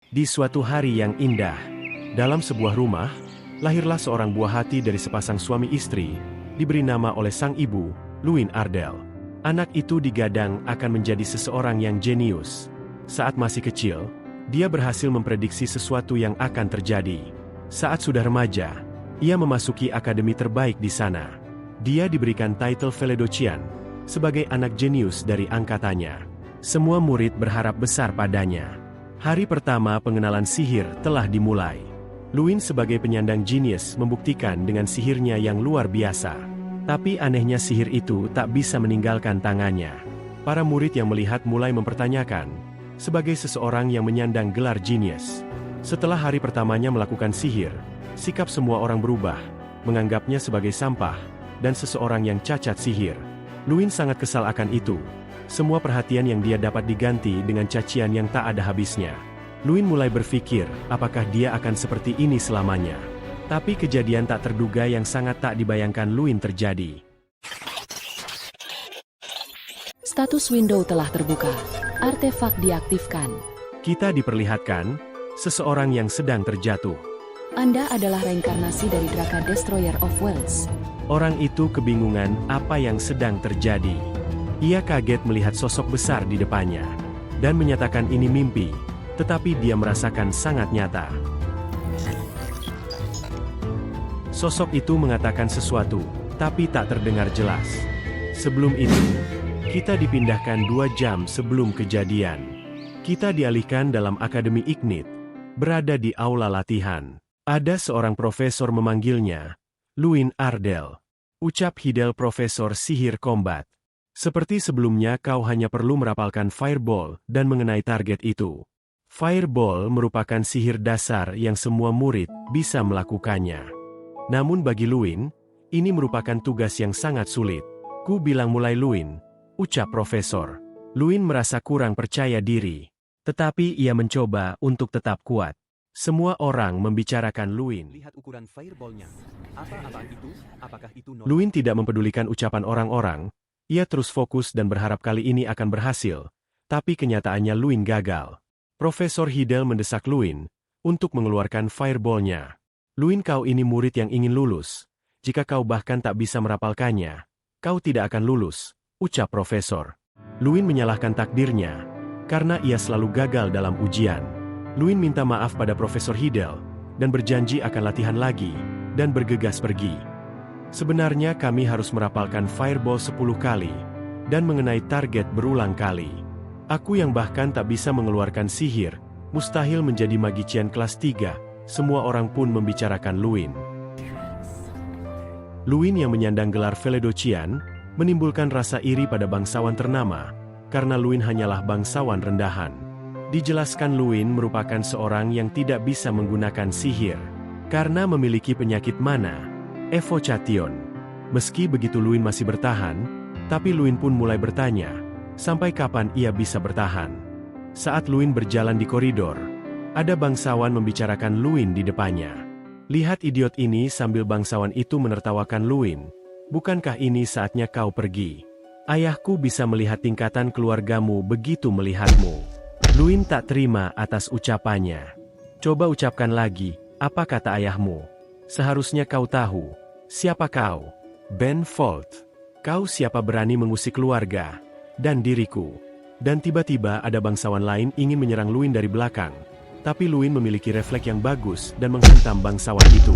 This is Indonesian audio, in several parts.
Di suatu hari yang indah, dalam sebuah rumah, lahirlah seorang buah hati dari sepasang suami istri, diberi nama oleh sang ibu, Luin Ardell. Anak itu digadang akan menjadi seseorang yang jenius. Saat masih kecil, dia berhasil memprediksi sesuatu yang akan terjadi. Saat sudah remaja, ia memasuki akademi terbaik di sana. Dia diberikan titel Valedocian, sebagai anak jenius dari angkatannya. Semua murid berharap besar padanya. Hari pertama pengenalan sihir telah dimulai. Luin sebagai penyandang jenius membuktikan dengan sihirnya yang luar biasa. Tapi anehnya sihir itu tak bisa meninggalkan tangannya. Para murid yang melihat mulai mempertanyakan, sebagai seseorang yang menyandang gelar jenius. Setelah hari pertamanya melakukan sihir, sikap semua orang berubah, menganggapnya sebagai sampah, dan seseorang yang cacat sihir. Luin sangat kesal akan itu. Semua perhatian yang dia dapat diganti dengan cacian yang tak ada habisnya. Luin mulai berpikir, apakah dia akan seperti ini selamanya. Tapi kejadian tak terduga yang sangat tak dibayangkan Luin terjadi. Status window telah terbuka. Artefak diaktifkan. Kita diperlihatkan, seseorang yang sedang terjatuh. Anda adalah reinkarnasi dari Draka Destroyer of Worlds. Orang itu kebingungan apa yang sedang terjadi. Ia kaget melihat sosok besar di depannya. Dan menyatakan ini mimpi, tetapi dia merasakan sangat nyata. Sosok itu mengatakan sesuatu, tapi tak terdengar jelas. Sebelum itu, kita dipindahkan 2 jam sebelum kejadian. Kita dialihkan dalam Akademi Ignite, berada di aula latihan. Ada seorang profesor memanggilnya, Luin Ardell. Ucap Hidel Profesor Sihir Combat. Seperti sebelumnya kau hanya perlu merapalkan Fireball dan mengenai target itu. Fireball merupakan sihir dasar yang semua murid bisa melakukannya. Namun bagi Luin, ini merupakan tugas yang sangat sulit. Ku bilang mulai Luin, ucap Profesor. Luin merasa kurang percaya diri. Tetapi ia mencoba untuk tetap kuat. Semua orang membicarakan Luin. Lihat ukuran fireball-nya. Apa itu? Apakah itu Luin tidak mempedulikan ucapan orang-orang. Ia terus fokus dan berharap kali ini akan berhasil. Tapi kenyataannya Luin gagal. Profesor Hidel mendesak Luin untuk mengeluarkan fireball-nya. Luin, kau ini murid yang ingin lulus. Jika kau bahkan tak bisa merapalkannya, kau tidak akan lulus, ucap Profesor. Luin menyalahkan takdirnya, karena ia selalu gagal dalam ujian. Luin minta maaf pada Profesor Hidel, dan berjanji akan latihan lagi, dan bergegas pergi. Sebenarnya kami harus merapalkan Fireball 10 kali, dan mengenai target berulang kali. Aku yang bahkan tak bisa mengeluarkan sihir, mustahil menjadi magician kelas 3, semua orang pun membicarakan Luin. Luin yang menyandang gelar Valedocian, menimbulkan rasa iri pada bangsawan ternama, karena Luin hanyalah bangsawan rendahan. Dijelaskan Luin merupakan seorang yang tidak bisa menggunakan sihir, karena memiliki penyakit mana, Evocation. Meski begitu Luin masih bertahan, tapi Luin pun mulai bertanya, sampai kapan ia bisa bertahan. Saat Luin berjalan di koridor, ada bangsawan membicarakan Luin di depannya. Lihat idiot ini, sambil bangsawan itu menertawakan Luin. Bukankah ini saatnya kau pergi? Ayahku bisa melihat tingkatan keluargamu begitu melihatmu. Luin tak terima atas ucapannya. Coba ucapkan lagi, apa kata ayahmu? Seharusnya kau tahu. Siapa kau? Ben Folt. Kau siapa berani mengusik keluarga dan diriku? Dan tiba-tiba ada bangsawan lain ingin menyerang Luin dari belakang. Tapi Luin memiliki refleks yang bagus dan menghantam bangsawan itu.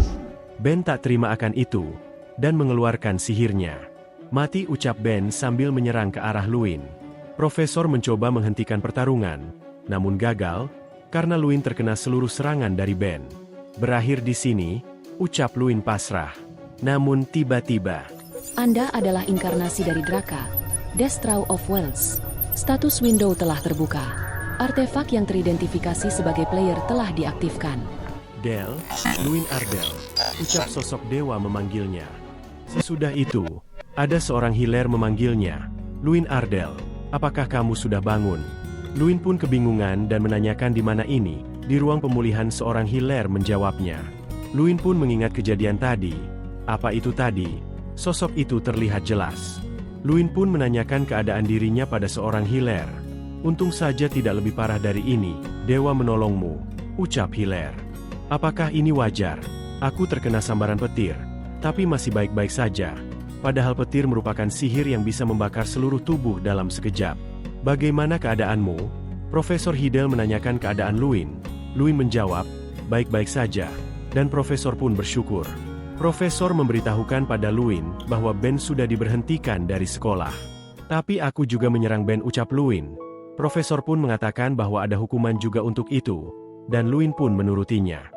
Ben tak terima akan itu, dan mengeluarkan sihirnya. Mati, ucap Ben sambil menyerang ke arah Luin. Profesor mencoba menghentikan pertarungan, namun gagal, karena Luin terkena seluruh serangan dari Ben. Berakhir di sini, ucap Luin pasrah. Namun tiba-tiba, Anda adalah inkarnasi dari Draka Destroyer of Worlds. Status window telah terbuka. Artefak yang teridentifikasi sebagai player telah diaktifkan. Del, Luin Ardell, ucap sosok dewa memanggilnya. Sesudah itu, ada seorang healer memanggilnya. Luin Ardell, apakah kamu sudah bangun? Luin pun kebingungan dan menanyakan di mana ini. Di ruang pemulihan seorang healer menjawabnya. Luin pun mengingat kejadian tadi. Apa itu tadi? Sosok itu terlihat jelas. Luin pun menanyakan keadaan dirinya pada seorang healer. Untung saja tidak lebih parah dari ini, dewa menolongmu. ucap Hilaire. Apakah ini wajar? Aku terkena sambaran petir, tapi masih baik-baik saja. Padahal petir merupakan sihir yang bisa membakar seluruh tubuh dalam sekejap. Bagaimana keadaanmu? Profesor Hidel menanyakan keadaan Luin. Luin menjawab, baik-baik saja. Dan profesor pun bersyukur. Profesor memberitahukan pada Luin bahwa Ben sudah diberhentikan dari sekolah. Tapi aku juga menyerang Ben, ucap Luin. Profesor pun mengatakan bahwa ada hukuman juga untuk itu. Dan Luin pun menurutinya.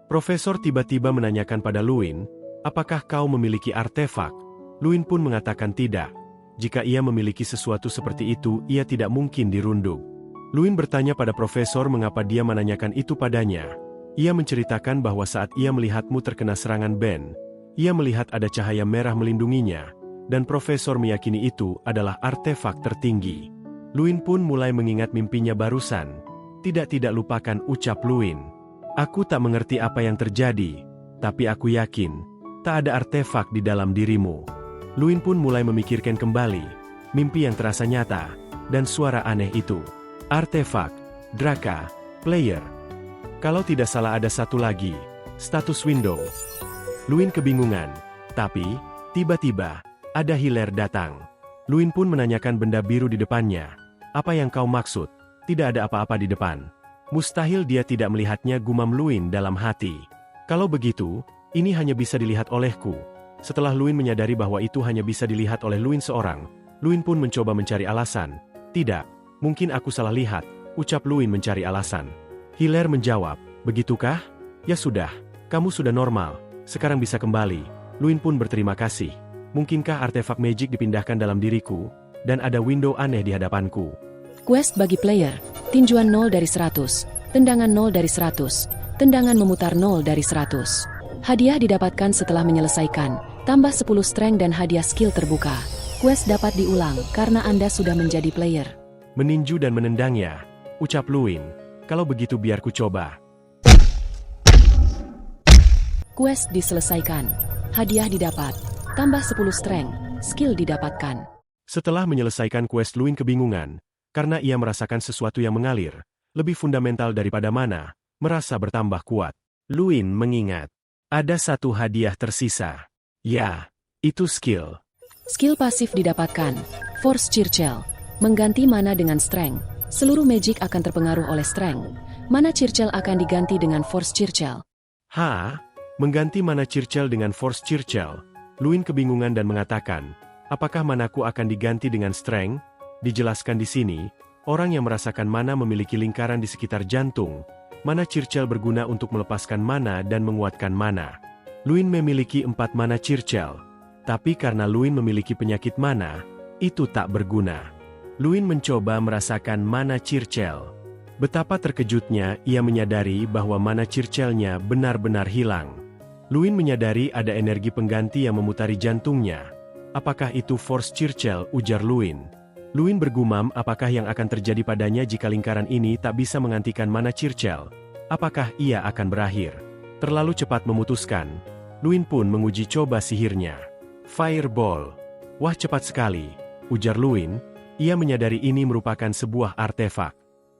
Profesor tiba-tiba menanyakan pada Luin, apakah kau memiliki artefak? Luin pun mengatakan tidak. Jika ia memiliki sesuatu seperti itu, ia tidak mungkin dirundung. Luin bertanya pada profesor mengapa dia menanyakan itu padanya. Ia menceritakan bahwa saat ia melihatmu terkena serangan Ben, ia melihat ada cahaya merah melindunginya, dan profesor meyakini itu adalah artefak tertinggi. Luin pun mulai mengingat mimpinya barusan. Tidak lupakan, ucap Luin. Aku tak mengerti apa yang terjadi, tapi aku yakin, tak ada artefak di dalam dirimu. Luin pun mulai memikirkan kembali, mimpi yang terasa nyata, dan suara aneh itu. Artefak, Draka, player. Kalau tidak salah ada satu lagi, status window. Luin kebingungan, tapi, tiba-tiba, ada Hilaire datang. Luin pun menanyakan benda biru di depannya. Apa yang kau maksud? Tidak ada apa-apa di depan. Mustahil dia tidak melihatnya, gumam Luin dalam hati. Kalau begitu, ini hanya bisa dilihat olehku. Setelah Luin menyadari bahwa itu hanya bisa dilihat oleh Luin seorang, Luin pun mencoba mencari alasan. Tidak, mungkin aku salah lihat, ucap Luin mencari alasan. Hilaire menjawab, begitukah? Ya sudah, kamu sudah normal, sekarang bisa kembali. Luin pun berterima kasih. Mungkinkah artefak magic dipindahkan dalam diriku, dan ada window aneh di hadapanku? Quest bagi player, tinjuan 0 dari 100, tendangan 0 dari 100, tendangan memutar 0 dari 100. Hadiah didapatkan setelah menyelesaikan, tambah 10 strength dan hadiah skill terbuka. Quest dapat diulang karena Anda sudah menjadi player. Meninju dan menendangnya, ucap Luin. Kalau begitu biar ku coba. Quest diselesaikan, hadiah didapat, tambah 10 strength, skill didapatkan. Setelah menyelesaikan quest, Luin kebingungan, karena ia merasakan sesuatu yang mengalir, lebih fundamental daripada mana, merasa bertambah kuat. Luin mengingat, ada satu hadiah tersisa. Ya, itu skill. Skill pasif didapatkan, Force Circle, mengganti mana dengan strength. Seluruh magic akan terpengaruh oleh strength. Mana Circle akan diganti dengan Force Circle. Mengganti mana Circle dengan Force Circle? Luin kebingungan dan mengatakan, apakah manaku akan diganti dengan strength? Dijelaskan di sini, orang yang merasakan mana memiliki lingkaran di sekitar jantung. Mana Circle berguna untuk melepaskan mana dan menguatkan mana. Luin memiliki 4 mana Circle. Tapi karena Luin memiliki penyakit mana, itu tak berguna. Luin mencoba merasakan mana Circle. Betapa terkejutnya ia menyadari bahwa mana Circle-nya benar-benar hilang. Luin menyadari ada energi pengganti yang memutari jantungnya. Apakah itu Force Circle, ujar Luin. Luin bergumam apakah yang akan terjadi padanya jika lingkaran ini tak bisa menggantikan mana Circle. Apakah ia akan berakhir? Terlalu cepat memutuskan. Luin pun menguji coba sihirnya. Fireball. Wah, cepat sekali, ujar Luin. Ia menyadari ini merupakan sebuah artefak.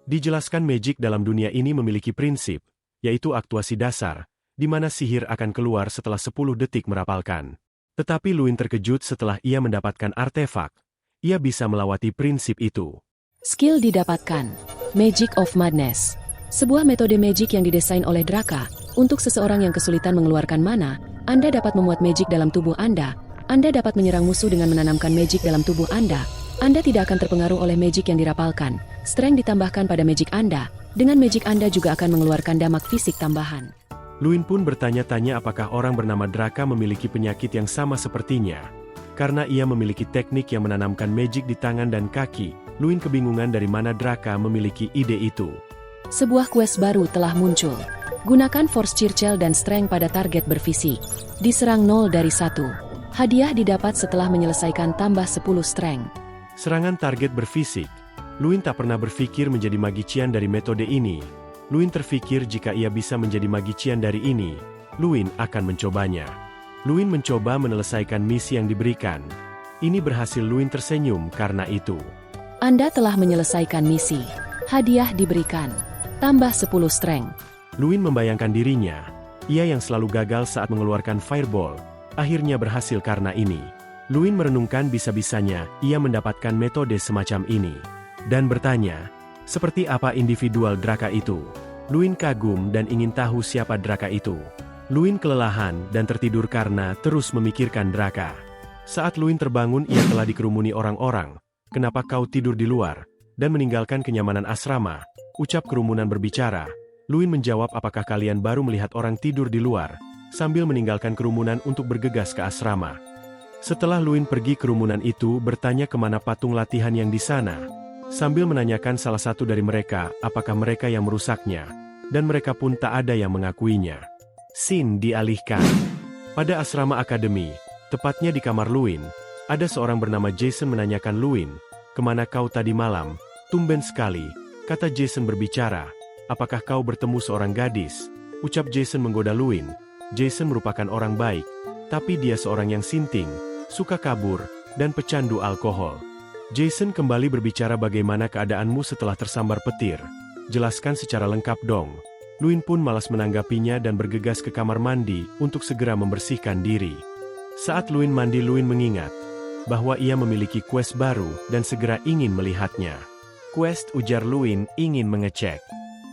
Dijelaskan magic dalam dunia ini memiliki prinsip, yaitu aktuasi dasar, di mana sihir akan keluar setelah 10 detik merapalkan. Tetapi Luin terkejut setelah ia mendapatkan artefak. Ia bisa melewati prinsip itu. Skill didapatkan, Magic of Madness. Sebuah metode magic yang didesain oleh Draka. Untuk seseorang yang kesulitan mengeluarkan mana, Anda dapat memuat magic dalam tubuh Anda. Anda dapat menyerang musuh dengan menanamkan magic dalam tubuh Anda. Anda tidak akan terpengaruh oleh magic yang dirapalkan. Strength ditambahkan pada magic Anda. Dengan magic Anda juga akan mengeluarkan damak fisik tambahan. Luin pun bertanya-tanya apakah orang bernama Draka memiliki penyakit yang sama sepertinya. Karena ia memiliki teknik yang menanamkan magic di tangan dan kaki, Luin kebingungan dari mana Draka memiliki ide itu. Sebuah quest baru telah muncul. Gunakan Force Circle dan Strength pada target berfisik. Diserang 0 dari 1. Hadiah didapat setelah menyelesaikan tambah 10 Strength. Serangan target berfisik. Luin tak pernah berpikir menjadi magician dari metode ini. Luin terfikir jika ia bisa menjadi magician dari ini, Luin akan mencobanya. Luin mencoba menyelesaikan misi yang diberikan. Ini berhasil. Luin tersenyum karena itu. Anda telah menyelesaikan misi. Hadiah diberikan. Tambah 10 strength. Luin membayangkan dirinya, ia yang selalu gagal saat mengeluarkan fireball, akhirnya berhasil karena ini. Luin merenungkan bisa-bisanya ia mendapatkan metode semacam ini. Dan bertanya, seperti apa individual Draka itu? Luin kagum dan ingin tahu siapa Draka itu. Luin kelelahan dan tertidur karena terus memikirkan Draka. Saat Luin terbangun ia telah dikerumuni orang-orang. Kenapa kau tidur di luar? Dan meninggalkan kenyamanan asrama, ucap kerumunan berbicara. Luin menjawab apakah kalian baru melihat orang tidur di luar, sambil meninggalkan kerumunan untuk bergegas ke asrama. Setelah Luin pergi kerumunan itu bertanya kemana patung latihan yang di sana, sambil menanyakan salah satu dari mereka apakah mereka yang merusaknya, dan mereka pun tak ada yang mengakuinya. Scene dialihkan. Pada asrama akademi, tepatnya di kamar Luin, ada seorang bernama Jason menanyakan Luin, kemana kau tadi malam? Tumben sekali, kata Jason berbicara. Apakah kau bertemu seorang gadis? Ucap Jason menggoda Luin. Jason merupakan orang baik, tapi dia seorang yang sinting, suka kabur, dan pecandu alkohol. Jason kembali berbicara bagaimana keadaanmu setelah tersambar petir. Jelaskan secara lengkap dong. Luin pun malas menanggapinya dan bergegas ke kamar mandi untuk segera membersihkan diri. Saat Luin mandi, Luin mengingat bahwa ia memiliki quest baru dan segera ingin melihatnya. Quest, ujar Luin, ingin mengecek.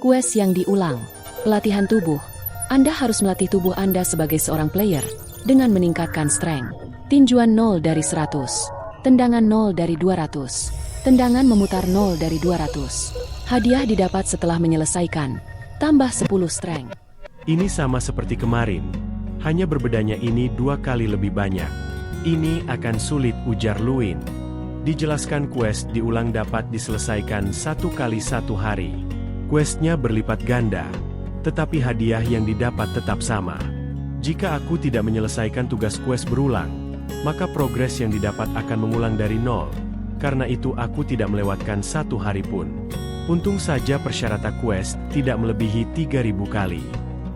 Quest yang diulang. Pelatihan tubuh. Anda harus melatih tubuh Anda sebagai seorang player dengan meningkatkan strength. Tinjuan 0 dari 100. Tendangan 0 dari 200. Tendangan memutar 0 dari 200. Hadiah didapat setelah menyelesaikan. Tambah 10 strength. Ini sama seperti kemarin. Hanya berbedanya ini 2 kali lebih banyak. Ini akan sulit, ujar Luin. Dijelaskan quest diulang dapat diselesaikan 1 kali 1 hari. Questnya berlipat ganda, tetapi hadiah yang didapat tetap sama. Jika aku tidak menyelesaikan tugas quest berulang, maka progres yang didapat akan mengulang dari 0. Karena itu aku tidak melewatkan 1 hari pun. Untung saja persyaratan quest tidak melebihi 3000 kali.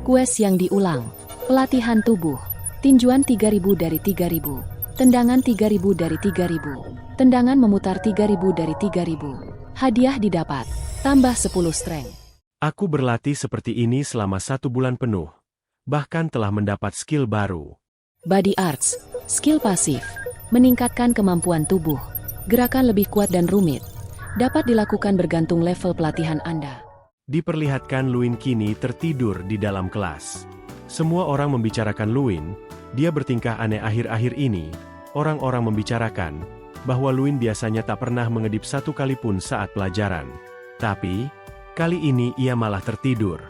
Quest yang diulang. Pelatihan tubuh. Tinjuan 3000 dari 3000. Tendangan 3000 dari 3000. Tendangan memutar 3000 dari 3000. Hadiah didapat. Tambah 10 strength. Aku berlatih seperti ini selama 1 bulan penuh. Bahkan telah mendapat skill baru. Body Arts. Skill pasif. Meningkatkan kemampuan tubuh. Gerakan lebih kuat dan rumit. Dapat dilakukan bergantung level pelatihan Anda. Diperlihatkan Luin kini tertidur di dalam kelas. Semua orang membicarakan Luin. Dia bertingkah aneh akhir-akhir ini. Orang-orang membicarakan bahwa Luin biasanya tak pernah mengedip 1 kali pun saat pelajaran. Tapi, kali ini ia malah tertidur.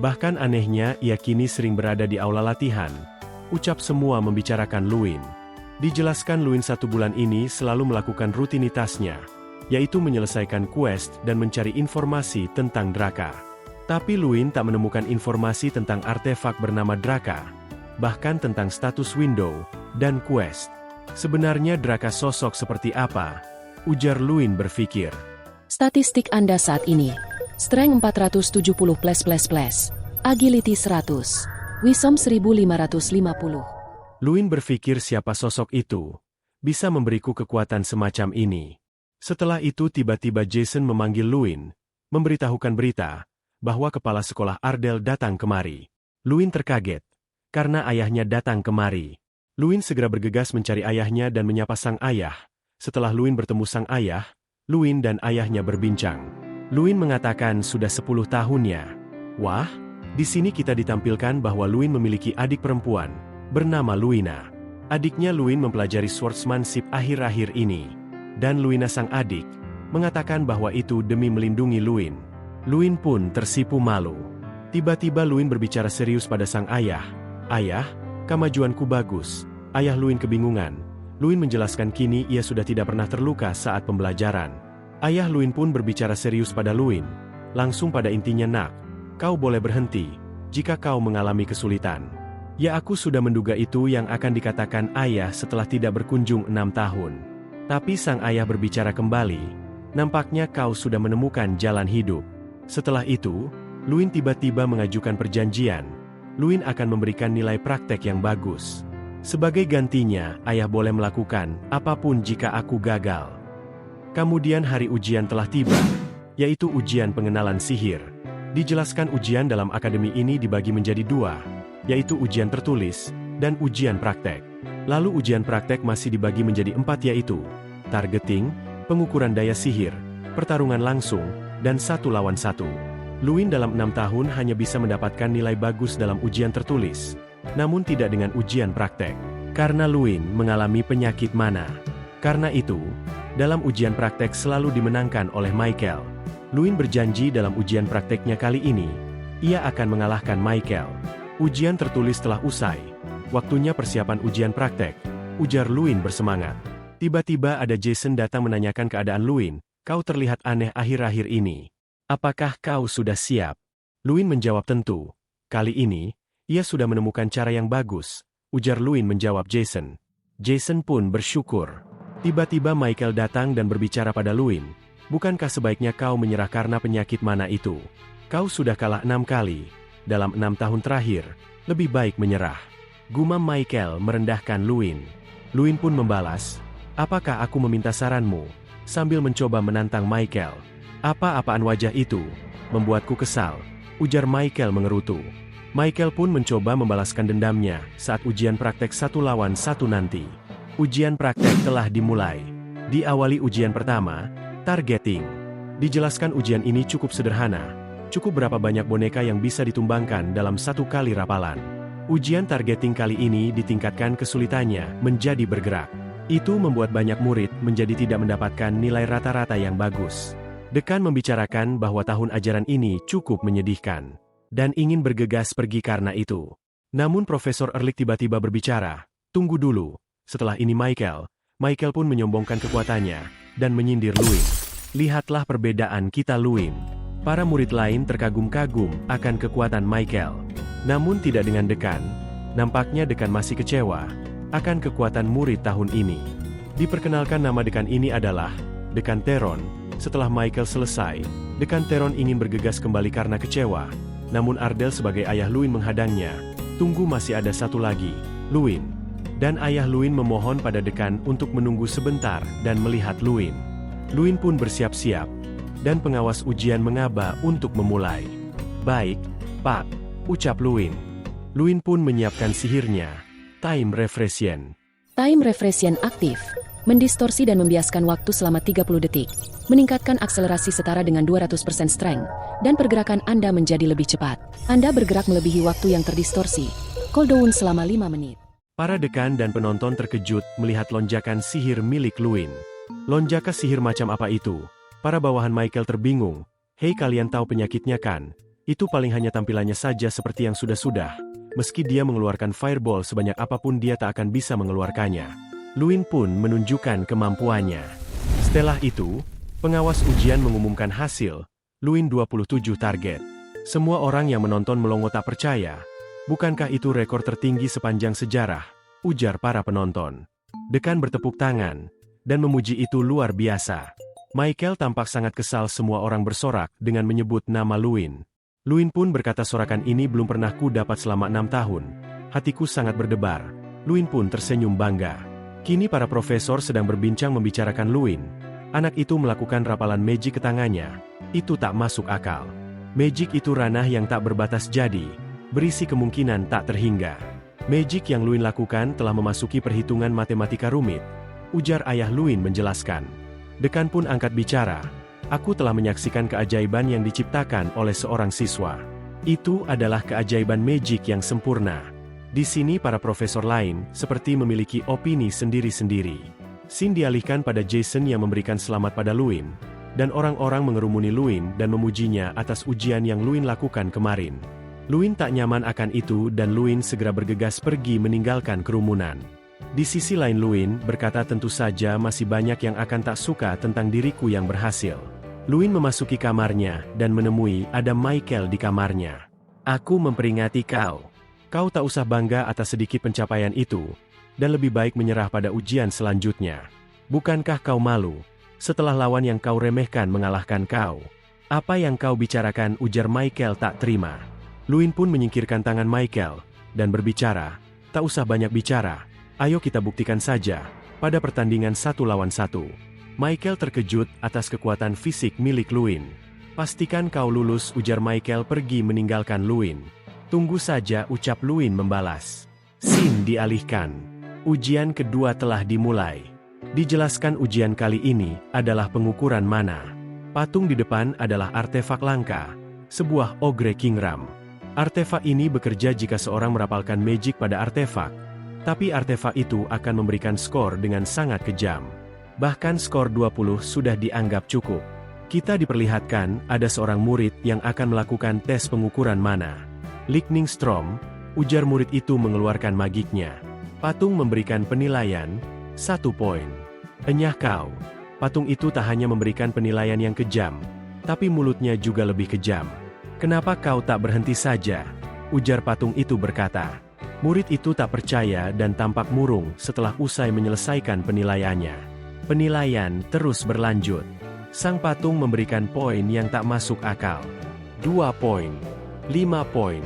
Bahkan anehnya ia kini sering berada di aula latihan. Ucap semua membicarakan Luin. Dijelaskan Luin 1 bulan ini selalu melakukan rutinitasnya, yaitu menyelesaikan quest dan mencari informasi tentang Draka. Tapi Luin tak menemukan informasi tentang artefak bernama Draka, bahkan tentang status window dan quest. Sebenarnya Draka sosok seperti apa? Ujar Luin berpikir. Statistik Anda saat ini. Strength 470+++. Agility 100. Wisdom 1550. Luin berpikir siapa sosok itu bisa memberiku kekuatan semacam ini. Setelah itu tiba-tiba Jason memanggil Luin, memberitahukan berita bahwa kepala sekolah Ardell datang kemari. Luin terkaget karena ayahnya datang kemari. Luin segera bergegas mencari ayahnya dan menyapa sang ayah. Setelah Luin bertemu sang ayah, Luin dan ayahnya berbincang. Luin mengatakan sudah 10 tahunnya. Wah, di sini kita ditampilkan bahwa Luin memiliki adik perempuan, bernama Luina. Adiknya Luin mempelajari swordsmanship akhir-akhir ini. Dan Luina sang adik, mengatakan bahwa itu demi melindungi Luin. Luin pun tersipu malu. Tiba-tiba Luin berbicara serius pada sang ayah. Ayah, kemajuanku bagus. Ayah Luin kebingungan. Luin menjelaskan kini ia sudah tidak pernah terluka saat pembelajaran. Ayah Luin pun berbicara serius pada Luin. Langsung pada intinya, nak, kau boleh berhenti jika kau mengalami kesulitan. Ya, aku sudah menduga itu yang akan dikatakan ayah setelah tidak berkunjung 6 tahun. Tapi sang ayah berbicara kembali. Nampaknya kau sudah menemukan jalan hidup. Setelah itu, Luin tiba-tiba mengajukan perjanjian. Luin akan memberikan nilai praktek yang bagus. Sebagai gantinya, ayah boleh melakukan apapun jika aku gagal. Kemudian hari ujian telah tiba, yaitu ujian pengenalan sihir. Dijelaskan ujian dalam akademi ini dibagi menjadi dua, yaitu ujian tertulis dan ujian praktek. Lalu ujian praktek masih dibagi menjadi 4 yaitu targeting, pengukuran daya sihir, pertarungan langsung, dan 1 lawan 1. Luin dalam 6 tahun hanya bisa mendapatkan nilai bagus dalam ujian tertulis, namun tidak dengan ujian praktek. Karena Luin mengalami penyakit mana. Karena itu, dalam ujian praktek selalu dimenangkan oleh Michael. Luin berjanji dalam ujian prakteknya kali ini, ia akan mengalahkan Michael. Ujian tertulis telah usai. Waktunya persiapan ujian praktek, ujar Luin bersemangat. Tiba-tiba ada Jason datang menanyakan keadaan Luin. Kau terlihat aneh akhir-akhir ini. Apakah kau sudah siap? Luin menjawab tentu. Kali ini, ia sudah menemukan cara yang bagus, ujar Luin menjawab Jason. Jason pun bersyukur. Tiba-tiba Michael datang dan berbicara pada Luin. Bukankah sebaiknya kau menyerah karena penyakit mana itu? Kau sudah kalah 6 kali. Dalam 6 tahun terakhir, lebih baik menyerah. Gumam Michael merendahkan Luin. Luin pun membalas, apakah aku meminta saranmu? Sambil mencoba menantang Michael. Apa-apaan wajah itu? Membuatku kesal, ujar Michael mengerutu. Michael pun mencoba membalaskan dendamnya saat ujian praktek 1 lawan 1 nanti. Ujian praktek telah dimulai. Diawali ujian pertama, targeting. Dijelaskan ujian ini cukup sederhana. Cukup berapa banyak boneka yang bisa ditumbangkan dalam 1 kali rapalan. Ujian targeting kali ini ditingkatkan kesulitannya menjadi bergerak. Itu membuat banyak murid menjadi tidak mendapatkan nilai rata-rata yang bagus. Dekan membicarakan bahwa tahun ajaran ini cukup menyedihkan. Dan ingin bergegas pergi karena itu. Namun Profesor Erlich tiba-tiba berbicara, tunggu dulu. Setelah ini Michael pun menyombongkan kekuatannya, dan menyindir Luin. Lihatlah perbedaan kita Luin. Para murid lain terkagum-kagum akan kekuatan Michael. Namun tidak dengan dekan. Nampaknya dekan masih kecewa akan kekuatan murid tahun ini. Diperkenalkan nama dekan ini adalah Dekan Teron. Setelah Michael selesai, Dekan Teron ingin bergegas kembali karena kecewa. Namun Ardell sebagai ayah Luin menghadangnya. Tunggu, masih ada satu lagi, Luin. Dan ayah Luin memohon pada dekan untuk menunggu sebentar dan melihat Luin. Luin pun bersiap-siap. Dan pengawas ujian mengaba untuk memulai. Baik, Pak, ucap Luin. Luin pun menyiapkan sihirnya. Time Refreshen. Time Refreshen aktif. Mendistorsi dan membiaskan waktu selama 30 detik. Meningkatkan akselerasi setara dengan 200% strength. Dan pergerakan Anda menjadi lebih cepat. Anda bergerak melebihi waktu yang terdistorsi. Cooldown selama 5 menit. Para dekan dan penonton terkejut melihat lonjakan sihir milik Luin. Lonjakan sihir macam apa itu? Para bawahan Michael terbingung. Hei, kalian tahu penyakitnya kan? Itu paling hanya tampilannya saja seperti yang sudah-sudah. Meski dia mengeluarkan fireball sebanyak apapun dia tak akan bisa mengeluarkannya. Luin pun menunjukkan kemampuannya. Setelah itu, pengawas ujian mengumumkan hasil. Luin 27 target. Semua orang yang menonton melongo tak percaya. Bukankah itu rekor tertinggi sepanjang sejarah? Ujar para penonton. Dekan bertepuk tangan dan memuji itu luar biasa. Michael tampak sangat kesal, semua orang bersorak dengan menyebut nama Luin. Luin pun berkata, sorakan ini belum pernah ku dapat selama 6 tahun. Hatiku sangat berdebar. Luin pun tersenyum bangga. Kini para profesor sedang berbincang membicarakan Luin. Anak itu melakukan rapalan magic ke tangannya. Itu tak masuk akal. Magic itu ranah yang tak berbatas, jadi berisi kemungkinan tak terhingga. Magic yang Luin lakukan telah memasuki perhitungan matematika rumit. Ujar ayah Luin menjelaskan. Dekan pun angkat bicara. Aku telah menyaksikan keajaiban yang diciptakan oleh seorang siswa. Itu adalah keajaiban magic yang sempurna. Di sini para profesor lain seperti memiliki opini sendiri-sendiri. Scene dialihkan pada Jason yang memberikan selamat pada Luin. Dan orang-orang mengerumuni Luin dan memujinya atas ujian yang Luin lakukan kemarin. Luin tak nyaman akan itu dan Luin segera bergegas pergi meninggalkan kerumunan. Di sisi lain Luin berkata, tentu saja masih banyak yang akan tak suka tentang diriku yang berhasil. Luin memasuki kamarnya dan menemui ada Michael di kamarnya. Aku memperingati kau. Kau tak usah bangga atas sedikit pencapaian itu, dan lebih baik menyerah pada ujian selanjutnya. Bukankah kau malu, setelah lawan yang kau remehkan mengalahkan kau? Apa yang kau bicarakan, ujar Michael tak terima. Luin pun menyingkirkan tangan Michael, dan berbicara, tak usah banyak bicara. Ayo kita buktikan saja, pada pertandingan 1 lawan 1. Michael terkejut atas kekuatan fisik milik Luin. Pastikan kau lulus, ujar Michael pergi meninggalkan Luin. Tunggu saja, ucap Luin membalas. Scene dialihkan. Ujian kedua telah dimulai. Dijelaskan ujian kali ini adalah pengukuran mana. Patung di depan adalah artefak langka, sebuah Ogre Kingram. Artefak ini bekerja jika seorang merapalkan magic pada artefak, tapi artefak itu akan memberikan skor dengan sangat kejam. Bahkan skor 20 sudah dianggap cukup. Kita diperlihatkan ada seorang murid yang akan melakukan tes pengukuran mana. Lightning Storm, ujar murid itu mengeluarkan magiknya. Patung memberikan penilaian 1 poin. Enyah kau. Patung itu tak hanya memberikan penilaian yang kejam, tapi mulutnya juga lebih kejam. Kenapa kau tak berhenti saja? Ujar patung itu berkata. Murid itu tak percaya dan tampak murung setelah usai menyelesaikan penilaiannya. Penilaian terus berlanjut. Sang patung memberikan poin yang tak masuk akal. 2 poin. 5 poin.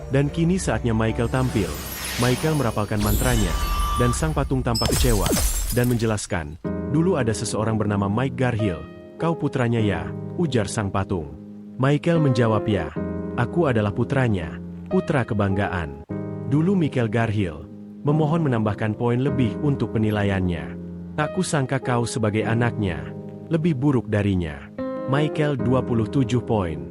Dan kini saatnya Michael tampil. Michael merapalkan mantranya, dan sang patung tampak kecewa, dan menjelaskan, dulu ada seseorang bernama Mike Garhill. Kau putranya ya, ujar sang patung. Michael menjawab ya, aku adalah putranya, putra kebanggaan. Dulu Michael Garhill memohon menambahkan poin lebih untuk penilaiannya. Tak kusangka kau sebagai anaknya lebih buruk darinya. Michael 27 poin.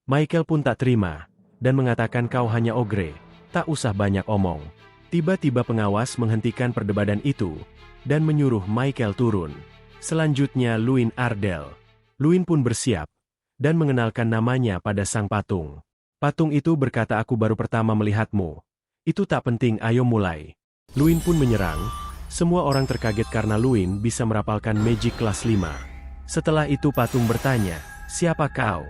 Michael pun tak terima, dan mengatakan kau hanya ogre, tak usah banyak omong. Tiba-tiba pengawas menghentikan perdebatan itu, dan menyuruh Michael turun. Selanjutnya Luin Ardell. Luin pun bersiap, dan mengenalkan namanya pada sang patung. Patung itu berkata aku baru pertama melihatmu. Itu tak penting, ayo mulai. Luin pun menyerang. Semua orang terkaget karena Luin bisa merapalkan magic kelas 5. Setelah itu patung bertanya, siapa kau?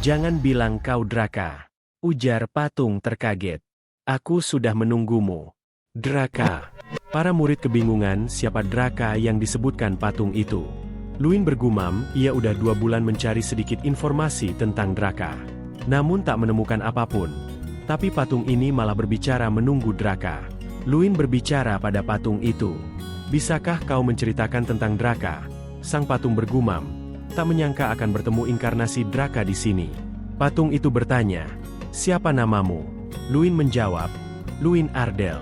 Jangan bilang kau Draka, ujar patung terkaget. Aku sudah menunggumu. Draka. Para murid kebingungan siapa Draka yang disebutkan patung itu. Luin bergumam, ia udah 2 bulan mencari sedikit informasi tentang Draka. Namun tak menemukan apapun. Tapi patung ini malah berbicara menunggu Draka. Luin berbicara pada patung itu. Bisakah kau menceritakan tentang Draka? Sang patung bergumam, tak menyangka akan bertemu inkarnasi Draka di sini. Patung itu bertanya, siapa namamu? Luin menjawab, Luin Ardell.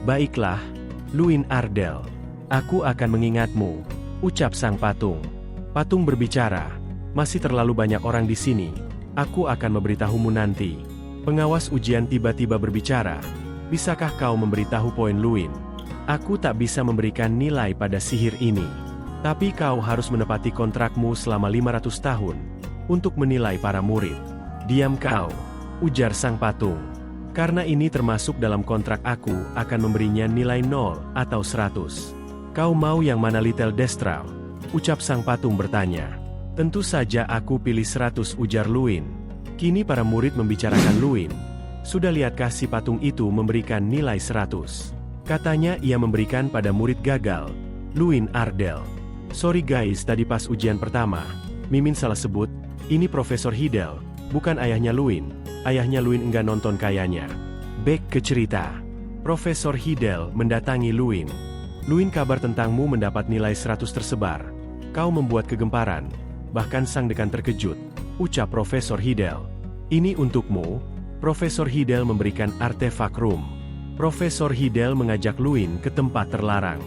Baiklah, Luin Ardell. Aku akan mengingatmu, ucap sang patung. Patung berbicara, masih terlalu banyak orang di sini. Aku akan memberitahumu nanti. Pengawas ujian tiba-tiba berbicara, bisakah kau memberitahu poin Luin? Aku tak bisa memberikan nilai pada sihir ini. Tapi kau harus menepati kontrakmu selama 500 tahun, untuk menilai para murid. Diam kau, ujar sang patung. Karena ini termasuk dalam kontrak aku akan memberinya nilai 0 atau 100. Kau mau yang mana Little Destral? Ucap sang patung bertanya. Tentu saja aku pilih 100, ujar Luin. Kini para murid membicarakan Luin. Sudah lihatkah si patung itu memberikan nilai 100? Katanya ia memberikan pada murid gagal, Luin Ardell. Sorry guys, tadi pas ujian pertama, Mimin salah sebut, ini Profesor Hidel, bukan ayahnya Luin. Ayahnya Luin enggak nonton kayaknya. Back ke cerita. Profesor Hidel mendatangi Luin. Luin, kabar tentangmu mendapat nilai 100 tersebar. Kau membuat kegemparan, bahkan sang dekan terkejut, ucap Profesor Hidel. Ini untukmu. Profesor Hidel memberikan artefak room. Profesor Hidel mengajak Luin ke tempat terlarang.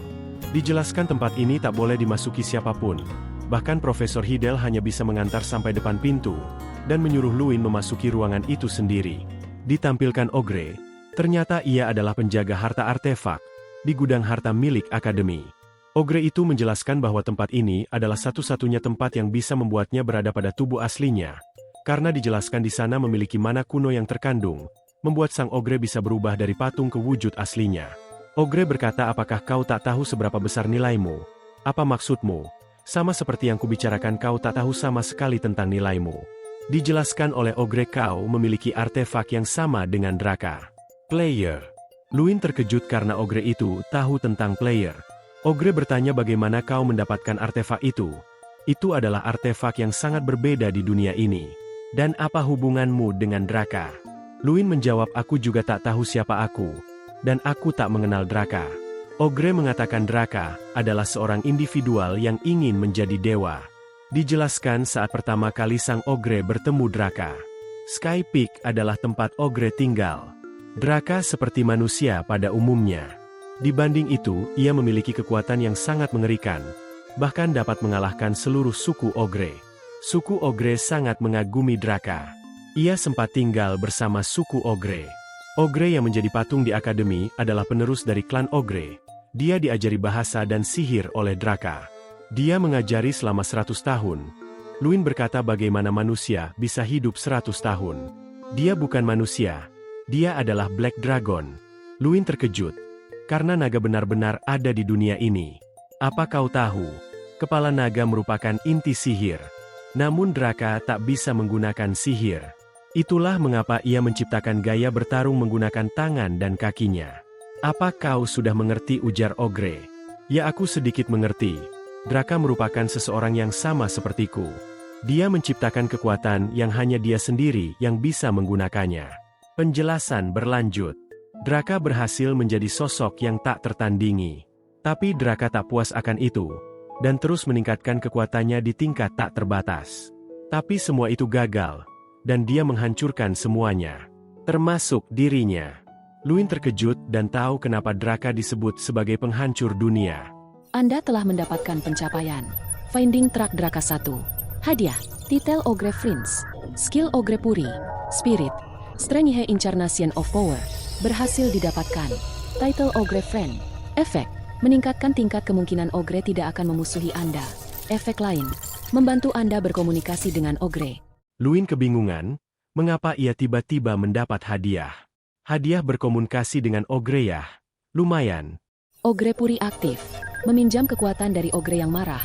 Dijelaskan tempat ini tak boleh dimasuki siapapun. Bahkan Profesor Hidel hanya bisa mengantar sampai depan pintu, dan menyuruh Luin memasuki ruangan itu sendiri. Ditampilkan Ogre, ternyata ia adalah penjaga harta artefak, di gudang harta milik Akademi. Ogre itu menjelaskan bahwa tempat ini adalah satu-satunya tempat yang bisa membuatnya berada pada tubuh aslinya. Karena dijelaskan di sana memiliki mana kuno yang terkandung, membuat sang Ogre bisa berubah dari patung ke wujud aslinya. Ogre berkata, apakah kau tak tahu seberapa besar nilaimu? Apa maksudmu? Sama seperti yang kubicarakan, kau tak tahu sama sekali tentang nilaimu. Dijelaskan oleh Ogre kau memiliki artefak yang sama dengan Draka. Player. Luin terkejut karena Ogre itu tahu tentang player. Ogre bertanya bagaimana kau mendapatkan artefak itu. Itu adalah artefak yang sangat berbeda di dunia ini. Dan apa hubunganmu dengan Draka? Luin menjawab, aku juga tak tahu siapa aku. Dan aku tak mengenal Draka. Ogre mengatakan Draka adalah seorang individual yang ingin menjadi dewa. Dijelaskan saat pertama kali sang ogre bertemu Draka. Sky Peak adalah tempat ogre tinggal. Draka seperti manusia pada umumnya. Dibanding itu, ia memiliki kekuatan yang sangat mengerikan, bahkan dapat mengalahkan seluruh suku ogre. Suku ogre sangat mengagumi Draka. Ia sempat tinggal bersama suku ogre. Ogre yang menjadi patung di akademi adalah penerus dari klan ogre. Dia diajari bahasa dan sihir oleh Draka. Dia mengajari selama 100 tahun. Luin berkata bagaimana manusia bisa hidup 100 tahun. Dia bukan manusia. Dia adalah Black Dragon. Luin terkejut, karena naga benar-benar ada di dunia ini. Apa kau tahu? Kepala naga merupakan inti sihir. Namun Draka tak bisa menggunakan sihir. Itulah mengapa ia menciptakan gaya bertarung menggunakan tangan dan kakinya. Apa kau sudah mengerti, ujar ogre? Ya, aku sedikit mengerti. Draka merupakan seseorang yang sama sepertiku. Dia menciptakan kekuatan yang hanya dia sendiri yang bisa menggunakannya. Penjelasan berlanjut. Draka berhasil menjadi sosok yang tak tertandingi. Tapi Draka tak puas akan itu, dan terus meningkatkan kekuatannya di tingkat tak terbatas. Tapi semua itu gagal, dan dia menghancurkan semuanya, termasuk dirinya. Luin terkejut dan tahu kenapa Draka disebut sebagai penghancur dunia. Anda telah mendapatkan pencapaian. Finding Track Draka 1. Hadiah, Titel Ogre Prince, Skill Ogre Puri, Spirit, Strength Incarnation of Power, berhasil didapatkan. Title Ogre Friend. Efek, meningkatkan tingkat kemungkinan ogre tidak akan memusuhi Anda. Efek lain, membantu Anda berkomunikasi dengan ogre. Luin kebingungan, mengapa ia tiba-tiba mendapat hadiah. Hadiah berkomunikasi dengan ogre ya? Lumayan. Ogre Puri aktif, meminjam kekuatan dari ogre yang marah,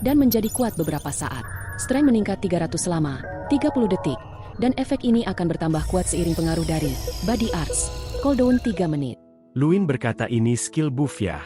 dan menjadi kuat beberapa saat. Strength meningkat 300 selama 30 detik, dan efek ini akan bertambah kuat seiring pengaruh dari Body Arts. Cooldown 3 menit. Luin berkata ini skill buff ya.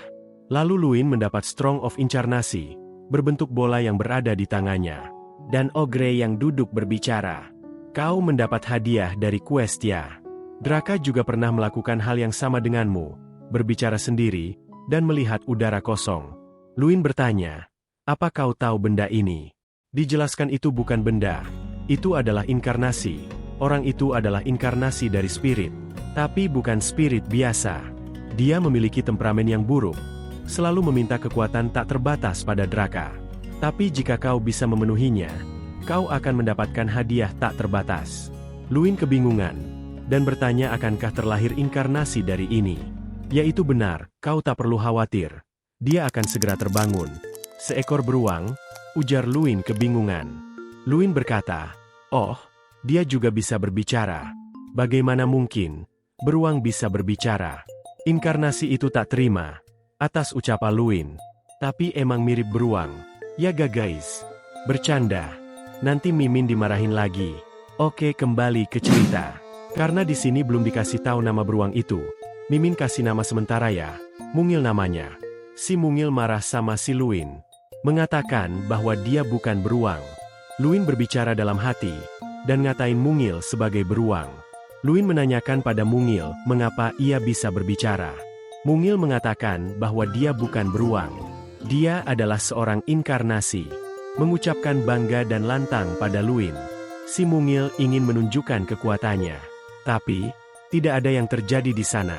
Lalu Luin mendapat Strong of Incarnasi, berbentuk bola yang berada di tangannya. Dan ogre yang duduk berbicara. Kau mendapat hadiah dari quest ya. Draka juga pernah melakukan hal yang sama denganmu, berbicara sendiri, dan melihat udara kosong. Luin bertanya, apa kau tahu benda ini? Dijelaskan itu bukan benda, itu adalah inkarnasi. Orang itu adalah inkarnasi dari spirit, tapi bukan spirit biasa. Dia memiliki temperamen yang buruk, selalu meminta kekuatan tak terbatas pada Draka. Tapi jika kau bisa memenuhinya, kau akan mendapatkan hadiah tak terbatas. Luin kebingungan, dan bertanya akankah terlahir inkarnasi dari ini. Yaitu benar, kau tak perlu khawatir. Dia akan segera terbangun. Seekor beruang, ujar Luin kebingungan. Luin berkata, oh, dia juga bisa berbicara. Bagaimana mungkin beruang bisa berbicara? Inkarnasi itu tak terima atas ucapan Luin. Tapi emang mirip beruang. Ya gak guys? Bercanda. Nanti Mimin dimarahin lagi. Oke, kembali ke cerita. Karena di sini belum dikasih tahu nama beruang itu, Mimin kasih nama sementara ya. Mungil namanya. Si Mungil marah sama si Luin, mengatakan bahwa dia bukan beruang. Luin berbicara dalam hati, dan ngatain Mungil sebagai beruang. Luin menanyakan pada Mungil mengapa ia bisa berbicara. Mungil mengatakan bahwa dia bukan beruang. Dia adalah seorang inkarnasi. Mengucapkan bangga dan lantang pada Luin. Si Mungil ingin menunjukkan kekuatannya. Tapi, tidak ada yang terjadi di sana.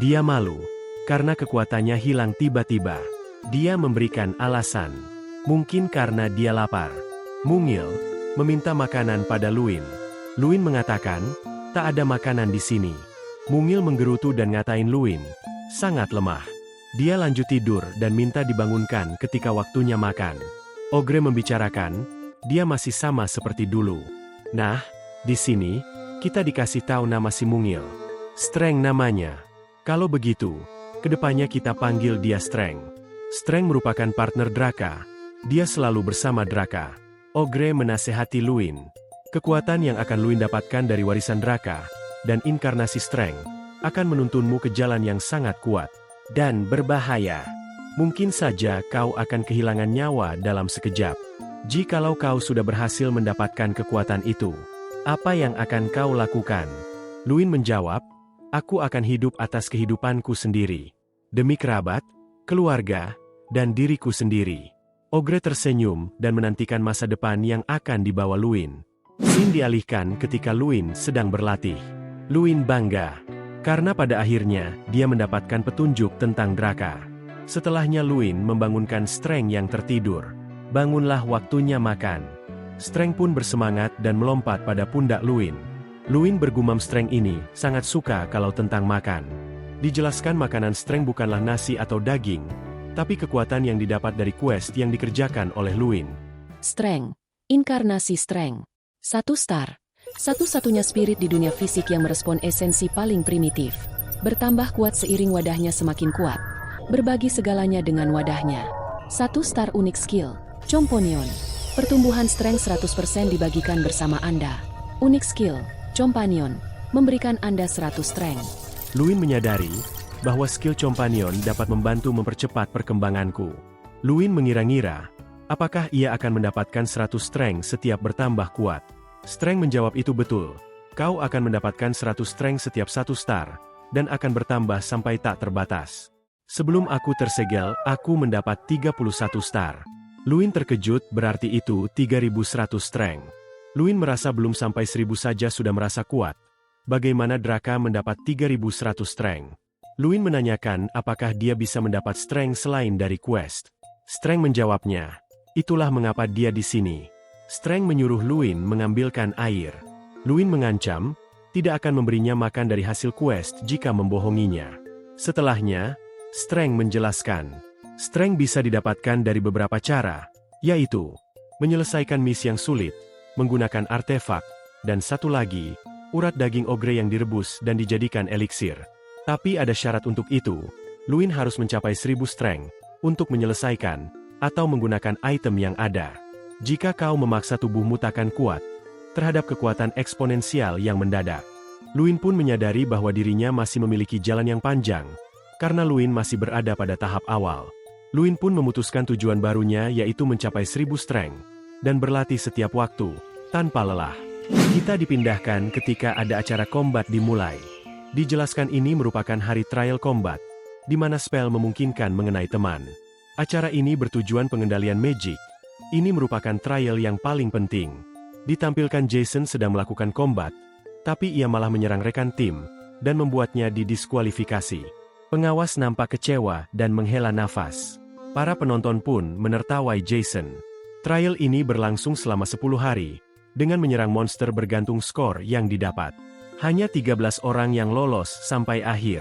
Dia malu, karena kekuatannya hilang tiba-tiba. Dia memberikan alasan. Mungkin karena dia lapar. Mungil meminta makanan pada Luin. Luin mengatakan, tak ada makanan di sini. Mungil menggerutu dan ngatain Luin, sangat lemah. Dia lanjut tidur dan minta dibangunkan ketika waktunya makan. Ogre membicarakan, dia masih sama seperti dulu. Nah, di sini, kita dikasih tahu nama si Mungil. Strength namanya. Kalau begitu, kedepannya kita panggil dia Strength. Strength merupakan partner Draka. Dia selalu bersama Draka. Ogre menasehati Luin. Kekuatan yang akan Luin dapatkan dari warisan Draka, dan inkarnasi Strength, akan menuntunmu ke jalan yang sangat kuat dan berbahaya. Mungkin saja kau akan kehilangan nyawa dalam sekejap. Jikalau kau sudah berhasil mendapatkan kekuatan itu, apa yang akan kau lakukan? Luin menjawab, aku akan hidup atas kehidupanku sendiri. Demi kerabat, keluarga, dan diriku sendiri. Ogre tersenyum dan menantikan masa depan yang akan dibawa Luin. Scene dialihkan ketika Luin sedang berlatih. Luin bangga, karena pada akhirnya dia mendapatkan petunjuk tentang Draka. Setelahnya Luin membangunkan Strength yang tertidur. Bangunlah, waktunya makan. Strength pun bersemangat dan melompat pada pundak Luin. Luin bergumam Strength ini sangat suka kalau tentang makan. Dijelaskan makanan Strength bukanlah nasi atau daging, tapi kekuatan yang didapat dari quest yang dikerjakan oleh Luin. Strength. Inkarnasi Strength. 1 star. Satu-satunya spirit di dunia fisik yang merespon esensi paling primitif. Bertambah kuat seiring wadahnya semakin kuat. Berbagi segalanya dengan wadahnya. 1 star unik skill. Companion. Pertumbuhan Strength 100% dibagikan bersama Anda. Unik skill. Companion. Memberikan Anda 100 Strength. Luin menyadari bahwa skill Companion dapat membantu mempercepat perkembanganku. Luin mengira-ngira, apakah ia akan mendapatkan 100 Strength setiap bertambah kuat? Strength menjawab, itu betul. Kau akan mendapatkan 100 Strength setiap 1 star, dan akan bertambah sampai tak terbatas. Sebelum aku tersegel, aku mendapat 31 star. Luin terkejut, berarti itu 3100 Strength. Luin merasa belum sampai 1000 saja sudah merasa kuat. Bagaimana Draka mendapat 3100 Strength? Luin menanyakan apakah dia bisa mendapat Strength selain dari quest. Strength menjawabnya, itulah mengapa dia di sini. Strength menyuruh Luin mengambilkan air. Luin mengancam, tidak akan memberinya makan dari hasil quest jika membohonginya. Setelahnya, Strength menjelaskan, Strength bisa didapatkan dari beberapa cara, yaitu menyelesaikan misi yang sulit, menggunakan artefak, dan satu lagi, urat daging ogre yang direbus dan dijadikan eliksir. Tapi ada syarat untuk itu. Luin harus mencapai 1000 Strength untuk menyelesaikan atau menggunakan item yang ada. Jika kau memaksa tubuhmu takkan kuat terhadap kekuatan eksponensial yang mendadak. Luin pun menyadari bahwa dirinya masih memiliki jalan yang panjang karena Luin masih berada pada tahap awal. Luin pun memutuskan tujuan barunya yaitu mencapai 1000 Strength dan berlatih setiap waktu tanpa lelah. Kita dipindahkan ketika ada acara combat dimulai. Dijelaskan ini merupakan hari trial combat, di mana spell memungkinkan mengenai teman. Acara ini bertujuan pengendalian magic. Ini merupakan trial yang paling penting. Ditampilkan Jason sedang melakukan combat, tapi ia malah menyerang rekan tim, dan membuatnya didiskualifikasi. Pengawas nampak kecewa dan menghela nafas. Para penonton pun menertawai Jason. Trial ini berlangsung selama 10 hari, dengan menyerang monster bergantung skor yang didapat. Hanya 13 orang yang lolos sampai akhir.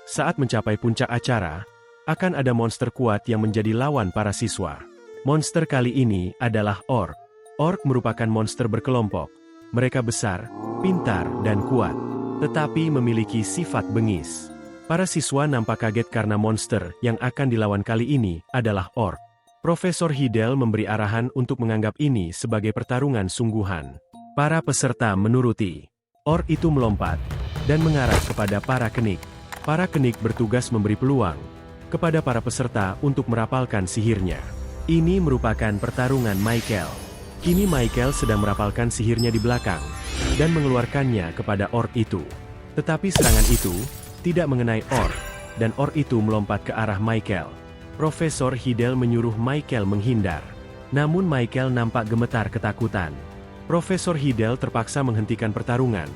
Saat mencapai puncak acara, akan ada monster kuat yang menjadi lawan para siswa. Monster kali ini adalah Orc. Orc merupakan monster berkelompok. Mereka besar, pintar, dan kuat. Tetapi memiliki sifat bengis. Para siswa nampak kaget karena monster yang akan dilawan kali ini adalah Orc. Profesor Hidel memberi arahan untuk menganggap ini sebagai pertarungan sungguhan. Para peserta menuruti. Orc itu melompat dan mengarah kepada para kenik. Para kenik bertugas memberi peluang kepada para peserta untuk merapalkan sihirnya. Ini merupakan pertarungan Michael. Kini Michael sedang merapalkan sihirnya di belakang dan mengeluarkannya kepada Orc itu. Tetapi serangan itu tidak mengenai Orc, dan Orc itu melompat ke arah Michael. Profesor Hidel menyuruh Michael menghindar. Namun Michael nampak gemetar ketakutan. Profesor Hidel terpaksa menghentikan pertarungan,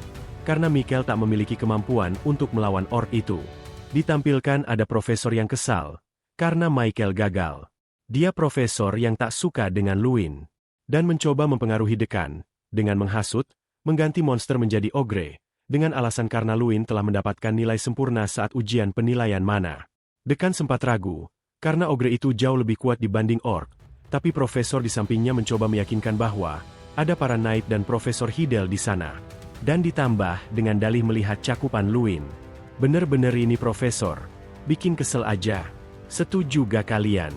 karena Michael tak memiliki kemampuan untuk melawan Orc itu. Ditampilkan ada profesor yang kesal, karena Michael gagal. Dia profesor yang tak suka dengan Luin, dan mencoba mempengaruhi dekan, dengan menghasut, mengganti monster menjadi ogre, dengan alasan karena Luin telah mendapatkan nilai sempurna saat ujian penilaian mana. Dekan sempat ragu, karena ogre itu jauh lebih kuat dibanding Orc, tapi profesor di sampingnya mencoba meyakinkan bahwa ada para knight dan Profesor Hidel di sana. Dan ditambah dengan dalih melihat cakupan Luin. Bener-bener ini profesor, bikin kesel aja. Setuju gak kalian?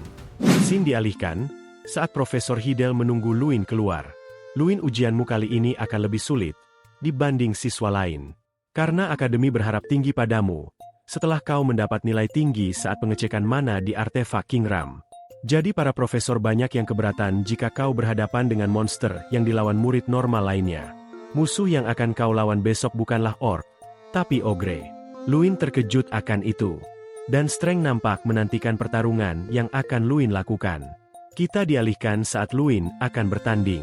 Scene dialihkan, saat Profesor Hidel menunggu Luin keluar. Luin, ujianmu kali ini akan lebih sulit dibanding siswa lain. Karena Akademi berharap tinggi padamu, setelah kau mendapat nilai tinggi saat pengecekan mana di artefak King Ram. Jadi para profesor banyak yang keberatan jika kau berhadapan dengan monster yang dilawan murid normal lainnya. Musuh yang akan kau lawan besok bukanlah Orc, tapi ogre. Luin terkejut akan itu. Dan Strength nampak menantikan pertarungan yang akan Luin lakukan. Kita dialihkan saat Luin akan bertanding.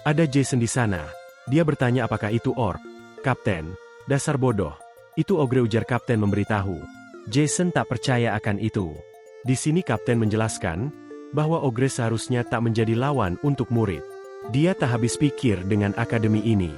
Ada Jason di sana. Dia bertanya apakah itu orc. Kapten, dasar bodoh. Itu ogre, ujar kapten memberitahu. Jason tak percaya akan itu. Di sini kapten menjelaskan bahwa ogre seharusnya tak menjadi lawan untuk murid. Dia tak habis pikir dengan akademi ini.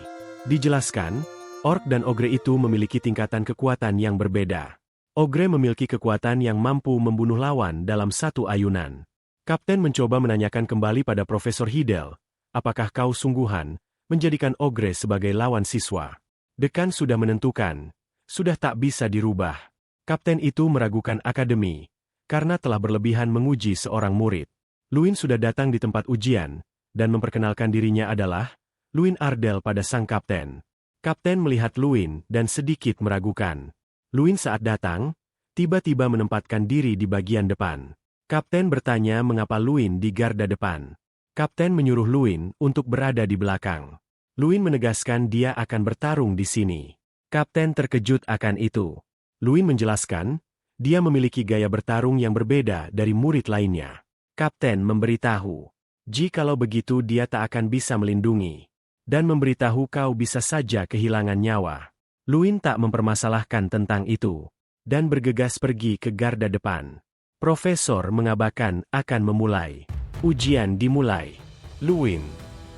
Dijelaskan, orc dan ogre itu memiliki tingkatan kekuatan yang berbeda. Ogre memiliki kekuatan yang mampu membunuh lawan dalam satu ayunan. Kapten mencoba menanyakan kembali pada Profesor Hidel, apakah kau sungguhan menjadikan ogre sebagai lawan siswa? Dekan sudah menentukan, sudah tak bisa dirubah. Kapten itu meragukan akademi, karena telah berlebihan menguji seorang murid. Luin sudah datang di tempat ujian, dan memperkenalkan dirinya adalah Luin Ardell pada sang kapten. Kapten melihat Luin dan sedikit meragukan. Luin saat datang, tiba-tiba menempatkan diri di bagian depan. Kapten bertanya mengapa Luin di garda depan. Kapten menyuruh Luin untuk berada di belakang. Luin menegaskan dia akan bertarung di sini. Kapten terkejut akan itu. Luin menjelaskan, dia memiliki gaya bertarung yang berbeda dari murid lainnya. Kapten memberitahu, jikalau begitu dia tak akan bisa melindungi. Dan memberitahu kau bisa saja kehilangan nyawa. Luin tak mempermasalahkan tentang itu. Dan bergegas pergi ke garda depan. Profesor mengabarkan akan memulai. Ujian dimulai. Luin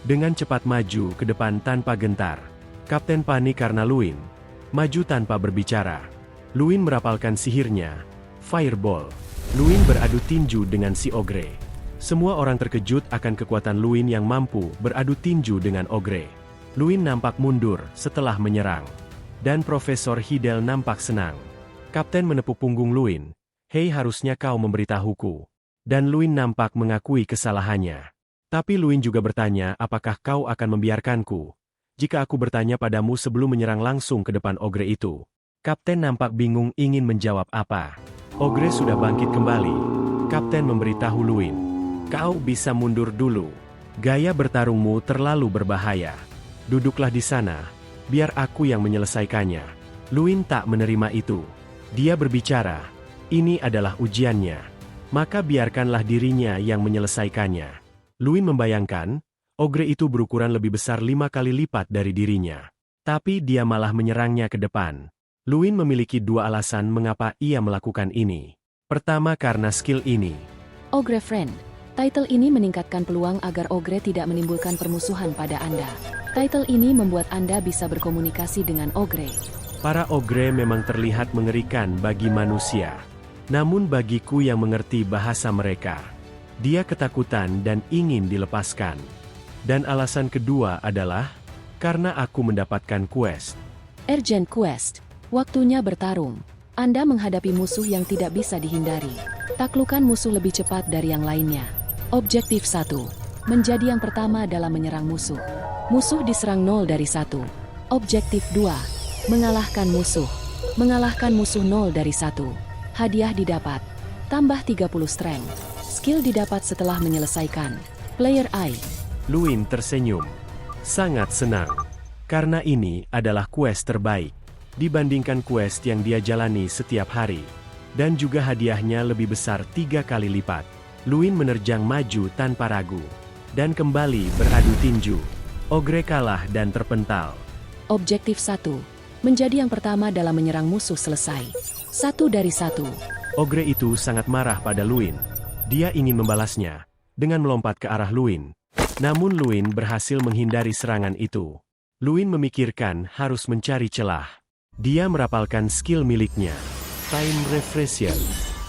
dengan cepat maju ke depan tanpa gentar. Kapten panik karena Luin maju tanpa berbicara. Luin merapalkan sihirnya, Fireball. Luin beradu tinju dengan si ogre. Semua orang terkejut akan kekuatan Luin yang mampu beradu tinju dengan ogre. Luin nampak mundur setelah menyerang. Dan Profesor Hidel nampak senang. Kapten menepuk punggung Luin. Hei, harusnya kau memberitahuku. Dan Luin nampak mengakui kesalahannya. Tapi Luin juga bertanya apakah kau akan membiarkanku jika aku bertanya padamu sebelum menyerang langsung ke depan ogre itu. Kapten nampak bingung ingin menjawab apa. Ogre sudah bangkit kembali. Kapten memberitahu Luin. Kau bisa mundur dulu. Gaya bertarungmu terlalu berbahaya. Duduklah di sana. Biar aku yang menyelesaikannya. Luin tak menerima itu. Dia berbicara. Ini adalah ujiannya. Maka biarkanlah dirinya yang menyelesaikannya. Luin membayangkan, ogre itu berukuran lebih besar 5 kali lipat dari dirinya. Tapi dia malah menyerangnya ke depan. Luin memiliki dua alasan mengapa ia melakukan ini. Pertama, karena skill ini. Ogre Friend. Title ini meningkatkan peluang agar ogre tidak menimbulkan permusuhan pada Anda. Title ini membuat Anda bisa berkomunikasi dengan ogre. Para ogre memang terlihat mengerikan bagi manusia. Namun bagiku yang mengerti bahasa mereka, dia ketakutan dan ingin dilepaskan. Dan alasan kedua adalah, karena aku mendapatkan quest. Urgent Quest. Waktunya bertarung. Anda menghadapi musuh yang tidak bisa dihindari. Taklukkan musuh lebih cepat dari yang lainnya. Objektif 1. Menjadi yang pertama dalam menyerang musuh. Musuh diserang 0 dari 1. Objektif 2. Mengalahkan musuh. Mengalahkan musuh 0 dari 1. Hadiah didapat. Tambah 30 strength. Skill didapat setelah menyelesaikan. Player I. Luin tersenyum. Sangat senang. Karena ini adalah quest terbaik. Dibandingkan quest yang dia jalani setiap hari. Dan juga hadiahnya lebih besar 3 kali lipat. Luin menerjang maju tanpa ragu. Dan kembali beradu tinju. Ogre kalah dan terpental. Objektif 1. Menjadi yang pertama dalam menyerang musuh selesai. 1 dari 1. Ogre itu sangat marah pada Luin. Dia ingin membalasnya dengan melompat ke arah Luin. Namun Luin berhasil menghindari serangan itu. Luin memikirkan harus mencari celah. Dia merapalkan skill miliknya. Time Refresher.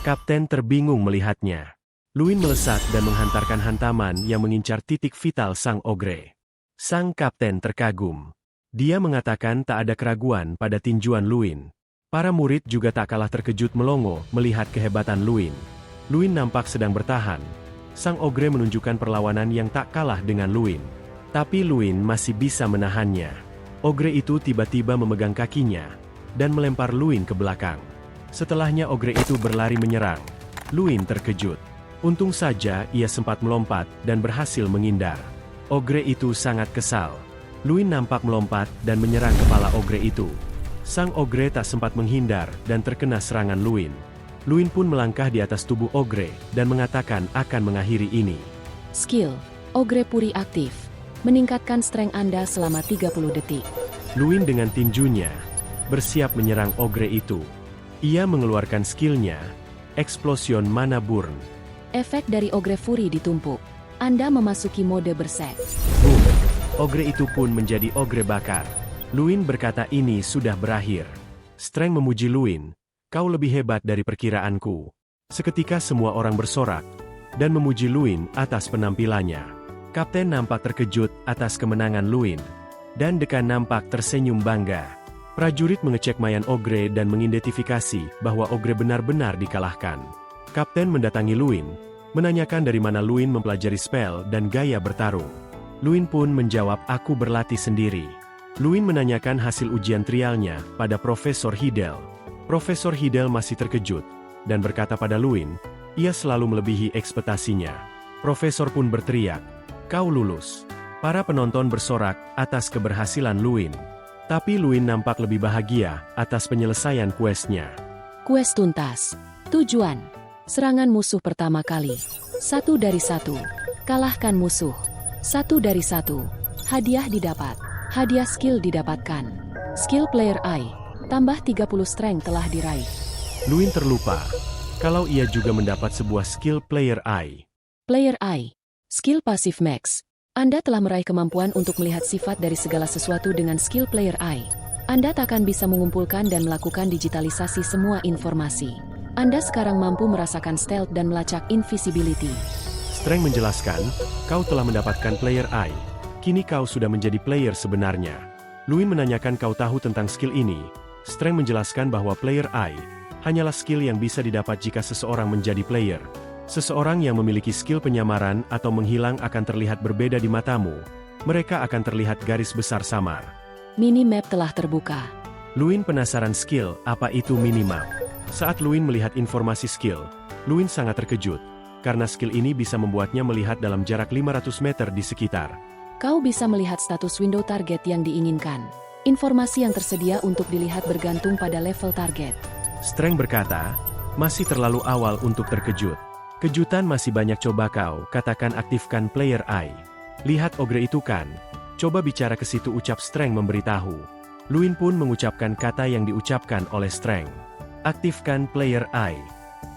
Kapten terbingung melihatnya. Luin melesat dan menghantarkan hantaman yang mengincar titik vital sang ogre. Sang kapten terkagum. Dia mengatakan tak ada keraguan pada tinjuan Luin. Para murid juga tak kalah terkejut melongo melihat kehebatan Luin. Luin nampak sedang bertahan. Sang ogre menunjukkan perlawanan yang tak kalah dengan Luin. Tapi Luin masih bisa menahannya. Ogre itu tiba-tiba memegang kakinya dan melempar Luin ke belakang. Setelahnya ogre itu berlari menyerang. Luin terkejut. Untung saja ia sempat melompat dan berhasil menghindar. Ogre itu sangat kesal. Luin nampak melompat dan menyerang kepala ogre itu. Sang ogre tak sempat menghindar dan terkena serangan Luin. Luin pun melangkah di atas tubuh ogre dan mengatakan akan mengakhiri ini. Skill, Ogre Puri aktif. Meningkatkan strength Anda selama 30 detik. Luin dengan tinjunya bersiap menyerang ogre itu. Ia mengeluarkan skillnya, Explosion Mana Burn. Efek dari Ogre Fury ditumpuk. Anda memasuki mode bersek. Boom! Ogre itu pun menjadi ogre bakar. Luin berkata ini sudah berakhir. Strength memuji Luin, kau lebih hebat dari perkiraanku. Seketika semua orang bersorak dan memuji Luin atas penampilannya. Kapten nampak terkejut atas kemenangan Luin, dan Dekan nampak tersenyum bangga. Prajurit mengecek mayan ogre dan mengidentifikasi bahwa ogre benar-benar dikalahkan. Kapten mendatangi Luin, menanyakan dari mana Luin mempelajari spell dan gaya bertarung. Luin pun menjawab, aku berlatih sendiri. Luin menanyakan hasil ujian trialnya pada Profesor Hidel. Profesor Hidel masih terkejut, dan berkata pada Luin, ia selalu melebihi ekspektasinya. Profesor pun berteriak, kau lulus. Para penonton bersorak atas keberhasilan Luin. Tapi Luin nampak lebih bahagia atas penyelesaian quest-nya. Quest tuntas. Tujuan. Serangan musuh pertama kali. 1 dari 1. Kalahkan musuh. 1 dari 1. Hadiah didapat. Hadiah skill didapatkan. Skill player eye. Tambah 30 strength telah diraih. Luin terlupa kalau ia juga mendapat sebuah skill player eye. Player eye. Skill pasif max. Anda telah meraih kemampuan untuk melihat sifat dari segala sesuatu dengan skill player eye. Anda tak akan bisa mengumpulkan dan melakukan digitalisasi semua informasi. Anda sekarang mampu merasakan stealth dan melacak invisibility. Strength menjelaskan, kau telah mendapatkan player eye. Kini kau sudah menjadi player sebenarnya. Luin menanyakan kau tahu tentang skill ini. Strength menjelaskan bahwa player eye hanyalah skill yang bisa didapat jika seseorang menjadi player. Seseorang yang memiliki skill penyamaran atau menghilang akan terlihat berbeda di matamu. Mereka akan terlihat garis besar samar. Minimap telah terbuka. Luin penasaran skill, apa itu minimap? Saat Luin melihat informasi skill, Luin sangat terkejut, karena skill ini bisa membuatnya melihat dalam jarak 500 meter di sekitar. Kau bisa melihat status window target yang diinginkan. Informasi yang tersedia untuk dilihat bergantung pada level target. Strength berkata, masih terlalu awal untuk terkejut. Kejutan masih banyak, coba kau katakan aktifkan player eye. Lihat ogre itu kan? Coba bicara ke situ, ucap Strength memberitahu. Luin pun mengucapkan kata yang diucapkan oleh Strength. Aktifkan player eye.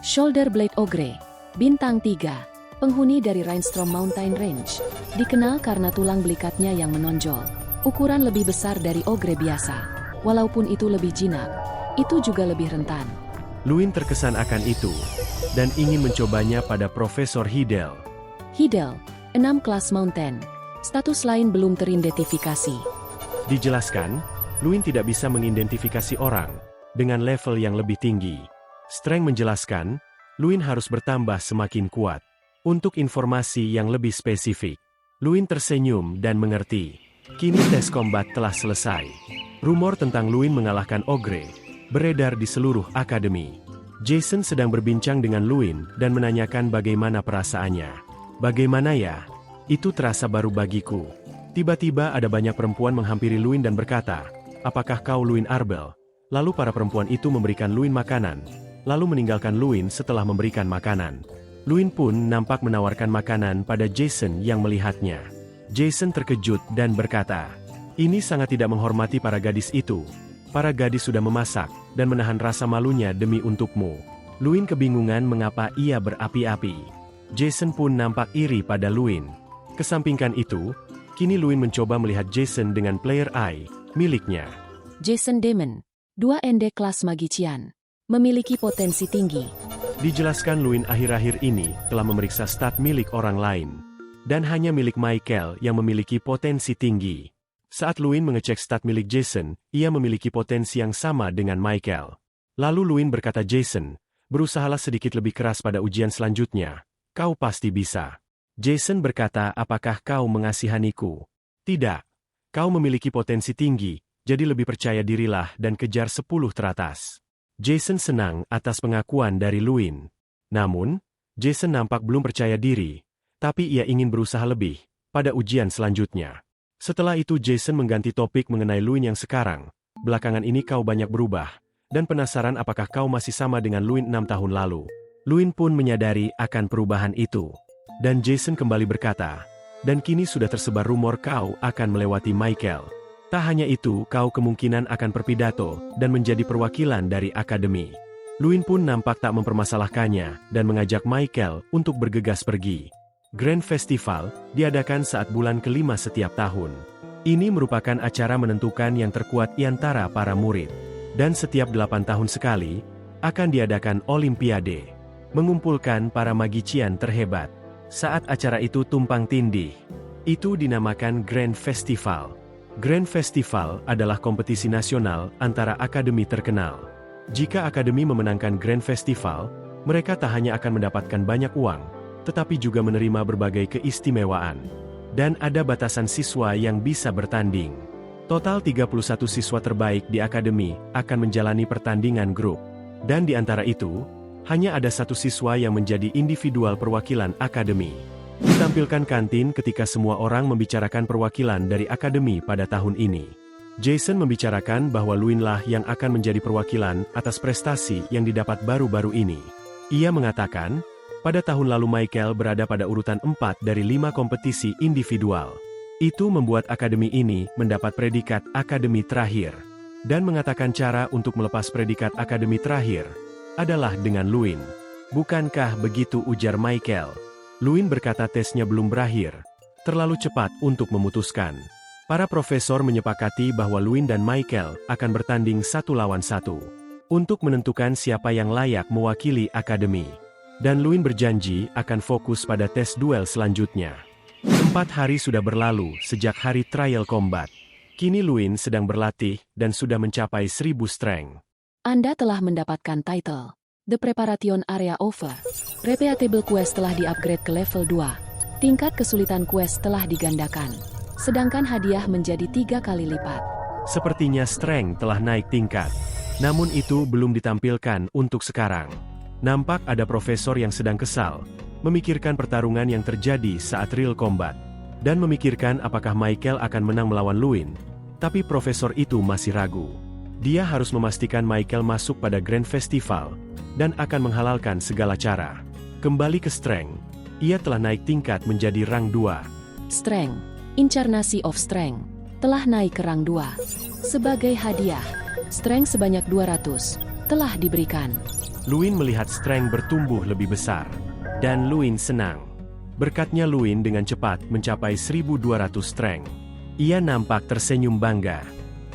Shoulder Blade Ogre. Bintang 3. Penghuni dari Rhinestrom Mountain Range. Dikenal karena tulang belikatnya yang menonjol. Ukuran lebih besar dari ogre biasa. Walaupun itu lebih jinak, itu juga lebih rentan. Luin terkesan akan itu, dan ingin mencobanya pada Profesor Hidel. Hidel, 6 kelas Mountain. Status lain belum teridentifikasi. Dijelaskan, Luin tidak bisa mengidentifikasi orang dengan level yang lebih tinggi. Strength menjelaskan, Luin harus bertambah semakin kuat. Untuk informasi yang lebih spesifik, Luin tersenyum dan mengerti. Kini tes combat telah selesai. Rumor tentang Luin mengalahkan ogre beredar di seluruh akademi. Jason sedang berbincang dengan Luin dan menanyakan bagaimana perasaannya. Bagaimana ya? Itu terasa baru bagiku. Tiba-tiba ada banyak perempuan menghampiri Luin dan berkata, apakah kau Luin Arbel? Lalu para perempuan itu memberikan Luin makanan, lalu meninggalkan Luin setelah memberikan makanan. Luin pun nampak menawarkan makanan pada Jason yang melihatnya. Jason terkejut dan berkata, ini sangat tidak menghormati para gadis itu. Para gadis sudah memasak dan menahan rasa malunya demi untukmu. Luin kebingungan mengapa ia berapi-api. Jason pun nampak iri pada Luin. Kesampingkan itu, kini Luin mencoba melihat Jason dengan player eye miliknya. Jason Demon, 2 ND kelas Magician. Memiliki potensi tinggi. Dijelaskan Luin akhir-akhir ini telah memeriksa stat milik orang lain. Dan hanya milik Michael yang memiliki potensi tinggi. Saat Luin mengecek stat milik Jason, ia memiliki potensi yang sama dengan Michael. Lalu Luin berkata, Jason, berusahalah sedikit lebih keras pada ujian selanjutnya. Kau pasti bisa. Jason berkata, apakah kau mengasihaniku? Tidak. Kau memiliki potensi tinggi, jadi lebih percaya dirilah dan kejar 10 teratas. Jason senang atas pengakuan dari Luin. Namun, Jason nampak belum percaya diri, tapi ia ingin berusaha lebih pada ujian selanjutnya. Setelah itu Jason mengganti topik mengenai Luin yang sekarang. Belakangan ini kau banyak berubah, dan penasaran apakah kau masih sama dengan Luin 6 tahun lalu. Luin pun menyadari akan perubahan itu. Dan Jason kembali berkata, dan kini sudah tersebar rumor kau akan melewati Michael. Tak hanya itu, kau kemungkinan akan berpidato dan menjadi perwakilan dari akademi. Luin pun nampak tak mempermasalahkannya dan mengajak Michael untuk bergegas pergi. Grand Festival diadakan saat bulan kelima setiap tahun. Ini merupakan acara menentukan yang terkuat di antara para murid. Dan setiap 8 tahun sekali, akan diadakan Olimpiade. Mengumpulkan para magician terhebat. Saat acara itu tumpang tindih. Itu dinamakan Grand Festival. Grand Festival adalah kompetisi nasional antara akademi terkenal. Jika akademi memenangkan Grand Festival, mereka tak hanya akan mendapatkan banyak uang, tetapi juga menerima berbagai keistimewaan. Dan ada batasan siswa yang bisa bertanding. Total 31 siswa terbaik di akademi akan menjalani pertandingan grup. Dan di antara itu, hanya ada satu siswa yang menjadi individual perwakilan akademi. Ditampilkan kantin ketika semua orang membicarakan perwakilan dari akademi pada tahun ini. Jason membicarakan bahwa Luin lah yang akan menjadi perwakilan atas prestasi yang didapat baru-baru ini. Ia mengatakan, pada tahun lalu Michael berada pada urutan 4 dari 5 kompetisi individual. Itu membuat akademi ini mendapat predikat akademi terakhir. Dan mengatakan cara untuk melepas predikat akademi terakhir adalah dengan Luin. Bukankah begitu, ujar Michael? Luin berkata tesnya belum berakhir. Terlalu cepat untuk memutuskan. Para profesor menyepakati bahwa Luin dan Michael akan bertanding 1 lawan 1. Untuk menentukan siapa yang layak mewakili akademi. Dan Luin berjanji akan fokus pada tes duel selanjutnya. 4 hari sudah berlalu sejak hari trial combat. Kini Luin sedang berlatih dan sudah mencapai 1000 strength. Anda telah mendapatkan title The Preparation Area Over. Repeatable Quest telah di-upgrade ke level 2. Tingkat kesulitan quest telah digandakan. Sedangkan hadiah menjadi 3 kali lipat. Sepertinya strength telah naik tingkat. Namun itu belum ditampilkan untuk sekarang. Nampak ada profesor yang sedang kesal, memikirkan pertarungan yang terjadi saat real combat. Dan memikirkan apakah Michael akan menang melawan Luin. Tapi profesor itu masih ragu. Dia harus memastikan Michael masuk pada Grand Festival, dan akan menghalalkan segala cara. Kembali ke Strength, ia telah naik tingkat menjadi rang 2. Strength, Incarnasi of Strength, telah naik ke rang 2. Sebagai hadiah, Strength sebanyak 200, telah diberikan. Luin melihat Strength bertumbuh lebih besar. Dan Luin senang. Berkatnya Luin dengan cepat mencapai 1200 Strength. Ia nampak tersenyum bangga.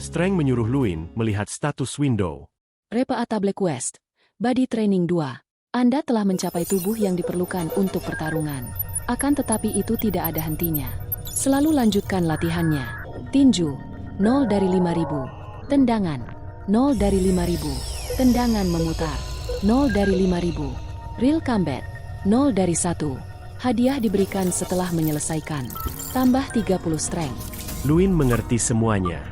Strength menyuruh Luin melihat status window. Repeatable Quest, Body Training 2. Anda telah mencapai tubuh yang diperlukan untuk pertarungan. Akan tetapi itu tidak ada hentinya. Selalu lanjutkan latihannya. Tinju, 0 dari 5000. Tendangan, 0 dari 5000. Tendangan memutar, 0 dari 5000. Real Combat, 0 dari 1. Hadiah diberikan setelah menyelesaikan. Tambah 30 Strength. Luin mengerti semuanya.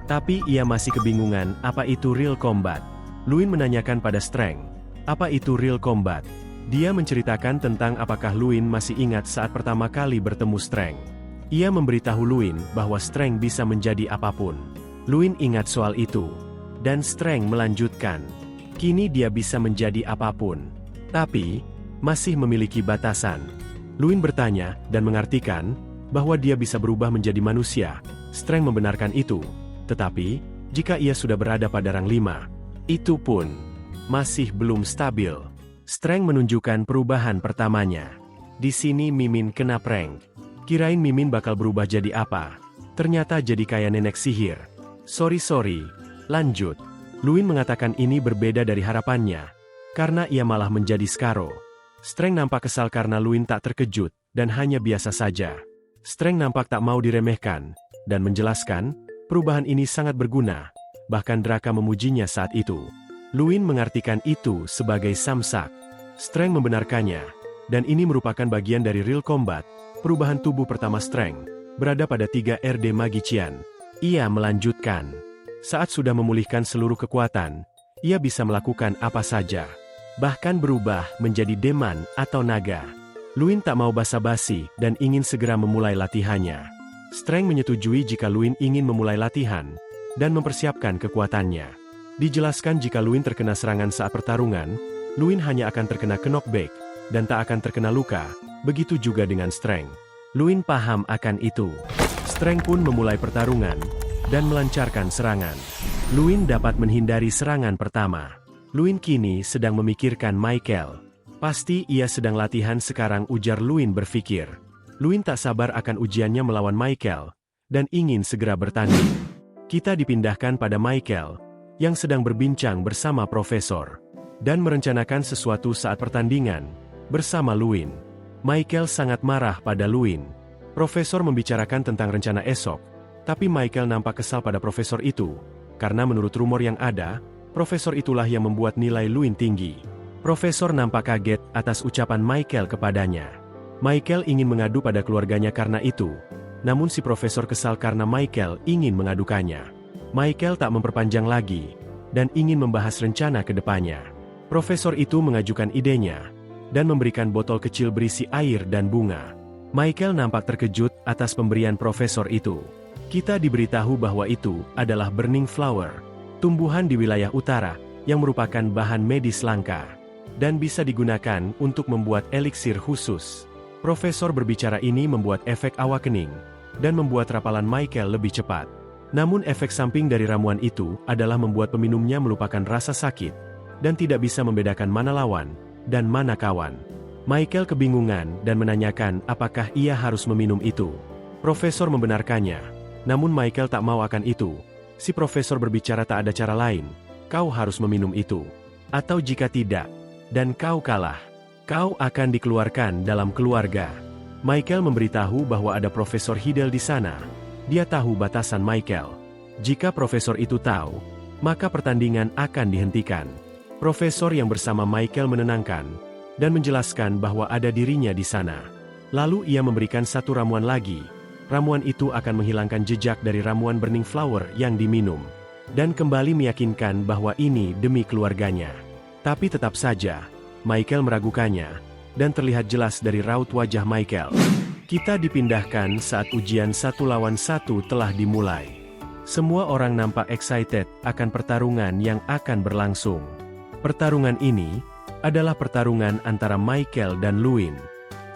Tapi ia masih kebingungan apa itu real combat. Luin menanyakan pada Strength, apa itu real combat? Dia menceritakan tentang apakah Luin masih ingat saat pertama kali bertemu Strength. Ia memberitahu Luin bahwa Strength bisa menjadi apapun. Luin ingat soal itu. Dan Strength melanjutkan. Kini dia bisa menjadi apapun. Tapi, masih memiliki batasan. Luin bertanya dan mengartikan bahwa dia bisa berubah menjadi manusia. Strength membenarkan itu. Tetapi, jika ia sudah berada pada rang 5, itu pun masih belum stabil. Strength menunjukkan perubahan pertamanya. Di sini Mimin kena prank. Kirain Mimin bakal berubah jadi apa. Ternyata jadi kayak nenek sihir. Sorry. Lanjut. Luin mengatakan ini berbeda dari harapannya. Karena ia malah menjadi Skaro. Strength nampak kesal karena Luin tak terkejut, dan hanya biasa saja. Strength nampak tak mau diremehkan, dan menjelaskan, perubahan ini sangat berguna, bahkan Draka memujinya saat itu. Luin mengartikan itu sebagai samsak. Strength membenarkannya, dan ini merupakan bagian dari real combat. Perubahan tubuh pertama Strength berada pada 3 RD Magician. Ia melanjutkan. Saat sudah memulihkan seluruh kekuatan, ia bisa melakukan apa saja. Bahkan berubah menjadi Deman atau Naga. Luin tak mau basa-basi dan ingin segera memulai latihannya. Strength menyetujui jika Luin ingin memulai latihan, dan mempersiapkan kekuatannya. Dijelaskan jika Luin terkena serangan saat pertarungan, Luin hanya akan terkena knockback, dan tak akan terkena luka, Begitu juga dengan Strength. Luin paham akan itu. Strength pun memulai pertarungan dan melancarkan serangan. Luin dapat menghindari serangan pertama. Luin kini sedang memikirkan Michael. Pasti ia sedang latihan sekarang, ujar Luin berpikir. Luin tak sabar akan ujiannya melawan Michael dan ingin segera bertanding. Kita dipindahkan pada Michael yang sedang berbincang bersama Profesor dan merencanakan sesuatu saat pertandingan bersama Luin. Michael sangat marah pada Luin. Profesor membicarakan tentang rencana esok, tapi Michael nampak kesal pada profesor itu, karena menurut rumor yang ada, profesor itulah yang membuat nilai Luin tinggi. Profesor nampak kaget atas ucapan Michael kepadanya. Michael ingin mengadu pada keluarganya karena itu, namun si profesor kesal karena Michael ingin mengadukannya. Michael tak memperpanjang lagi, dan ingin membahas rencana ke depannya. Profesor itu mengajukan idenya, dan memberikan botol kecil berisi air dan bunga. Michael nampak terkejut atas pemberian profesor itu. Kita diberitahu bahwa itu adalah burning flower, tumbuhan di wilayah utara, yang merupakan bahan medis langka, dan bisa digunakan untuk membuat eliksir khusus. Profesor berbicara ini membuat efek awakening, dan membuat rapalan Michael lebih cepat. Namun efek samping dari ramuan itu adalah membuat peminumnya melupakan rasa sakit, dan tidak bisa membedakan mana lawan dan mana kawan. Michael kebingungan dan menanyakan apakah ia harus meminum itu. Profesor membenarkannya, namun Michael tak mau akan itu. Si profesor berbicara, tak ada cara lain, kau harus meminum itu. Atau jika tidak, dan kau kalah, kau akan dikeluarkan dalam keluarga. Michael memberitahu bahwa ada Profesor Hidel di sana. Dia tahu batasan Michael. Jika profesor itu tahu, maka pertandingan akan dihentikan. Profesor yang bersama Michael menenangkan dan menjelaskan bahwa ada dirinya di sana. Lalu ia memberikan satu ramuan lagi. Ramuan itu akan menghilangkan jejak dari ramuan burning flower yang diminum, dan kembali meyakinkan bahwa ini demi keluarganya. Tapi tetap saja, Michael meragukannya, dan terlihat jelas dari raut wajah Michael. Kita dipindahkan saat ujian 1 lawan 1 telah dimulai. Semua orang nampak excited akan pertarungan yang akan berlangsung. Pertarungan ini adalah pertarungan antara Michael dan Luin.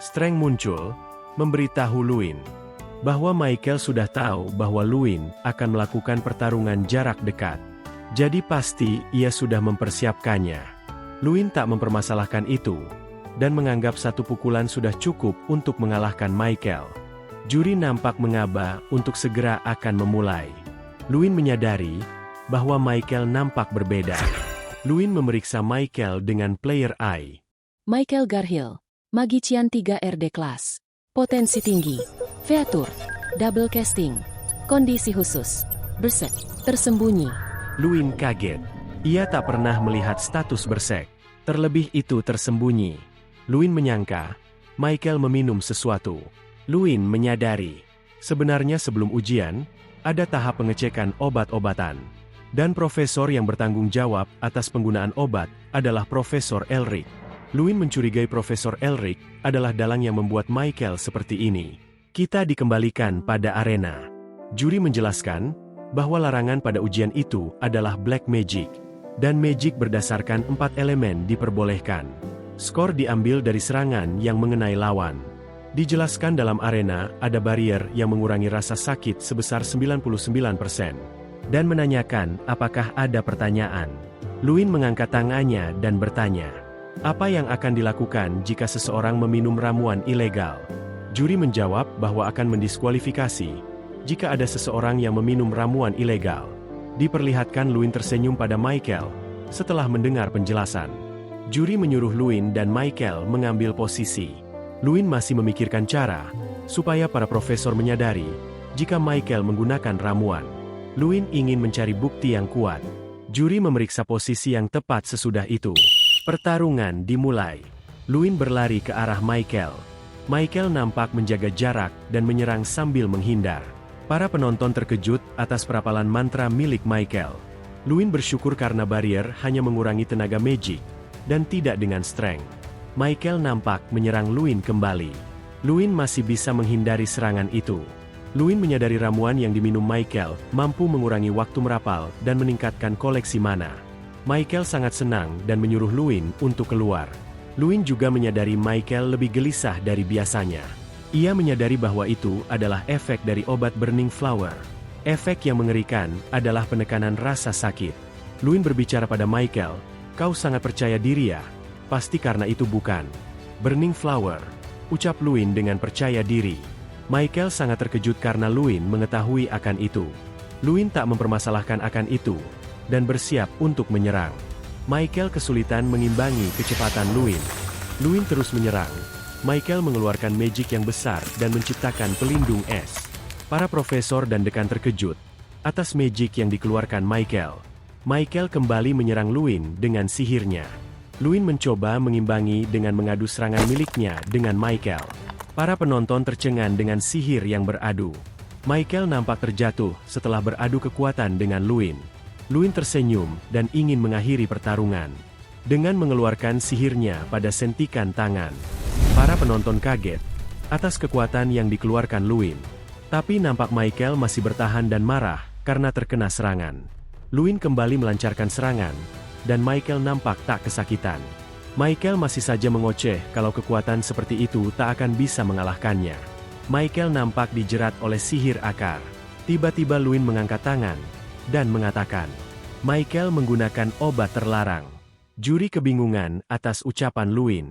Strength muncul, memberitahu Luin bahwa Michael sudah tahu bahwa Luin akan melakukan pertarungan jarak dekat. Jadi pasti ia sudah mempersiapkannya. Luin tak mempermasalahkan itu, dan menganggap satu pukulan sudah cukup untuk mengalahkan Michael. Juri nampak mengaba untuk segera akan memulai. Luin menyadari bahwa Michael nampak berbeda. Luin memeriksa Michael dengan player eye. Michael Garhill, Magician 3 RD Class. Potensi tinggi. Featur. Double casting. Kondisi khusus. Berserk. Tersembunyi. Luin kaget. Ia tak pernah melihat status berserk. Terlebih itu tersembunyi. Luin menyangka Michael meminum sesuatu. Luin menyadari, sebenarnya sebelum ujian, ada tahap pengecekan obat-obatan. Dan profesor yang bertanggung jawab atas penggunaan obat adalah Profesor Elric. Luin mencurigai Profesor Elric adalah dalang yang membuat Michael seperti ini. Kita dikembalikan pada arena. Juri menjelaskan bahwa larangan pada ujian itu adalah Black Magic. Dan Magic berdasarkan 4 elemen diperbolehkan. Skor diambil dari serangan yang mengenai lawan. Dijelaskan dalam arena ada barrier yang mengurangi rasa sakit sebesar 99%. Dan menanyakan apakah ada pertanyaan. Luin mengangkat tangannya dan bertanya, apa yang akan dilakukan jika seseorang meminum ramuan ilegal? Juri menjawab bahwa akan mendiskualifikasi jika ada seseorang yang meminum ramuan ilegal. Diperlihatkan Luin tersenyum pada Michael setelah mendengar penjelasan. Juri menyuruh Luin dan Michael mengambil posisi. Luin masih memikirkan cara supaya para profesor menyadari jika Michael menggunakan ramuan. Luin ingin mencari bukti yang kuat. Juri memeriksa posisi yang tepat sesudah itu. Pertarungan dimulai. Luin berlari ke arah Michael. Michael nampak menjaga jarak dan menyerang sambil menghindar. Para penonton terkejut atas perapalan mantra milik Michael. Luin bersyukur karena barrier hanya mengurangi tenaga magic, dan tidak dengan strength. Michael nampak menyerang Luin kembali. Luin masih bisa menghindari serangan itu. Luin menyadari ramuan yang diminum Michael mampu mengurangi waktu merapal dan meningkatkan koleksi mana. Michael sangat senang dan menyuruh Luin untuk keluar. Luin juga menyadari Michael lebih gelisah dari biasanya. Ia menyadari bahwa itu adalah efek dari obat Burning Flower. Efek yang mengerikan adalah penekanan rasa sakit. Luin berbicara pada Michael, "Kau sangat percaya diri ya? Pasti karena itu bukan?" "Burning Flower," ucap Luin dengan percaya diri. Michael sangat terkejut karena Luin mengetahui akan itu. Luin tak mempermasalahkan akan itu, dan bersiap untuk menyerang. Michael kesulitan mengimbangi kecepatan Luin. Luin terus menyerang. Michael mengeluarkan magic yang besar dan menciptakan pelindung es. Para profesor dan dekan terkejut atas magic yang dikeluarkan Michael. Michael kembali menyerang Luin dengan sihirnya. Luin mencoba mengimbangi dengan mengadu serangan miliknya dengan Michael. Para penonton tercengang dengan sihir yang beradu. Michael nampak terjatuh setelah beradu kekuatan dengan Luin. Luin tersenyum dan ingin mengakhiri pertarungan dengan mengeluarkan sihirnya pada sentikan tangan. Para penonton kaget atas kekuatan yang dikeluarkan Luin. Tapi nampak Michael masih bertahan dan marah karena terkena serangan. Luin kembali melancarkan serangan, dan Michael nampak tak kesakitan. Michael masih saja mengoceh kalau kekuatan seperti itu tak akan bisa mengalahkannya. Michael nampak dijerat oleh sihir akar. Tiba-tiba Luin mengangkat tangan dan mengatakan, Michael menggunakan obat terlarang. Juri kebingungan atas ucapan Luin.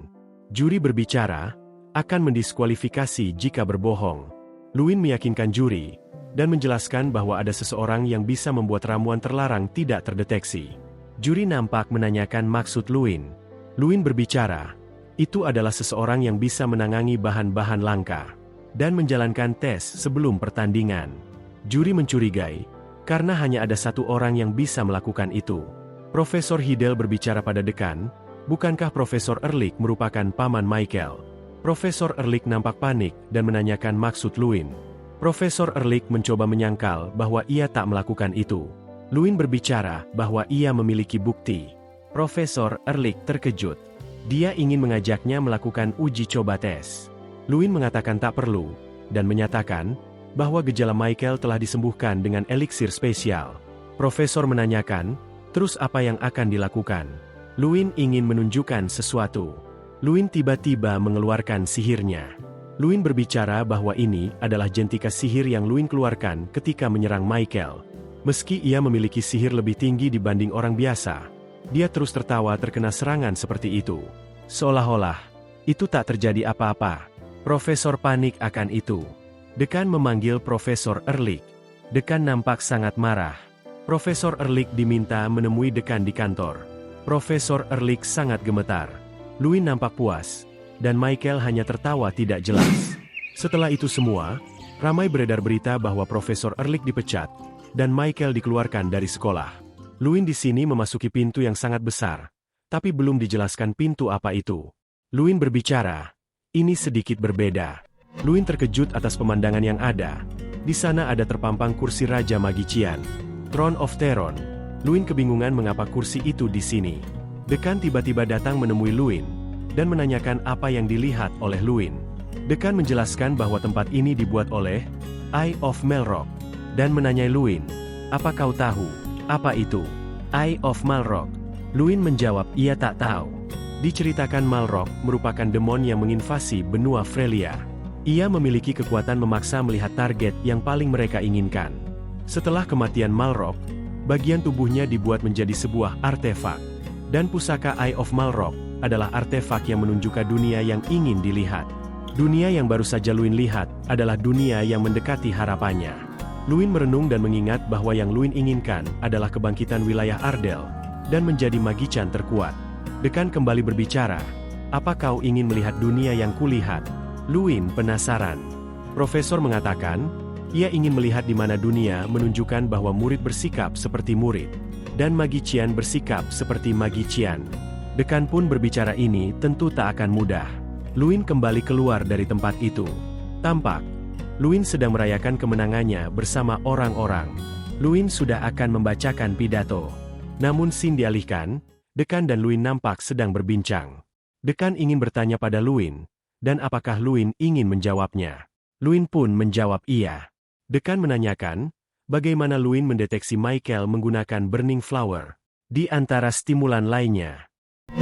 Juri berbicara, akan mendiskualifikasi jika berbohong. Luin meyakinkan juri, dan menjelaskan bahwa ada seseorang yang bisa membuat ramuan terlarang tidak terdeteksi. Juri nampak menanyakan maksud Luin. Luin berbicara, itu adalah seseorang yang bisa menangani bahan-bahan langka, dan menjalankan tes sebelum pertandingan. Juri mencurigai, karena hanya ada satu orang yang bisa melakukan itu. Profesor Hidel berbicara pada dekan, bukankah Profesor Ehrlich merupakan paman Michael? Profesor Ehrlich nampak panik dan menanyakan maksud Luin. Profesor Ehrlich mencoba menyangkal bahwa ia tak melakukan itu. Luin berbicara bahwa ia memiliki bukti. Profesor Ehrlich terkejut. Dia ingin mengajaknya melakukan uji coba tes. Luin mengatakan tak perlu, dan menyatakan bahwa gejala Michael telah disembuhkan dengan eliksir spesial. Profesor menanyakan, terus apa yang akan dilakukan? Luin ingin menunjukkan sesuatu. Luin tiba-tiba mengeluarkan sihirnya. Luin berbicara bahwa ini adalah jentika sihir yang Luin keluarkan ketika menyerang Michael. Meski ia memiliki sihir lebih tinggi dibanding orang biasa, dia terus tertawa terkena serangan seperti itu. Seolah-olah, itu tak terjadi apa-apa. Profesor panik akan itu. Dekan memanggil Profesor Ehrlich. Dekan nampak sangat marah. Profesor Ehrlich diminta menemui dekan di kantor. Profesor Ehrlich sangat gemetar. Luin nampak puas, dan Michael hanya tertawa tidak jelas. Setelah itu semua, ramai beredar berita bahwa Profesor Ehrlich dipecat, dan Michael dikeluarkan dari sekolah. Luin di sini memasuki pintu yang sangat besar, tapi belum dijelaskan pintu apa itu. Luin berbicara, ini sedikit berbeda. Luin terkejut atas pemandangan yang ada. Di sana ada terpampang kursi Raja Magician, Throne of Terron. Luin kebingungan mengapa kursi itu di sini. Dekan tiba-tiba datang menemui Luin, dan menanyakan apa yang dilihat oleh Luin. Dekan menjelaskan bahwa tempat ini dibuat oleh Eye of Malrock, dan menanyai Luin, apa kau tahu, apa itu Eye of Malrock? Luin menjawab ia tak tahu. Diceritakan Malrock merupakan demon yang menginvasi benua Frelia. Ia memiliki kekuatan memaksa melihat target yang paling mereka inginkan. Setelah kematian Malrock, bagian tubuhnya dibuat menjadi sebuah artefak. Dan pusaka Eye of Malrock adalah artefak yang menunjukkan dunia yang ingin dilihat. Dunia yang baru saja Luin lihat adalah dunia yang mendekati harapannya. Luin merenung dan mengingat bahwa yang Luin inginkan adalah kebangkitan wilayah Ardell dan menjadi magician terkuat. Dekan kembali berbicara, apa kau ingin melihat dunia yang kulihat? Luin penasaran. Profesor mengatakan, ia ingin melihat di mana dunia menunjukkan bahwa murid bersikap seperti murid, dan magician bersikap seperti magician. Dekan pun berbicara ini tentu tak akan mudah. Luin kembali keluar dari tempat itu. Tampak, Luin sedang merayakan kemenangannya bersama orang-orang. Luin sudah akan membacakan pidato. Namun scene dialihkan, Dekan dan Luin nampak sedang berbincang. Dekan ingin bertanya pada Luin, dan apakah Luin ingin menjawabnya. Luin pun menjawab iya. Dekan menanyakan, bagaimana Luin mendeteksi Michael menggunakan Burning Flower, di antara stimulan lainnya.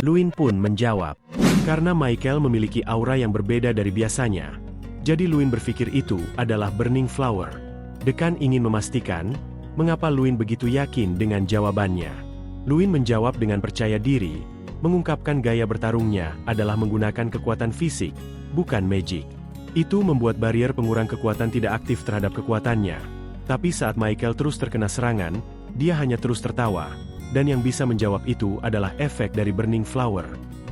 Luin pun menjawab, Karena Michael memiliki aura yang berbeda dari biasanya, jadi Luin berpikir itu adalah Burning Flower. Dekan ingin memastikan, mengapa Luin begitu yakin dengan jawabannya. Luin menjawab dengan percaya diri, mengungkapkan gaya bertarungnya adalah menggunakan kekuatan fisik, bukan magic. Itu membuat barrier pengurang kekuatan tidak aktif terhadap kekuatannya. Tapi saat Michael terus terkena serangan, dia hanya terus tertawa, dan yang bisa menjawab itu adalah efek dari Burning Flower.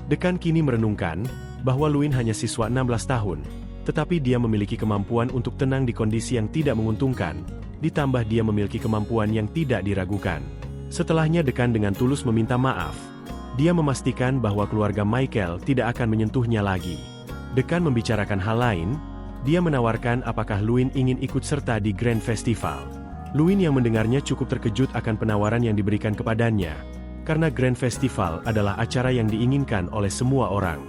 Dekan kini merenungkan, bahwa Luin hanya siswa 16 tahun, tetapi dia memiliki kemampuan untuk tenang di kondisi yang tidak menguntungkan, ditambah dia memiliki kemampuan yang tidak diragukan. Setelahnya Dekan dengan tulus meminta maaf. Dia memastikan bahwa keluarga Michael tidak akan menyentuhnya lagi. Dekan membicarakan hal lain, dia menawarkan apakah Luin ingin ikut serta di Grand Festival. Luin yang mendengarnya cukup terkejut akan penawaran yang diberikan kepadanya, karena Grand Festival adalah acara yang diinginkan oleh semua orang.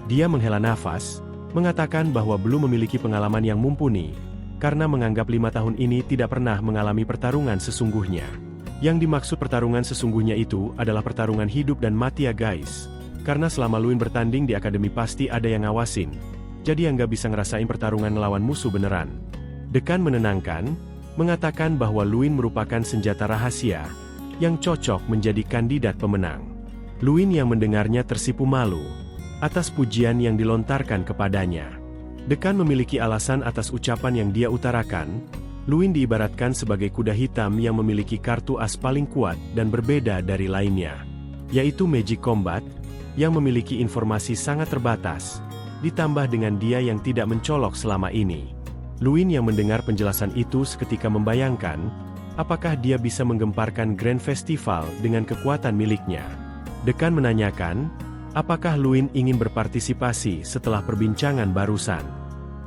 Dia menghela nafas, mengatakan bahwa belum memiliki pengalaman yang mumpuni, karena menganggap 5 tahun ini tidak pernah mengalami pertarungan sesungguhnya. Yang dimaksud pertarungan sesungguhnya itu adalah pertarungan hidup dan mati ya guys. Karena selama Luin bertanding di akademi pasti ada yang ngawasin, jadi yang gak bisa ngerasain pertarungan melawan musuh beneran. Dekan menenangkan, mengatakan bahwa Luin merupakan senjata rahasia, yang cocok menjadi kandidat pemenang. Luin yang mendengarnya tersipu malu, atas pujian yang dilontarkan kepadanya. Dekan memiliki alasan atas ucapan yang dia utarakan. Luin diibaratkan sebagai kuda hitam yang memiliki kartu as paling kuat dan berbeda dari lainnya, yaitu Magic Combat, yang memiliki informasi sangat terbatas, ditambah dengan dia yang tidak mencolok selama ini. Luin yang mendengar penjelasan itu seketika membayangkan, apakah dia bisa menggemparkan Grand Festival dengan kekuatan miliknya. Dekan menanyakan, apakah Luin ingin berpartisipasi setelah perbincangan barusan.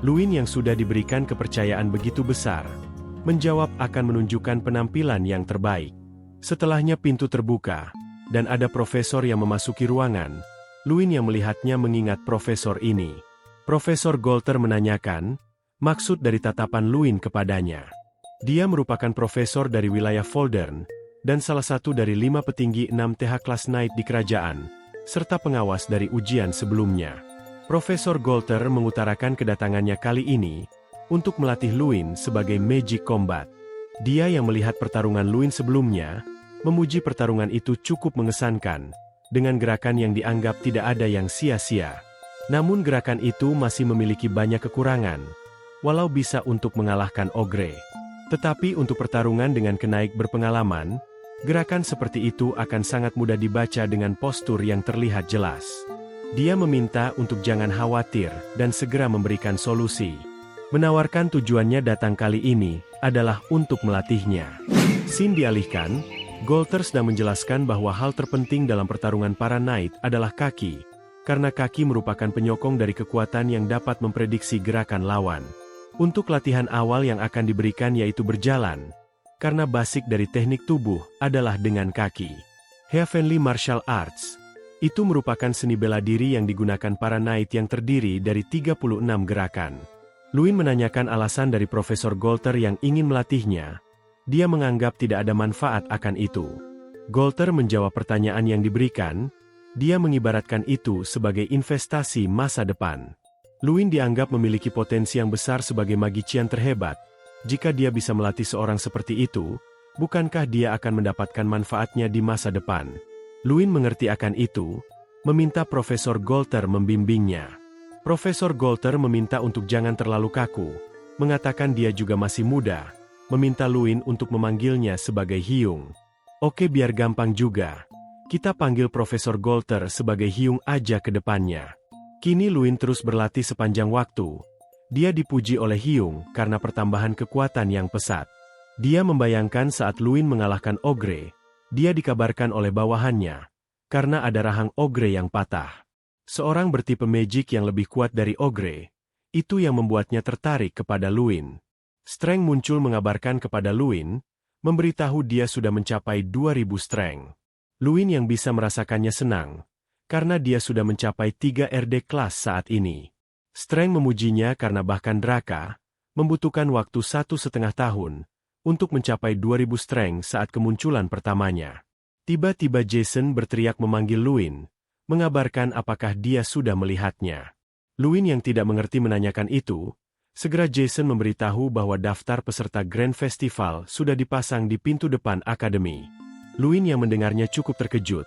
Luin yang sudah diberikan kepercayaan begitu besar, menjawab akan menunjukkan penampilan yang terbaik. Setelahnya pintu terbuka, dan ada profesor yang memasuki ruangan. Luin yang melihatnya mengingat profesor ini. Profesor Golter menanyakan, maksud dari tatapan Luin kepadanya. Dia merupakan profesor dari wilayah Voldern, dan salah satu dari 5 petinggi 6 TH Class Knight di kerajaan, serta pengawas dari ujian sebelumnya. Profesor Golter mengutarakan kedatangannya kali ini, untuk melatih Luin sebagai Magic Combat. Dia yang melihat pertarungan Luin sebelumnya, memuji pertarungan itu cukup mengesankan, dengan gerakan yang dianggap tidak ada yang sia-sia. Namun gerakan itu masih memiliki banyak kekurangan, walau bisa untuk mengalahkan Ogre. Tetapi untuk pertarungan dengan kenaik berpengalaman, gerakan seperti itu akan sangat mudah dibaca dengan postur yang terlihat jelas. Dia meminta untuk jangan khawatir dan segera memberikan solusi. Menawarkan tujuannya datang kali ini adalah untuk melatihnya. Scene dialihkan, Golter sedang menjelaskan bahwa hal terpenting dalam pertarungan para knight adalah kaki, karena kaki merupakan penyokong dari kekuatan yang dapat memprediksi gerakan lawan. Untuk latihan awal yang akan diberikan yaitu berjalan, karena basic dari teknik tubuh adalah dengan kaki. Heavenly Martial Arts, itu merupakan seni bela diri yang digunakan para knight yang terdiri dari 36 gerakan. Luin menanyakan alasan dari Profesor Golter yang ingin melatihnya. Dia menganggap tidak ada manfaat akan itu. Golter menjawab pertanyaan yang diberikan. Dia mengibaratkan itu sebagai investasi masa depan. Luin dianggap memiliki potensi yang besar sebagai magician terhebat. Jika dia bisa melatih seorang seperti itu, bukankah dia akan mendapatkan manfaatnya di masa depan? Luin mengerti akan itu, meminta Profesor Golter membimbingnya. Profesor Golter meminta untuk jangan terlalu kaku, mengatakan dia juga masih muda, meminta Luin untuk memanggilnya sebagai Hyung. Oke biar gampang juga, kita panggil Profesor Golter sebagai Hyung aja ke depannya. Kini Luin terus berlatih sepanjang waktu. Dia dipuji oleh Hyung karena pertambahan kekuatan yang pesat. Dia membayangkan saat Luin mengalahkan Ogre, dia dikabarkan oleh bawahannya, karena ada rahang Ogre yang patah. Seorang bertipe magic yang lebih kuat dari Ogre, itu yang membuatnya tertarik kepada Luin. Strength muncul mengabarkan kepada Luin, memberitahu dia sudah mencapai 2000 strength. Luin yang bisa merasakannya senang, karena dia sudah mencapai 3 RD kelas saat ini. Strength memujinya karena bahkan Draka, membutuhkan waktu 1,5 tahun, untuk mencapai 2000 strength saat kemunculan pertamanya. Tiba-tiba Jason berteriak memanggil Luin, mengabarkan apakah dia sudah melihatnya. Luin yang tidak mengerti menanyakan itu, segera Jason memberitahu bahwa daftar peserta Grand Festival sudah dipasang di pintu depan akademi. Luin yang mendengarnya cukup terkejut.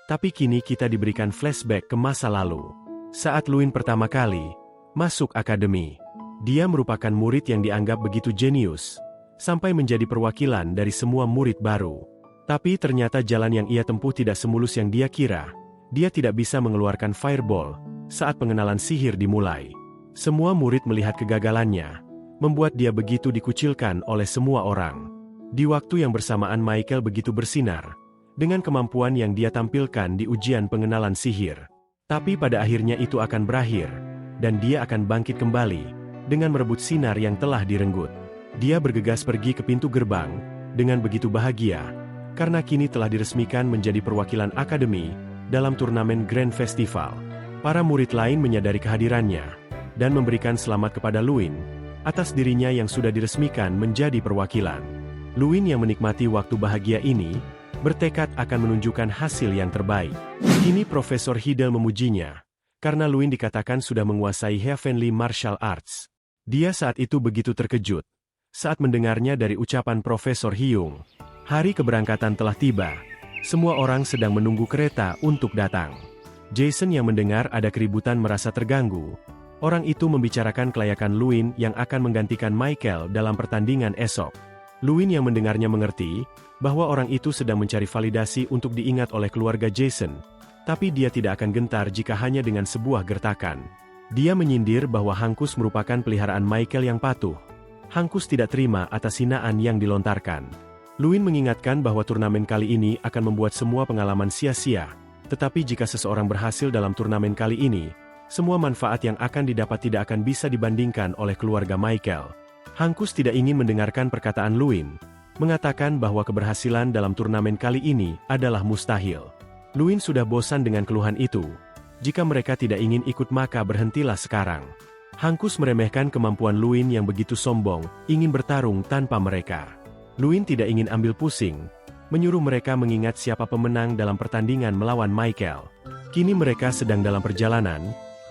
Tapi kini kita diberikan flashback ke masa lalu. Saat Luin pertama kali masuk akademi, dia merupakan murid yang dianggap begitu jenius, sampai menjadi perwakilan dari semua murid baru. Tapi ternyata jalan yang ia tempuh tidak semulus yang dia kira. Dia tidak bisa mengeluarkan fireball saat pengenalan sihir dimulai. Semua murid melihat kegagalannya, membuat dia begitu dikucilkan oleh semua orang. Di waktu yang bersamaan Michael begitu bersinar, dengan kemampuan yang dia tampilkan di ujian pengenalan sihir. Tapi pada akhirnya itu akan berakhir, dan dia akan bangkit kembali, dengan merebut sinar yang telah direnggut. Dia bergegas pergi ke pintu gerbang, dengan begitu bahagia, karena kini telah diresmikan menjadi perwakilan akademi dalam turnamen Grand Festival. Para murid lain menyadari kehadirannya, dan memberikan selamat kepada Luin, atas dirinya yang sudah diresmikan menjadi perwakilan. Luin yang menikmati waktu bahagia ini, bertekad akan menunjukkan hasil yang terbaik. Kini Profesor Hidel memujinya, karena Luin dikatakan sudah menguasai Heavenly Martial Arts. Dia saat itu begitu terkejut saat mendengarnya dari ucapan Profesor Hyung. Hari keberangkatan telah tiba. Semua orang sedang menunggu kereta untuk datang. Jason yang mendengar ada keributan merasa terganggu. Orang itu membicarakan kelayakan Luin yang akan menggantikan Michael dalam pertandingan esok. Luin yang mendengarnya mengerti bahwa orang itu sedang mencari validasi untuk diingat oleh keluarga Jason. Tapi dia tidak akan gentar jika hanya dengan sebuah gertakan. Dia menyindir bahwa Hankus merupakan peliharaan Michael yang patuh. Hankus tidak terima atas hinaan yang dilontarkan. Luin mengingatkan bahwa turnamen kali ini akan membuat semua pengalaman sia-sia. Tetapi jika seseorang berhasil dalam turnamen kali ini, semua manfaat yang akan didapat tidak akan bisa dibandingkan oleh keluarga Michael. Hankus tidak ingin mendengarkan perkataan Luin, mengatakan bahwa keberhasilan dalam turnamen kali ini adalah mustahil. Luin sudah bosan dengan keluhan itu. Jika mereka tidak ingin ikut maka berhentilah sekarang. Hankus meremehkan kemampuan Luin yang begitu sombong, ingin bertarung tanpa mereka. Luin tidak ingin ambil pusing, menyuruh mereka mengingat siapa pemenang dalam pertandingan melawan Michael. Kini mereka sedang dalam perjalanan,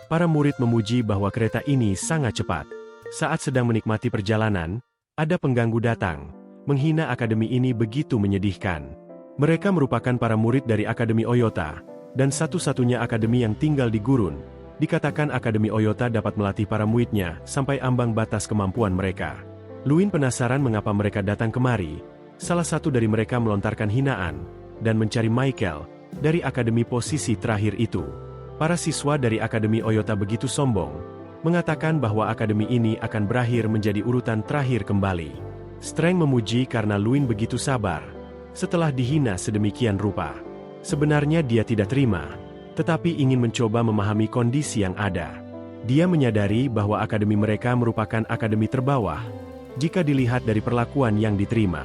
para murid memuji bahwa kereta ini sangat cepat. Saat sedang menikmati perjalanan, ada pengganggu datang, menghina akademi ini begitu menyedihkan. Mereka merupakan para murid dari Akademi Oyota, dan satu-satunya akademi yang tinggal di gurun. Dikatakan Akademi Oyota dapat melatih para muridnya sampai ambang batas kemampuan mereka. Luin penasaran mengapa mereka datang kemari. Salah satu dari mereka melontarkan hinaan, dan mencari Michael, dari akademi posisi terakhir itu. Para siswa dari Akademi Oyota begitu sombong, mengatakan bahwa akademi ini akan berakhir menjadi urutan terakhir kembali. Streng memuji karena Luin begitu sabar, setelah dihina sedemikian rupa. Sebenarnya dia tidak terima, tetapi ingin mencoba memahami kondisi yang ada. Dia menyadari bahwa akademi mereka merupakan akademi terbawah, jika dilihat dari perlakuan yang diterima.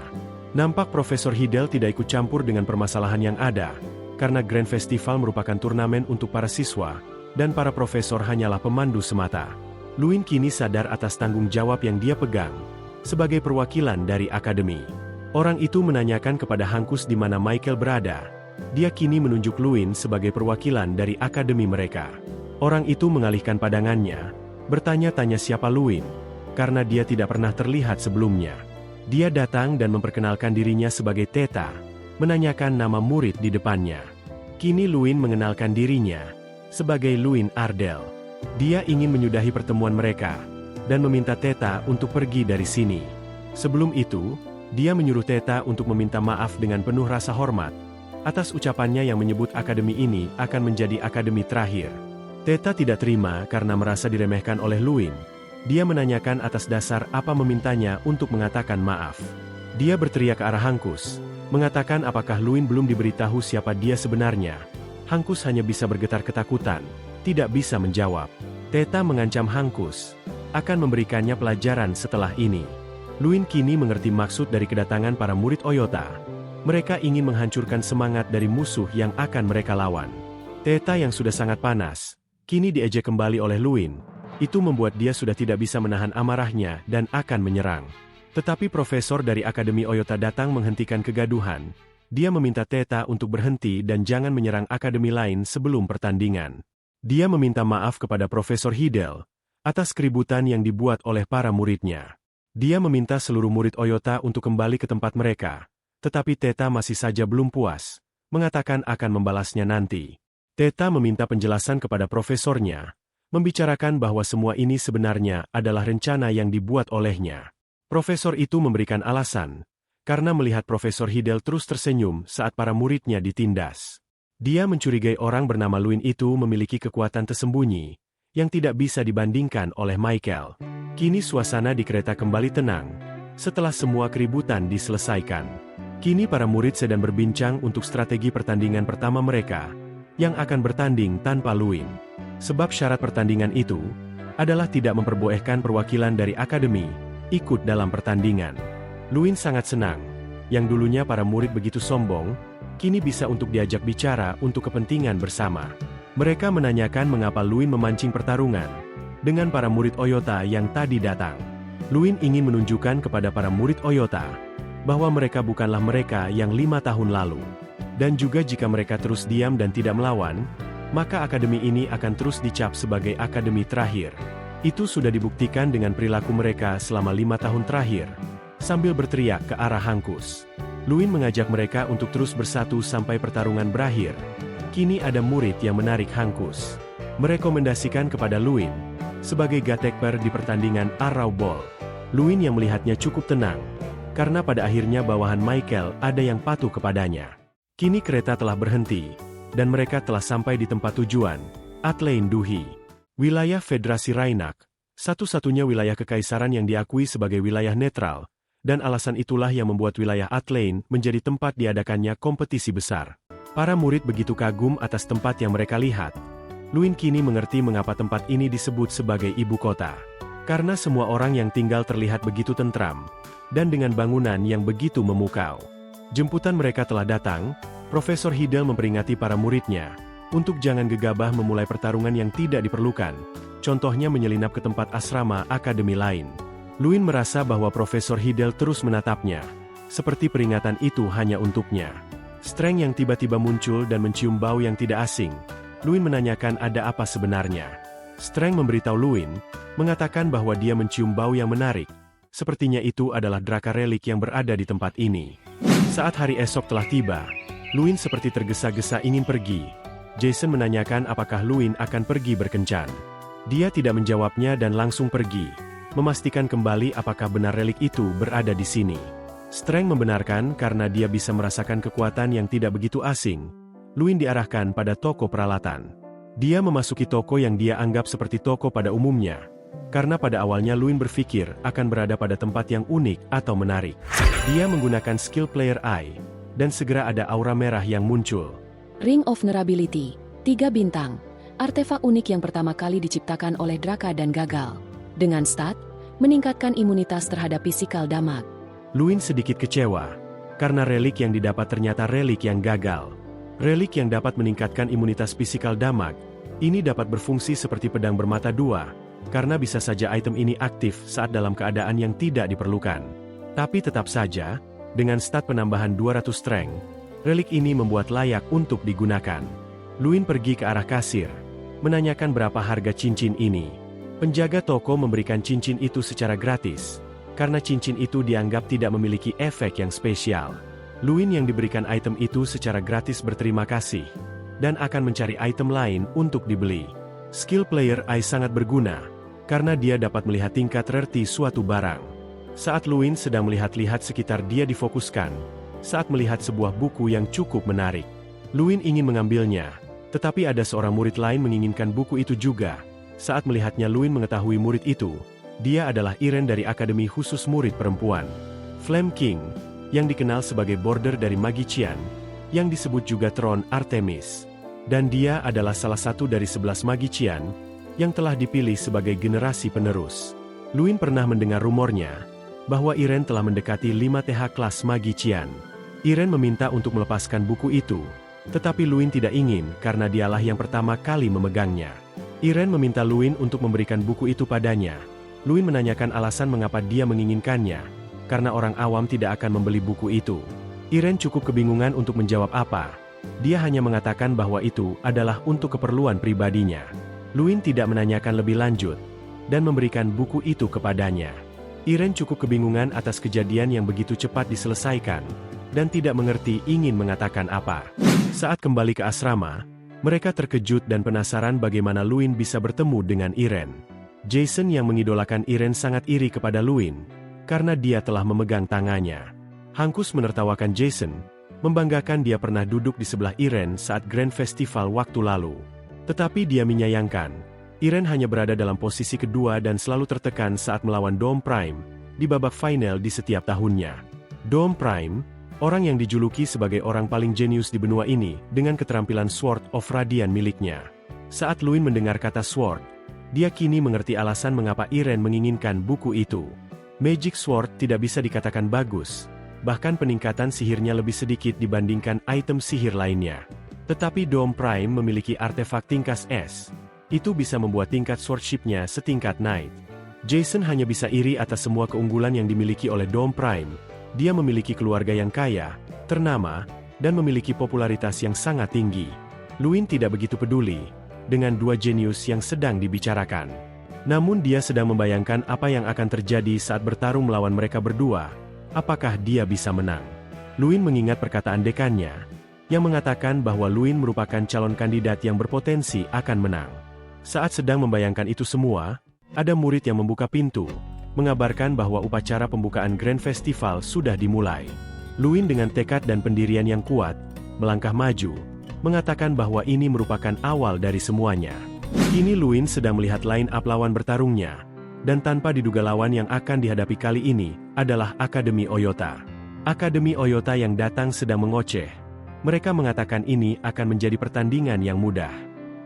Nampak Profesor Hidel tidak ikut campur dengan permasalahan yang ada, karena Grand Festival merupakan turnamen untuk para siswa, dan para profesor hanyalah pemandu semata. Luin kini sadar atas tanggung jawab yang dia pegang, sebagai perwakilan dari akademi. Orang itu menanyakan kepada Hankus di mana Michael berada. Dia kini menunjuk Luin sebagai perwakilan dari akademi mereka. Orang itu mengalihkan pandangannya, bertanya-tanya siapa Luin, karena dia tidak pernah terlihat sebelumnya. Dia datang dan memperkenalkan dirinya sebagai Theta, menanyakan nama murid di depannya. Kini Luin mengenalkan dirinya sebagai Luin Ardell. Dia ingin menyudahi pertemuan mereka, dan meminta Theta untuk pergi dari sini. Sebelum itu, dia menyuruh Theta untuk meminta maaf dengan penuh rasa hormat, atas ucapannya yang menyebut akademi ini akan menjadi akademi terakhir. Theta tidak terima karena merasa diremehkan oleh Luin. Dia menanyakan atas dasar apa memintanya untuk mengatakan maaf. Dia berteriak ke arah Hankus, mengatakan apakah Luin belum diberitahu siapa dia sebenarnya. Hankus hanya bisa bergetar ketakutan, tidak bisa menjawab. Theta mengancam Hankus akan memberikannya pelajaran setelah ini. Luin kini mengerti maksud dari kedatangan para murid Oyota. Mereka ingin menghancurkan semangat dari musuh yang akan mereka lawan. Theta yang sudah sangat panas, kini diejek kembali oleh Luin. Itu membuat dia sudah tidak bisa menahan amarahnya dan akan menyerang. Tetapi profesor dari Akademi Oyota datang menghentikan kegaduhan, Dia meminta Theta untuk berhenti dan jangan menyerang akademi lain sebelum pertandingan. Dia meminta maaf kepada Profesor Hidel atas keributan yang dibuat oleh para muridnya. Dia meminta seluruh murid Oyota untuk kembali ke tempat mereka, tetapi Theta masih saja belum puas, mengatakan akan membalasnya nanti. Theta meminta penjelasan kepada profesornya, membicarakan bahwa semua ini sebenarnya adalah rencana yang dibuat olehnya. Profesor itu memberikan alasan, karena melihat Profesor Hidel terus tersenyum saat para muridnya ditindas. Dia mencurigai orang bernama Luin itu memiliki kekuatan tersembunyi, yang tidak bisa dibandingkan oleh Michael. Kini suasana di kereta kembali tenang, setelah semua keributan diselesaikan. Kini para murid sedang berbincang untuk strategi pertandingan pertama mereka, yang akan bertanding tanpa Luin. Sebab syarat pertandingan itu adalah tidak memperbolehkan perwakilan dari akademi ikut dalam pertandingan. Luin sangat senang, yang dulunya para murid begitu sombong, kini bisa untuk diajak bicara untuk kepentingan bersama. Mereka menanyakan mengapa Luin memancing pertarungan dengan para murid Oyota yang tadi datang. Luin ingin menunjukkan kepada para murid Oyota bahwa mereka bukanlah mereka yang 5 tahun lalu. Dan juga jika mereka terus diam dan tidak melawan, maka akademi ini akan terus dicap sebagai akademi terakhir. Itu sudah dibuktikan dengan perilaku mereka selama 5 tahun terakhir. Sambil berteriak ke arah Hankus, Luin mengajak mereka untuk terus bersatu sampai pertarungan berakhir. Kini ada murid yang menarik Hankus, merekomendasikan kepada Luin sebagai gatekeeper di pertandingan Arrow Ball. Luin yang melihatnya cukup tenang, karena pada akhirnya bawahan Michael ada yang patuh kepadanya. Kini kereta telah berhenti, dan mereka telah sampai di tempat tujuan, Atlein Duhi. Wilayah Federasi Rainak, satu-satunya wilayah kekaisaran yang diakui sebagai wilayah netral, dan alasan itulah yang membuat wilayah Atlein menjadi tempat diadakannya kompetisi besar. Para murid begitu kagum atas tempat yang mereka lihat. Luin kini mengerti mengapa tempat ini disebut sebagai ibu kota. Karena semua orang yang tinggal terlihat begitu tentram, dan dengan bangunan yang begitu memukau. Jemputan mereka telah datang, Profesor Hidel memperingati para muridnya, untuk jangan gegabah memulai pertarungan yang tidak diperlukan, contohnya menyelinap ke tempat asrama akademi lain. Luin merasa bahwa Profesor Hidel terus menatapnya, seperti peringatan itu hanya untuknya. Streng yang tiba-tiba muncul dan mencium bau yang tidak asing. Luin menanyakan ada apa sebenarnya. Streng memberitahu Luin, mengatakan bahwa dia mencium bau yang menarik. Sepertinya itu adalah Draka relik yang berada di tempat ini. Saat hari esok telah tiba, Luin seperti tergesa-gesa ingin pergi. Jason menanyakan apakah Luin akan pergi berkencan. Dia tidak menjawabnya dan langsung pergi, memastikan kembali apakah benar relik itu berada di sini. Streng membenarkan karena dia bisa merasakan kekuatan yang tidak begitu asing. Luin diarahkan pada toko peralatan. Dia memasuki toko yang dia anggap seperti toko pada umumnya. Karena pada awalnya Luin berpikir akan berada pada tempat yang unik atau menarik. Dia menggunakan skill player eye, dan segera ada aura merah yang muncul. Ring of Nerability, 3 bintang. Artefak unik yang pertama kali diciptakan oleh Draka dan gagal. Dengan stat, meningkatkan imunitas terhadap physical damage. Luin sedikit kecewa, karena relik yang didapat ternyata relik yang gagal. Relik yang dapat meningkatkan imunitas physical damage, ini dapat berfungsi seperti pedang bermata dua, karena bisa saja item ini aktif saat dalam keadaan yang tidak diperlukan. Tapi tetap saja, dengan stat penambahan 200 strength, relik ini membuat layak untuk digunakan. Luin pergi ke arah kasir, menanyakan berapa harga cincin ini. Penjaga toko memberikan cincin itu secara gratis, karena cincin itu dianggap tidak memiliki efek yang spesial. Luin yang diberikan item itu secara gratis berterima kasih, dan akan mencari item lain untuk dibeli. Skill player eye sangat berguna, karena dia dapat melihat tingkat rarity suatu barang. Saat Luin sedang melihat-lihat sekitar dia difokuskan, saat melihat sebuah buku yang cukup menarik. Luin ingin mengambilnya, tetapi ada seorang murid lain menginginkan buku itu juga. Saat melihatnya Luin mengetahui murid itu, dia adalah Iren dari Akademi Khusus Murid Perempuan. Flame King, yang dikenal sebagai border dari Magician, yang disebut juga Tron Artemis. Dan dia adalah salah satu dari 11 Magician, yang telah dipilih sebagai generasi penerus. Luin pernah mendengar rumornya, bahwa Iren telah mendekati 5 TH kelas Magician. Iren meminta untuk melepaskan buku itu, tetapi Luin tidak ingin karena dialah yang pertama kali memegangnya. Iren meminta Luin untuk memberikan buku itu padanya. Luin menanyakan alasan mengapa dia menginginkannya, karena orang awam tidak akan membeli buku itu. Iren cukup kebingungan untuk menjawab apa. Dia hanya mengatakan bahwa itu adalah untuk keperluan pribadinya. Luin tidak menanyakan lebih lanjut, dan memberikan buku itu kepadanya. Iren cukup kebingungan atas kejadian yang begitu cepat diselesaikan, dan tidak mengerti ingin mengatakan apa. Saat kembali ke asrama, mereka terkejut dan penasaran bagaimana Luin bisa bertemu dengan Iren. Jason yang mengidolakan Iren sangat iri kepada Luin, karena dia telah memegang tangannya. Hankus menertawakan Jason, membanggakan dia pernah duduk di sebelah Iren saat Grand Festival waktu lalu. Tetapi dia menyayangkan, Iren hanya berada dalam posisi kedua dan selalu tertekan saat melawan Dome Prime, di babak final di setiap tahunnya. Dome Prime, orang yang dijuluki sebagai orang paling jenius di benua ini, dengan keterampilan Sword of Radiant miliknya. Saat Luin mendengar kata Sword, dia kini mengerti alasan mengapa Iren menginginkan buku itu. Magic Sword tidak bisa dikatakan bagus, bahkan peningkatan sihirnya lebih sedikit dibandingkan item sihir lainnya. Tetapi Dome Prime memiliki artefak tingkat S. Itu bisa membuat tingkat swordship-nya setingkat Knight. Jason hanya bisa iri atas semua keunggulan yang dimiliki oleh Dome Prime. Dia memiliki keluarga yang kaya, ternama, dan memiliki popularitas yang sangat tinggi. Luin tidak begitu peduli dengan dua jenius yang sedang dibicarakan. Namun dia sedang membayangkan apa yang akan terjadi saat bertarung melawan mereka berdua. Apakah dia bisa menang? Luin mengingat perkataan dekannya, yang mengatakan bahwa Luin merupakan calon kandidat yang berpotensi akan menang. Saat sedang membayangkan itu semua, ada murid yang membuka pintu, mengabarkan bahwa upacara pembukaan Grand Festival sudah dimulai. Luin dengan tekad dan pendirian yang kuat, melangkah maju, mengatakan bahwa ini merupakan awal dari semuanya. Kini Luin sedang melihat line up lawan bertarungnya, dan tanpa diduga lawan yang akan dihadapi kali ini adalah Akademi Oyota. Akademi Oyota yang datang sedang mengoceh. Mereka mengatakan ini akan menjadi pertandingan yang mudah.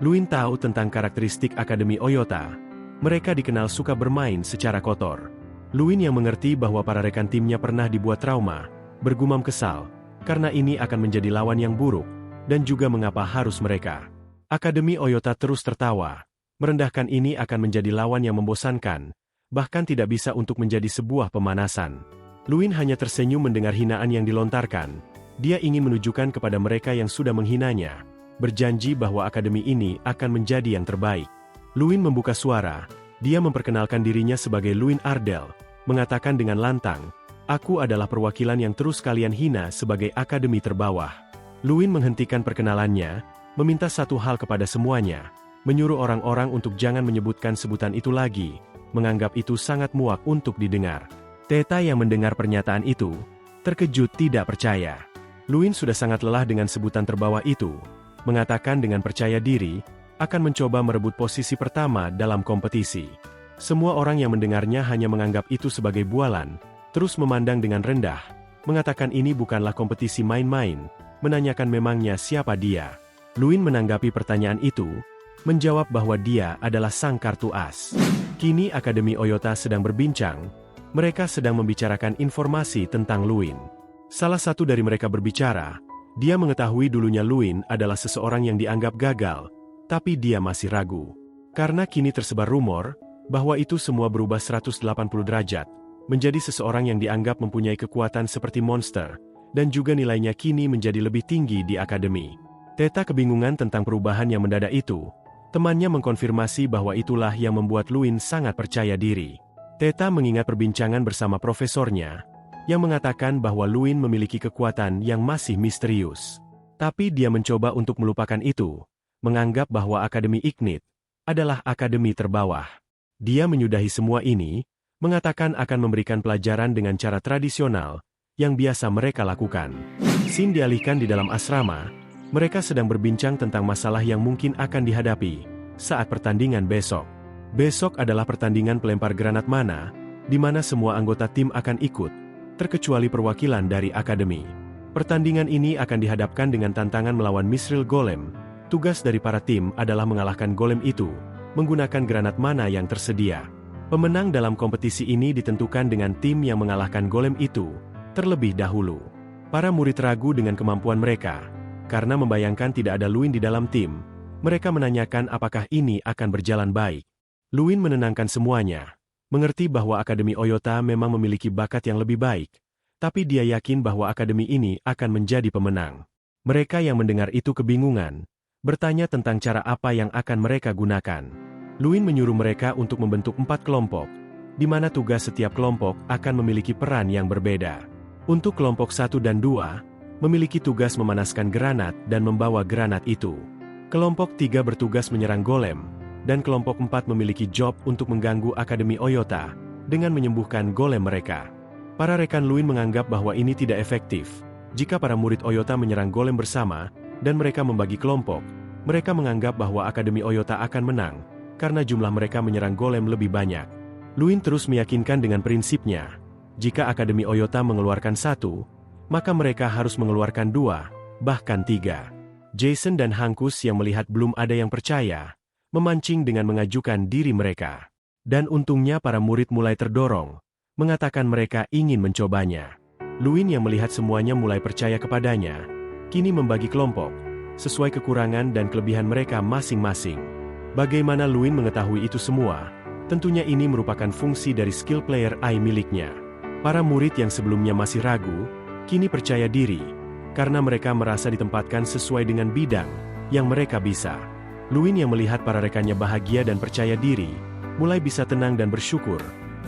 Luin tahu tentang karakteristik Akademi Oyota. Mereka dikenal suka bermain secara kotor. Luin yang mengerti bahwa para rekan timnya pernah dibuat trauma, bergumam kesal, karena ini akan menjadi lawan yang buruk, dan juga mengapa harus mereka. Akademi Oyota terus tertawa. Merendahkan ini akan menjadi lawan yang membosankan, bahkan tidak bisa untuk menjadi sebuah pemanasan. Luin hanya tersenyum mendengar hinaan yang dilontarkan. Dia ingin menunjukkan kepada mereka yang sudah menghinanya, berjanji bahwa akademi ini akan menjadi yang terbaik. Luin membuka suara, dia memperkenalkan dirinya sebagai Luin Ardell, mengatakan dengan lantang, "Aku adalah perwakilan yang terus kalian hina sebagai akademi terbawah." Luin menghentikan perkenalannya, meminta satu hal kepada semuanya, menyuruh orang-orang untuk jangan menyebutkan sebutan itu lagi, menganggap itu sangat muak untuk didengar. Theta yang mendengar pernyataan itu, terkejut tidak percaya. Luin sudah sangat lelah dengan sebutan terbawah itu, mengatakan dengan percaya diri, akan mencoba merebut posisi pertama dalam kompetisi. Semua orang yang mendengarnya hanya menganggap itu sebagai bualan, terus memandang dengan rendah, mengatakan ini bukanlah kompetisi main-main, menanyakan memangnya siapa dia. Luin menanggapi pertanyaan itu, menjawab bahwa dia adalah sang kartu as. Kini Akademi Oyota sedang berbincang, mereka sedang membicarakan informasi tentang Luin. Salah satu dari mereka berbicara, dia mengetahui dulunya Luin adalah seseorang yang dianggap gagal, tapi dia masih ragu. Karena kini tersebar rumor, bahwa itu semua berubah 180 derajat, menjadi seseorang yang dianggap mempunyai kekuatan seperti monster, dan juga nilainya kini menjadi lebih tinggi di akademi. Theta kebingungan tentang perubahan yang mendadak itu. Temannya mengkonfirmasi bahwa itulah yang membuat Luin sangat percaya diri. Theta mengingat perbincangan bersama profesornya, yang mengatakan bahwa Luin memiliki kekuatan yang masih misterius. Tapi dia mencoba untuk melupakan itu, menganggap bahwa Akademi Ignite adalah akademi terbawah. Dia menyudahi semua ini, mengatakan akan memberikan pelajaran dengan cara tradisional, yang biasa mereka lakukan. Scene dialihkan di dalam asrama. Mereka sedang berbincang tentang masalah yang mungkin akan dihadapi saat pertandingan besok. Besok adalah pertandingan pelempar granat mana, di mana semua anggota tim akan ikut, terkecuali perwakilan dari akademi. Pertandingan ini akan dihadapkan dengan tantangan melawan Mithril Golem. Tugas dari para tim adalah mengalahkan golem itu, menggunakan granat mana yang tersedia. Pemenang dalam kompetisi ini ditentukan dengan tim yang mengalahkan golem itu terlebih dahulu. Para murid ragu dengan kemampuan mereka. Karena membayangkan tidak ada Luin di dalam tim, mereka menanyakan apakah ini akan berjalan baik. Luin menenangkan semuanya, mengerti bahwa Akademi Oyota memang memiliki bakat yang lebih baik, Tapi dia yakin bahwa akademi ini akan menjadi pemenang. Mereka yang mendengar itu kebingungan, bertanya tentang cara apa yang akan mereka gunakan. Luin menyuruh mereka untuk membentuk 4 kelompok, di mana tugas setiap kelompok akan memiliki peran yang berbeda. Untuk kelompok 1 dan 2, memiliki tugas memanaskan granat dan membawa granat itu. Kelompok 3 bertugas menyerang golem, dan kelompok 4 memiliki job untuk mengganggu Akademi Oyota dengan menyembuhkan golem mereka. Para rekan Luin menganggap bahwa ini tidak efektif. Jika para murid Oyota menyerang golem bersama, dan mereka membagi kelompok, mereka menganggap bahwa Akademi Oyota akan menang, karena jumlah mereka menyerang golem lebih banyak. Luin terus meyakinkan dengan prinsipnya, jika Akademi Oyota mengeluarkan 1, maka mereka harus mengeluarkan 2, bahkan 3. Jason dan Hankus yang melihat belum ada yang percaya, memancing dengan mengajukan diri mereka. Dan untungnya para murid mulai terdorong, mengatakan mereka ingin mencobanya. Luin yang melihat semuanya mulai percaya kepadanya, kini membagi kelompok, sesuai kekurangan dan kelebihan mereka masing-masing. Bagaimana Luin mengetahui itu semua? Tentunya ini merupakan fungsi dari skill player AI miliknya. Para murid yang sebelumnya masih ragu, kini percaya diri, karena mereka merasa ditempatkan sesuai dengan bidang yang mereka bisa. Luin yang melihat para rekannya bahagia dan percaya diri, mulai bisa tenang dan bersyukur,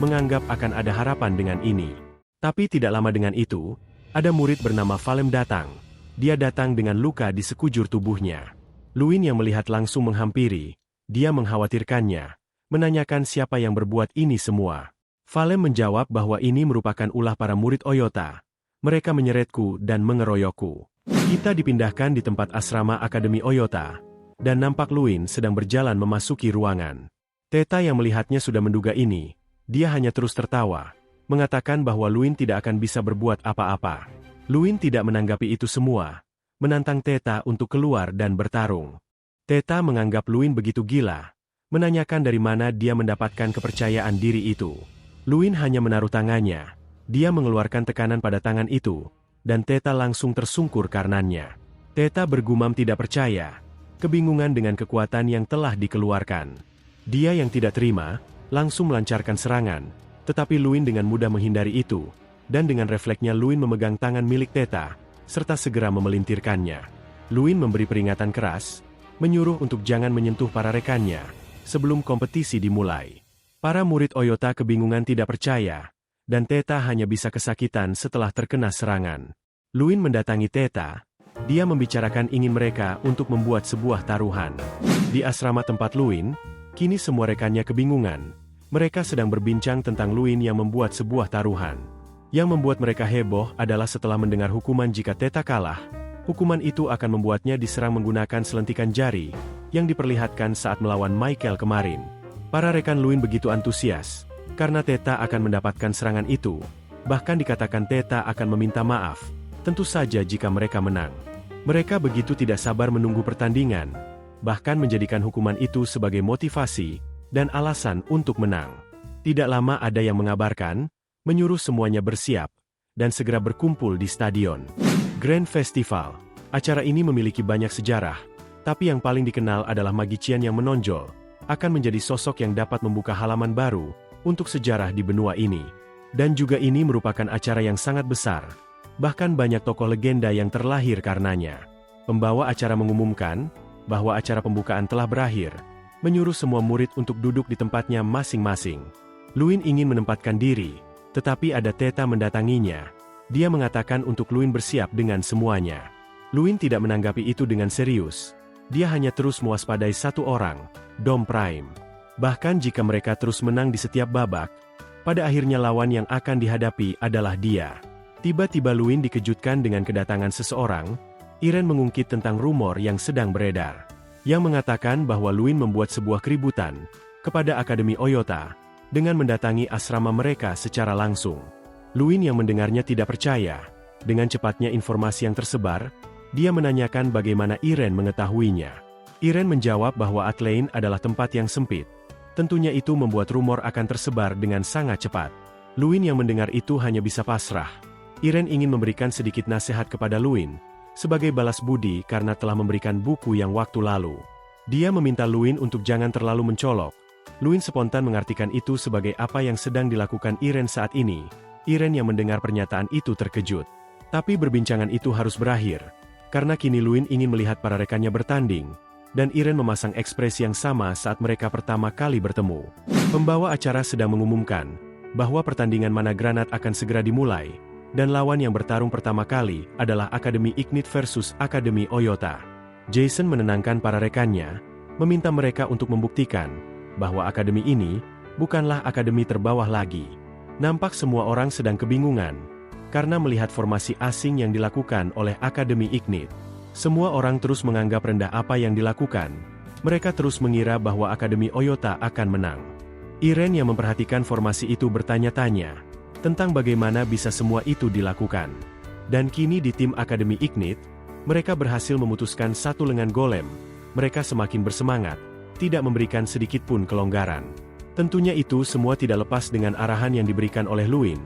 menganggap akan ada harapan dengan ini. Tapi tidak lama dengan itu, ada murid bernama Valem datang. Dia datang dengan luka di sekujur tubuhnya. Luin yang melihat langsung menghampiri, dia mengkhawatirkannya, menanyakan siapa yang berbuat ini semua. Valem menjawab bahwa ini merupakan ulah para murid Oyota. Mereka menyeretku dan mengeroyokku. Kita dipindahkan di tempat asrama Akademi Oyota, dan nampak Luin sedang berjalan memasuki ruangan. Theta yang melihatnya sudah menduga ini, dia hanya terus tertawa, mengatakan bahwa Luin tidak akan bisa berbuat apa-apa. Luin tidak menanggapi itu semua, menantang Theta untuk keluar dan bertarung. Theta menganggap Luin begitu gila, menanyakan dari mana dia mendapatkan kepercayaan diri itu. Luin hanya menaruh tangannya, dia mengeluarkan tekanan pada tangan itu, dan Theta langsung tersungkur karenanya. Theta bergumam tidak percaya, kebingungan dengan kekuatan yang telah dikeluarkan. Dia yang tidak terima, langsung melancarkan serangan, tetapi Luin dengan mudah menghindari itu, dan dengan refleksnya Luin memegang tangan milik Theta, serta segera memelintirkannya. Luin memberi peringatan keras, menyuruh untuk jangan menyentuh para rekannya, sebelum kompetisi dimulai. Para murid Oyota kebingungan tidak percaya, dan Theta hanya bisa kesakitan setelah terkena serangan. Luin mendatangi Theta, dia membicarakan ingin mereka untuk membuat sebuah taruhan. Di asrama tempat Luin, kini semua rekannya kebingungan. Mereka sedang berbincang tentang Luin yang membuat sebuah taruhan. Yang membuat mereka heboh adalah setelah mendengar hukuman jika Theta kalah, hukuman itu akan membuatnya diserang menggunakan selentikan jari, yang diperlihatkan saat melawan Michael kemarin. Para rekan Luin begitu antusias, karena Theta akan mendapatkan serangan itu, bahkan dikatakan Theta akan meminta maaf, tentu saja jika mereka menang. Mereka begitu tidak sabar menunggu pertandingan, bahkan menjadikan hukuman itu sebagai motivasi, dan alasan untuk menang. Tidak lama ada yang mengabarkan, menyuruh semuanya bersiap, dan segera berkumpul di stadion. Grand Festival. Acara ini memiliki banyak sejarah, tapi yang paling dikenal adalah magician yang menonjol, akan menjadi sosok yang dapat membuka halaman baru, untuk sejarah di benua ini. Dan juga ini merupakan acara yang sangat besar, bahkan banyak tokoh legenda yang terlahir karenanya. Pembawa acara mengumumkan, bahwa acara pembukaan telah berakhir, menyuruh semua murid untuk duduk di tempatnya masing-masing. Luin ingin menempatkan diri, tetapi ada Theta mendatanginya. Dia mengatakan untuk Luin bersiap dengan semuanya. Luin tidak menanggapi itu dengan serius. Dia hanya terus mewaspadai satu orang, Dom Prime. Bahkan jika mereka terus menang di setiap babak, pada akhirnya lawan yang akan dihadapi adalah dia. Tiba-tiba Luin dikejutkan dengan kedatangan seseorang. Iren mengungkit tentang rumor yang sedang beredar, yang mengatakan bahwa Luin membuat sebuah keributan kepada Akademi Oyota dengan mendatangi asrama mereka secara langsung. Luin yang mendengarnya tidak percaya. Dengan cepatnya informasi yang tersebar, dia menanyakan bagaimana Iren mengetahuinya. Iren menjawab bahwa Atlein adalah tempat yang sempit. Tentunya itu membuat rumor akan tersebar dengan sangat cepat. Luin yang mendengar itu hanya bisa pasrah. Iren ingin memberikan sedikit nasihat kepada Luin, sebagai balas budi karena telah memberikan buku yang waktu lalu. Dia meminta Luin untuk jangan terlalu mencolok. Luin spontan mengartikan itu sebagai apa yang sedang dilakukan Iren saat ini, Irene yang mendengar pernyataan itu terkejut. Tapi perbincangan itu harus berakhir, karena kini Luin ingin melihat para rekannya bertanding, dan Irene memasang ekspresi yang sama saat mereka pertama kali bertemu. Pembawa acara sedang mengumumkan bahwa pertandingan mana granat akan segera dimulai, dan lawan yang bertarung pertama kali adalah Akademi Ignite versus Akademi Oyota. Jason menenangkan para rekannya, meminta mereka untuk membuktikan bahwa akademi ini bukanlah akademi terbawah lagi. Nampak semua orang sedang kebingungan karena melihat formasi asing yang dilakukan oleh Akademi Ignite. Semua orang terus menganggap rendah apa yang dilakukan. Mereka terus mengira bahwa Akademi Oyota akan menang. Irene yang memperhatikan formasi itu bertanya-tanya tentang bagaimana bisa semua itu dilakukan. Dan kini di tim Akademi Ignite, mereka berhasil memutuskan satu lengan golem. Mereka semakin bersemangat, tidak memberikan sedikit pun kelonggaran. Tentunya itu semua tidak lepas dengan arahan yang diberikan oleh Luin,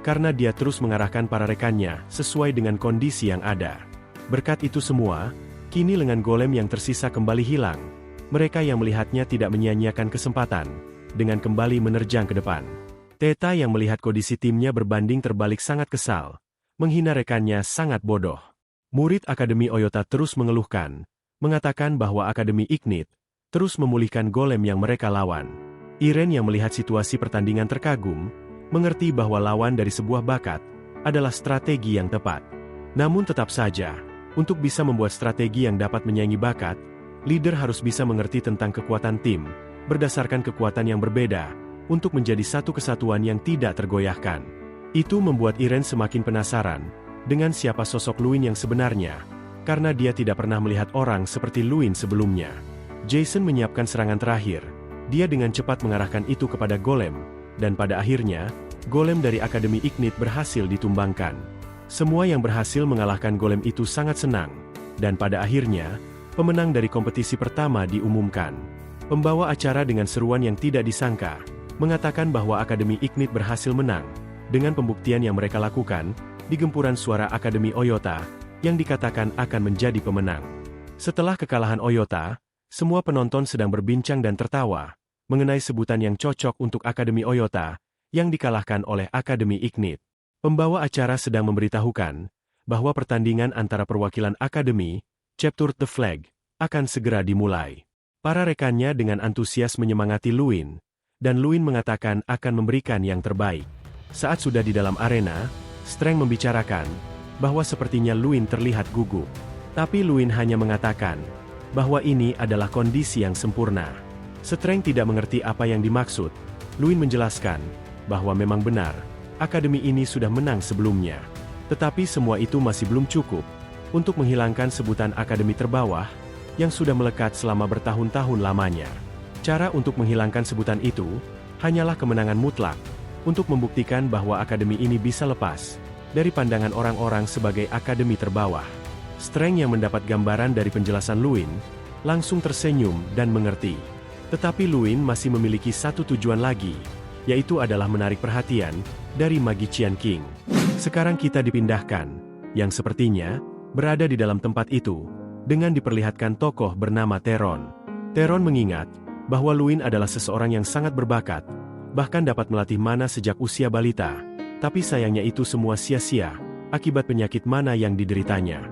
karena dia terus mengarahkan para rekannya sesuai dengan kondisi yang ada. Berkat itu semua, kini lengan golem yang tersisa kembali hilang. Mereka yang melihatnya tidak menyia-nyiakan kesempatan, dengan kembali menerjang ke depan. Theta yang melihat kondisi timnya berbanding terbalik sangat kesal, menghina rekannya sangat bodoh. Murid Akademi Oyota terus mengeluhkan, mengatakan bahwa Akademi Ignite terus memulihkan golem yang mereka lawan. Irene yang melihat situasi pertandingan terkagum, mengerti bahwa lawan dari sebuah bakat adalah strategi yang tepat. Namun tetap saja, untuk bisa membuat strategi yang dapat menyaingi bakat, leader harus bisa mengerti tentang kekuatan tim, berdasarkan kekuatan yang berbeda, untuk menjadi satu kesatuan yang tidak tergoyahkan. Itu membuat Irene semakin penasaran dengan siapa sosok Luin yang sebenarnya, karena dia tidak pernah melihat orang seperti Luin sebelumnya. Jason menyiapkan serangan terakhir. Dia dengan cepat mengarahkan itu kepada golem, dan pada akhirnya, golem dari Akademi Ignite berhasil ditumbangkan. Semua yang berhasil mengalahkan golem itu sangat senang, dan pada akhirnya, pemenang dari kompetisi pertama diumumkan. Pembawa acara dengan seruan yang tidak disangka, mengatakan bahwa Akademi Ignite berhasil menang, dengan pembuktian yang mereka lakukan, di gempuran suara Akademi Oyota, yang dikatakan akan menjadi pemenang. Setelah kekalahan Oyota, semua penonton sedang berbincang dan tertawa, mengenai sebutan yang cocok untuk Akademi Oyota, yang dikalahkan oleh Akademi Ignite. Pembawa acara sedang memberitahukan, bahwa pertandingan antara perwakilan Akademi, Capture the Flag, akan segera dimulai. Para rekannya dengan antusias menyemangati Luin, dan Luin mengatakan akan memberikan yang terbaik. Saat sudah di dalam arena, Streng membicarakan, bahwa sepertinya Luin terlihat gugup. Tapi Luin hanya mengatakan, bahwa ini adalah kondisi yang sempurna. Streng tidak mengerti apa yang dimaksud. Luin menjelaskan, bahwa memang benar, akademi ini sudah menang sebelumnya. Tetapi semua itu masih belum cukup, untuk menghilangkan sebutan akademi terbawah, yang sudah melekat selama bertahun-tahun lamanya. Cara untuk menghilangkan sebutan itu, hanyalah kemenangan mutlak, untuk membuktikan bahwa akademi ini bisa lepas dari pandangan orang-orang sebagai akademi terbawah. Streng yang mendapat gambaran dari penjelasan Luin, langsung tersenyum dan mengerti. Tetapi Luin masih memiliki satu tujuan lagi, yaitu adalah menarik perhatian dari Magician King. Sekarang kita dipindahkan, yang sepertinya berada di dalam tempat itu, dengan diperlihatkan tokoh bernama Teron. Teron mengingat bahwa Luin adalah seseorang yang sangat berbakat, bahkan dapat melatih mana sejak usia balita, tapi sayangnya itu semua sia-sia, akibat penyakit mana yang dideritanya.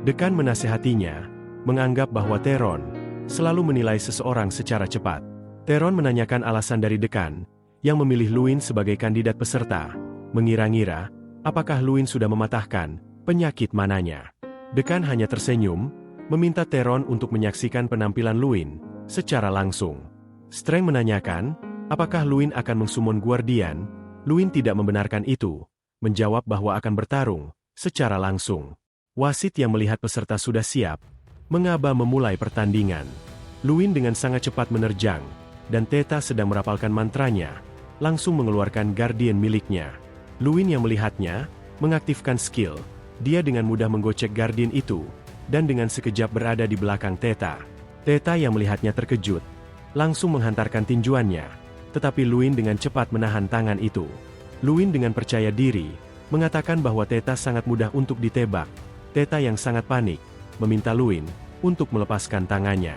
Dekan menasehatinya, menganggap bahwa Teron selalu menilai seseorang secara cepat. Teron menanyakan alasan dari dekan, yang memilih Luin sebagai kandidat peserta, mengira-ngira, apakah Luin sudah mematahkan penyakit mananya. Dekan hanya tersenyum, meminta Teron untuk menyaksikan penampilan Luin secara langsung. Streng menanyakan, apakah Luin akan mengsummon Guardian? Luin tidak membenarkan itu, menjawab bahwa akan bertarung secara langsung. Wasit yang melihat peserta sudah siap, mengaba memulai pertandingan. Luin dengan sangat cepat menerjang, dan Theta sedang merapalkan mantranya, langsung mengeluarkan Guardian miliknya. Luin yang melihatnya, mengaktifkan skill, dia dengan mudah menggocek Guardian itu, dan dengan sekejap berada di belakang Theta. Theta yang melihatnya terkejut, langsung menghantarkan tinjuannya, tetapi Luin dengan cepat menahan tangan itu. Luin dengan percaya diri, mengatakan bahwa Theta sangat mudah untuk ditebak. Theta yang sangat panik, meminta Luin untuk melepaskan tangannya.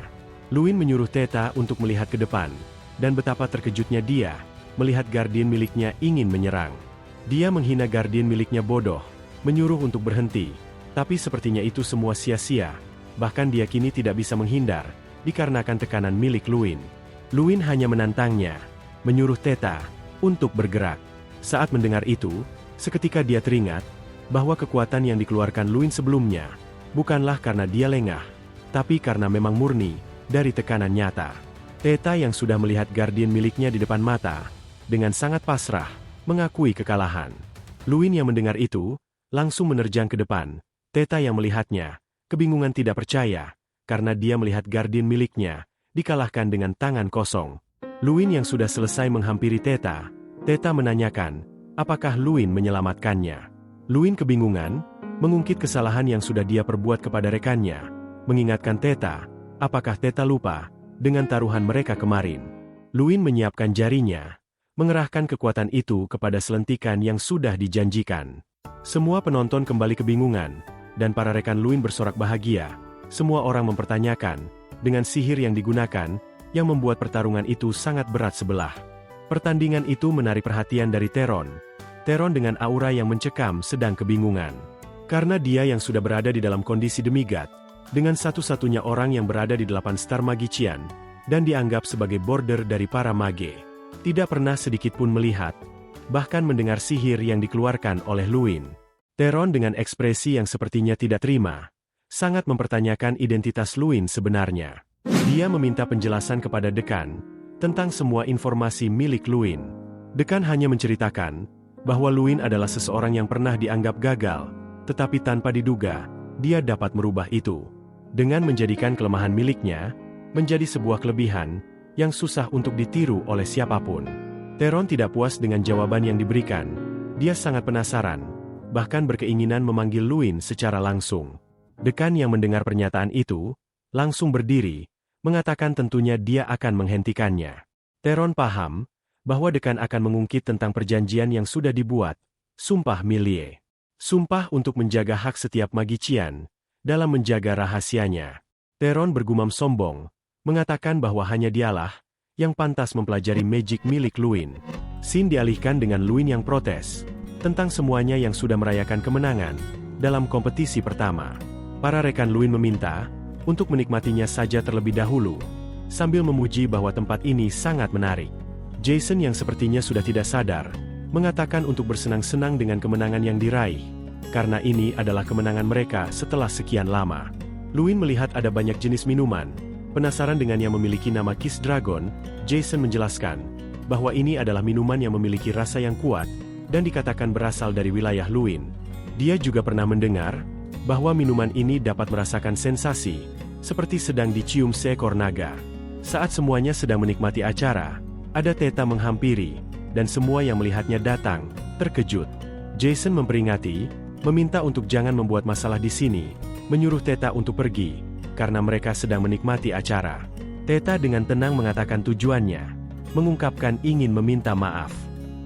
Luin menyuruh Theta untuk melihat ke depan, dan betapa terkejutnya dia, melihat Guardian miliknya ingin menyerang. Dia menghina Guardian miliknya bodoh, menyuruh untuk berhenti, tapi sepertinya itu semua sia-sia, bahkan dia kini tidak bisa menghindar, dikarenakan tekanan milik Luin. Luin hanya menantangnya, menyuruh Theta untuk bergerak. Saat mendengar itu, seketika dia teringat bahwa kekuatan yang dikeluarkan Luin sebelumnya bukanlah karena dia lengah, tapi karena memang murni dari tekanan nyata. Theta yang sudah melihat Guardian miliknya di depan mata, dengan sangat pasrah, mengakui kekalahan. Luin yang mendengar itu, langsung menerjang ke depan. Theta yang melihatnya, kebingungan tidak percaya, karena dia melihat Guardian miliknya dikalahkan dengan tangan kosong. Luin yang sudah selesai menghampiri Theta menanyakan, apakah Luin menyelamatkannya. Luin kebingungan, mengungkit kesalahan yang sudah dia perbuat kepada rekannya, mengingatkan Theta, apakah Theta lupa dengan taruhan mereka kemarin. Luin menyiapkan jarinya, mengerahkan kekuatan itu kepada selentikan yang sudah dijanjikan. Semua penonton kembali kebingungan, dan para rekan Luin bersorak bahagia. Semua orang mempertanyakan, dengan sihir yang digunakan, yang membuat pertarungan itu sangat berat sebelah. Pertandingan itu menarik perhatian dari Teron. Teron dengan aura yang mencekam sedang kebingungan. Karena dia yang sudah berada di dalam kondisi demigod, dengan satu-satunya orang yang berada di 8 star magician, dan dianggap sebagai border dari para mage. Tidak pernah sedikit pun melihat, bahkan mendengar sihir yang dikeluarkan oleh Luin. Teron dengan ekspresi yang sepertinya tidak terima, sangat mempertanyakan identitas Luin sebenarnya. Dia meminta penjelasan kepada dekan tentang semua informasi milik Luin. Dekan hanya menceritakan bahwa Luin adalah seseorang yang pernah dianggap gagal, tetapi tanpa diduga, dia dapat merubah itu. Dengan menjadikan kelemahan miliknya menjadi sebuah kelebihan yang susah untuk ditiru oleh siapapun. Teron tidak puas dengan jawaban yang diberikan. Dia sangat penasaran, bahkan berkeinginan memanggil Luin secara langsung. Dekan yang mendengar pernyataan itu, langsung berdiri, mengatakan tentunya dia akan menghentikannya. Teron paham bahwa dekan akan mengungkit tentang perjanjian yang sudah dibuat, Sumpah Milie. Sumpah untuk menjaga hak setiap magician, dalam menjaga rahasianya. Teron bergumam sombong, mengatakan bahwa hanya dialah yang pantas mempelajari magic milik Luin. Scene dialihkan dengan Luin yang protes tentang semuanya yang sudah merayakan kemenangan dalam kompetisi pertama. Para rekan Luin meminta untuk menikmatinya saja terlebih dahulu, sambil memuji bahwa tempat ini sangat menarik. Jason yang sepertinya sudah tidak sadar, mengatakan untuk bersenang-senang dengan kemenangan yang diraih, karena ini adalah kemenangan mereka setelah sekian lama. Luin melihat ada banyak jenis minuman, penasaran dengan yang memiliki nama Kiss Dragon. Jason menjelaskan bahwa ini adalah minuman yang memiliki rasa yang kuat, dan dikatakan berasal dari wilayah Luin. Dia juga pernah mendengar bahwa minuman ini dapat merasakan sensasi, seperti sedang dicium seekor naga. Saat semuanya sedang menikmati acara, ada Theta menghampiri, dan semua yang melihatnya datang, terkejut. Jason memperingati, meminta untuk jangan membuat masalah di sini, menyuruh Theta untuk pergi, karena mereka sedang menikmati acara. Theta dengan tenang mengatakan tujuannya, mengungkapkan ingin meminta maaf.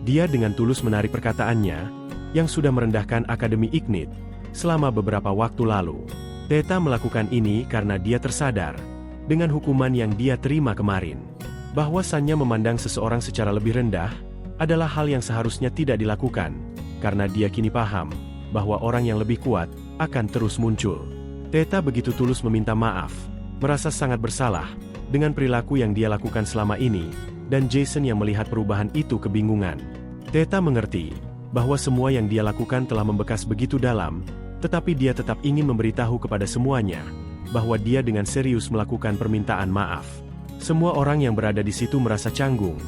Dia dengan tulus menarik perkataannya, yang sudah merendahkan Akademi Ignite selama beberapa waktu lalu. Theta melakukan ini karena dia tersadar, dengan hukuman yang dia terima kemarin, bahwasannya memandang seseorang secara lebih rendah, adalah hal yang seharusnya tidak dilakukan, karena dia kini paham, bahwa orang yang lebih kuat, akan terus muncul. Theta begitu tulus meminta maaf, merasa sangat bersalah, dengan perilaku yang dia lakukan selama ini, dan Jason yang melihat perubahan itu kebingungan. Theta mengerti, bahwa semua yang dia lakukan telah membekas begitu dalam, tetapi dia tetap ingin memberitahu kepada semuanya, bahwa dia dengan serius melakukan permintaan maaf. Semua orang yang berada di situ merasa canggung,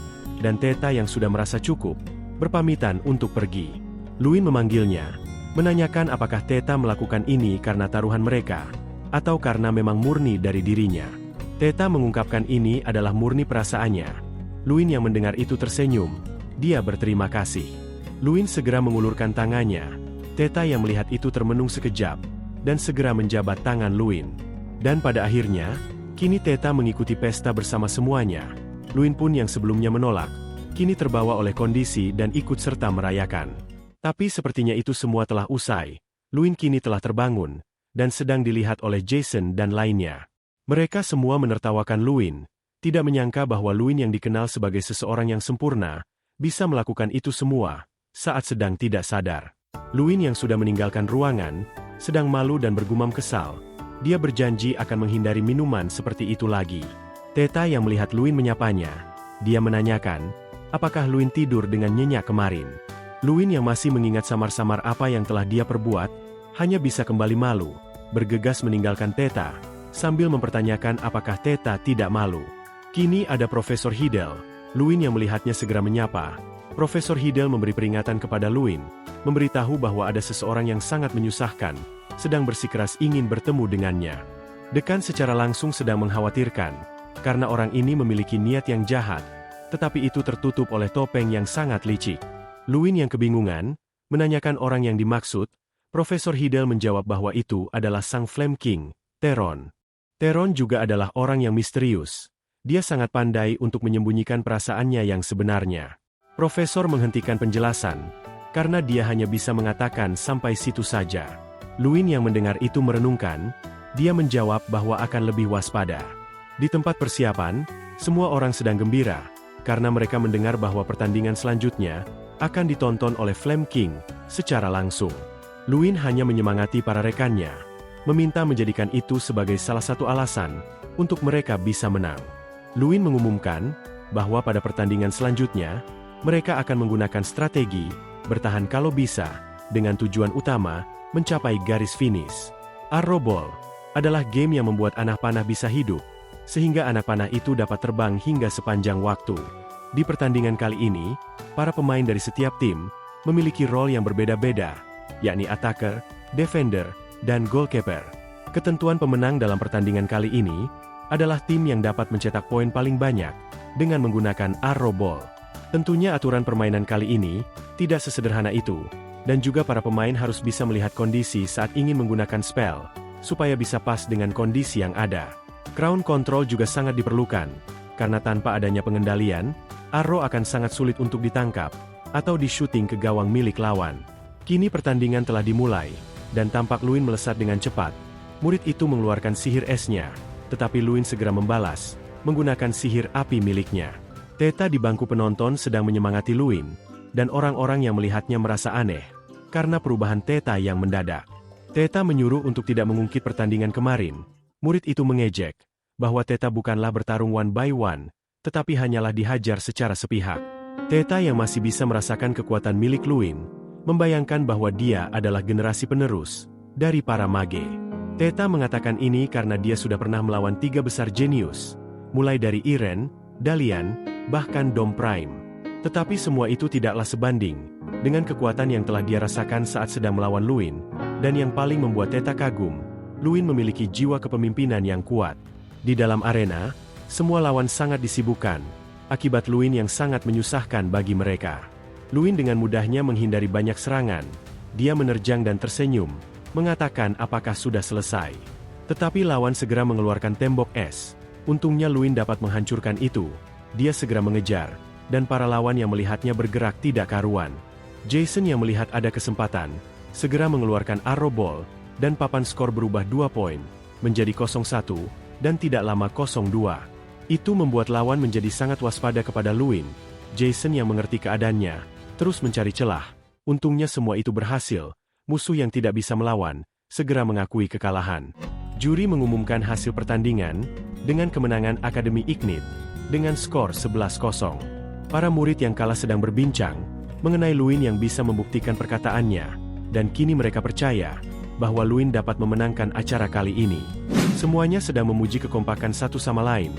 dan Theta yang sudah merasa cukup, berpamitan untuk pergi. Luin memanggilnya, menanyakan apakah Theta melakukan ini karena taruhan mereka, atau karena memang murni dari dirinya. Theta mengungkapkan ini adalah murni perasaannya. Luin yang mendengar itu tersenyum, dia berterima kasih. Luin segera mengulurkan tangannya. Theta yang melihat itu termenung sekejap, dan segera menjabat tangan Luin. Dan pada akhirnya, kini Theta mengikuti pesta bersama semuanya. Luin pun yang sebelumnya menolak, kini terbawa oleh kondisi dan ikut serta merayakan. Tapi sepertinya itu semua telah usai. Luin kini telah terbangun, dan sedang dilihat oleh Jason dan lainnya. Mereka semua menertawakan Luin, tidak menyangka bahwa Luin yang dikenal sebagai seseorang yang sempurna, bisa melakukan itu semua, saat sedang tidak sadar. Luin yang sudah meninggalkan ruangan, sedang malu dan bergumam kesal. Dia berjanji akan menghindari minuman seperti itu lagi. Theta yang melihat Luin menyapanya, dia menanyakan, apakah Luin tidur dengan nyenyak kemarin? Luin yang masih mengingat samar-samar apa yang telah dia perbuat, hanya bisa kembali malu, bergegas meninggalkan Theta, sambil mempertanyakan apakah Theta tidak malu. Kini ada Profesor Hidel. Luin yang melihatnya segera menyapa. Profesor Hidel memberi peringatan kepada Luin, memberitahu bahwa ada seseorang yang sangat menyusahkan, sedang bersikeras ingin bertemu dengannya. Dekan secara langsung sedang mengkhawatirkan, karena orang ini memiliki niat yang jahat, tetapi itu tertutup oleh topeng yang sangat licik. Luin yang kebingungan, menanyakan orang yang dimaksud. Profesor Hidel menjawab bahwa itu adalah sang Flame King, Teron. Teron juga adalah orang yang misterius. Dia sangat pandai untuk menyembunyikan perasaannya yang sebenarnya. Profesor menghentikan penjelasan, karena dia hanya bisa mengatakan sampai situ saja. Luin yang mendengar itu merenungkan, dia menjawab bahwa akan lebih waspada. Di tempat persiapan, semua orang sedang gembira, karena mereka mendengar bahwa pertandingan selanjutnya akan ditonton oleh Flame King secara langsung. Luin hanya menyemangati para rekannya, meminta menjadikan itu sebagai salah satu alasan untuk mereka bisa menang. Luin mengumumkan bahwa pada pertandingan selanjutnya, mereka akan menggunakan strategi bertahan kalau bisa, dengan tujuan utama mencapai garis finish. Arrow Ball adalah game yang membuat anak panah bisa hidup, sehingga anak panah itu dapat terbang hingga sepanjang waktu. Di pertandingan kali ini, para pemain dari setiap tim memiliki role yang berbeda-beda, yakni attacker, defender, dan goalkeeper. Ketentuan pemenang dalam pertandingan kali ini adalah tim yang dapat mencetak poin paling banyak dengan menggunakan Arrow Ball. Tentunya aturan permainan kali ini tidak sesederhana itu, dan juga para pemain harus bisa melihat kondisi saat ingin menggunakan spell, supaya bisa pas dengan kondisi yang ada. Crown control juga sangat diperlukan, karena tanpa adanya pengendalian, arrow akan sangat sulit untuk ditangkap, atau di-shooting ke gawang milik lawan. Kini pertandingan telah dimulai, dan tampak Luin melesat dengan cepat. Murid itu mengeluarkan sihir esnya, tetapi Luin segera membalas, menggunakan sihir api miliknya. Theta di bangku penonton sedang menyemangati Luin, dan orang-orang yang melihatnya merasa aneh, karena perubahan Theta yang mendadak. Theta menyuruh untuk tidak mengungkit pertandingan kemarin. Murid itu mengejek, bahwa Theta bukanlah bertarung one by one, tetapi hanyalah dihajar secara sepihak. Theta yang masih bisa merasakan kekuatan milik Luin, membayangkan bahwa dia adalah generasi penerus dari para mage. Theta mengatakan ini karena dia sudah pernah melawan 3 besar jenius, mulai dari Iren, Dalian, bahkan Dom Prime. Tetapi semua itu tidaklah sebanding dengan kekuatan yang telah dia rasakan saat sedang melawan Luin, dan yang paling membuat Theta kagum, Luin memiliki jiwa kepemimpinan yang kuat. Di dalam arena, semua lawan sangat disibukkan, akibat Luin yang sangat menyusahkan bagi mereka. Luin dengan mudahnya menghindari banyak serangan. Dia menerjang dan tersenyum, mengatakan apakah sudah selesai. Tetapi lawan segera mengeluarkan tembok es. Untungnya Luin dapat menghancurkan itu. Dia segera mengejar, dan para lawan yang melihatnya bergerak tidak karuan. Jason yang melihat ada kesempatan, segera mengeluarkan Arrow Ball, dan papan skor berubah 2 poin, menjadi 0-1, dan tidak lama 0-2. Itu membuat lawan menjadi sangat waspada kepada Luin. Jason yang mengerti keadaannya, terus mencari celah. Untungnya semua itu berhasil. Musuh yang tidak bisa melawan, segera mengakui kekalahan. Juri mengumumkan hasil pertandingan, dengan kemenangan Akademi Ignite, dengan skor 11-0. Para murid yang kalah sedang berbincang, mengenai Luin yang bisa membuktikan perkataannya, dan kini mereka percaya, bahwa Luin dapat memenangkan acara kali ini. Semuanya sedang memuji kekompakan satu sama lain,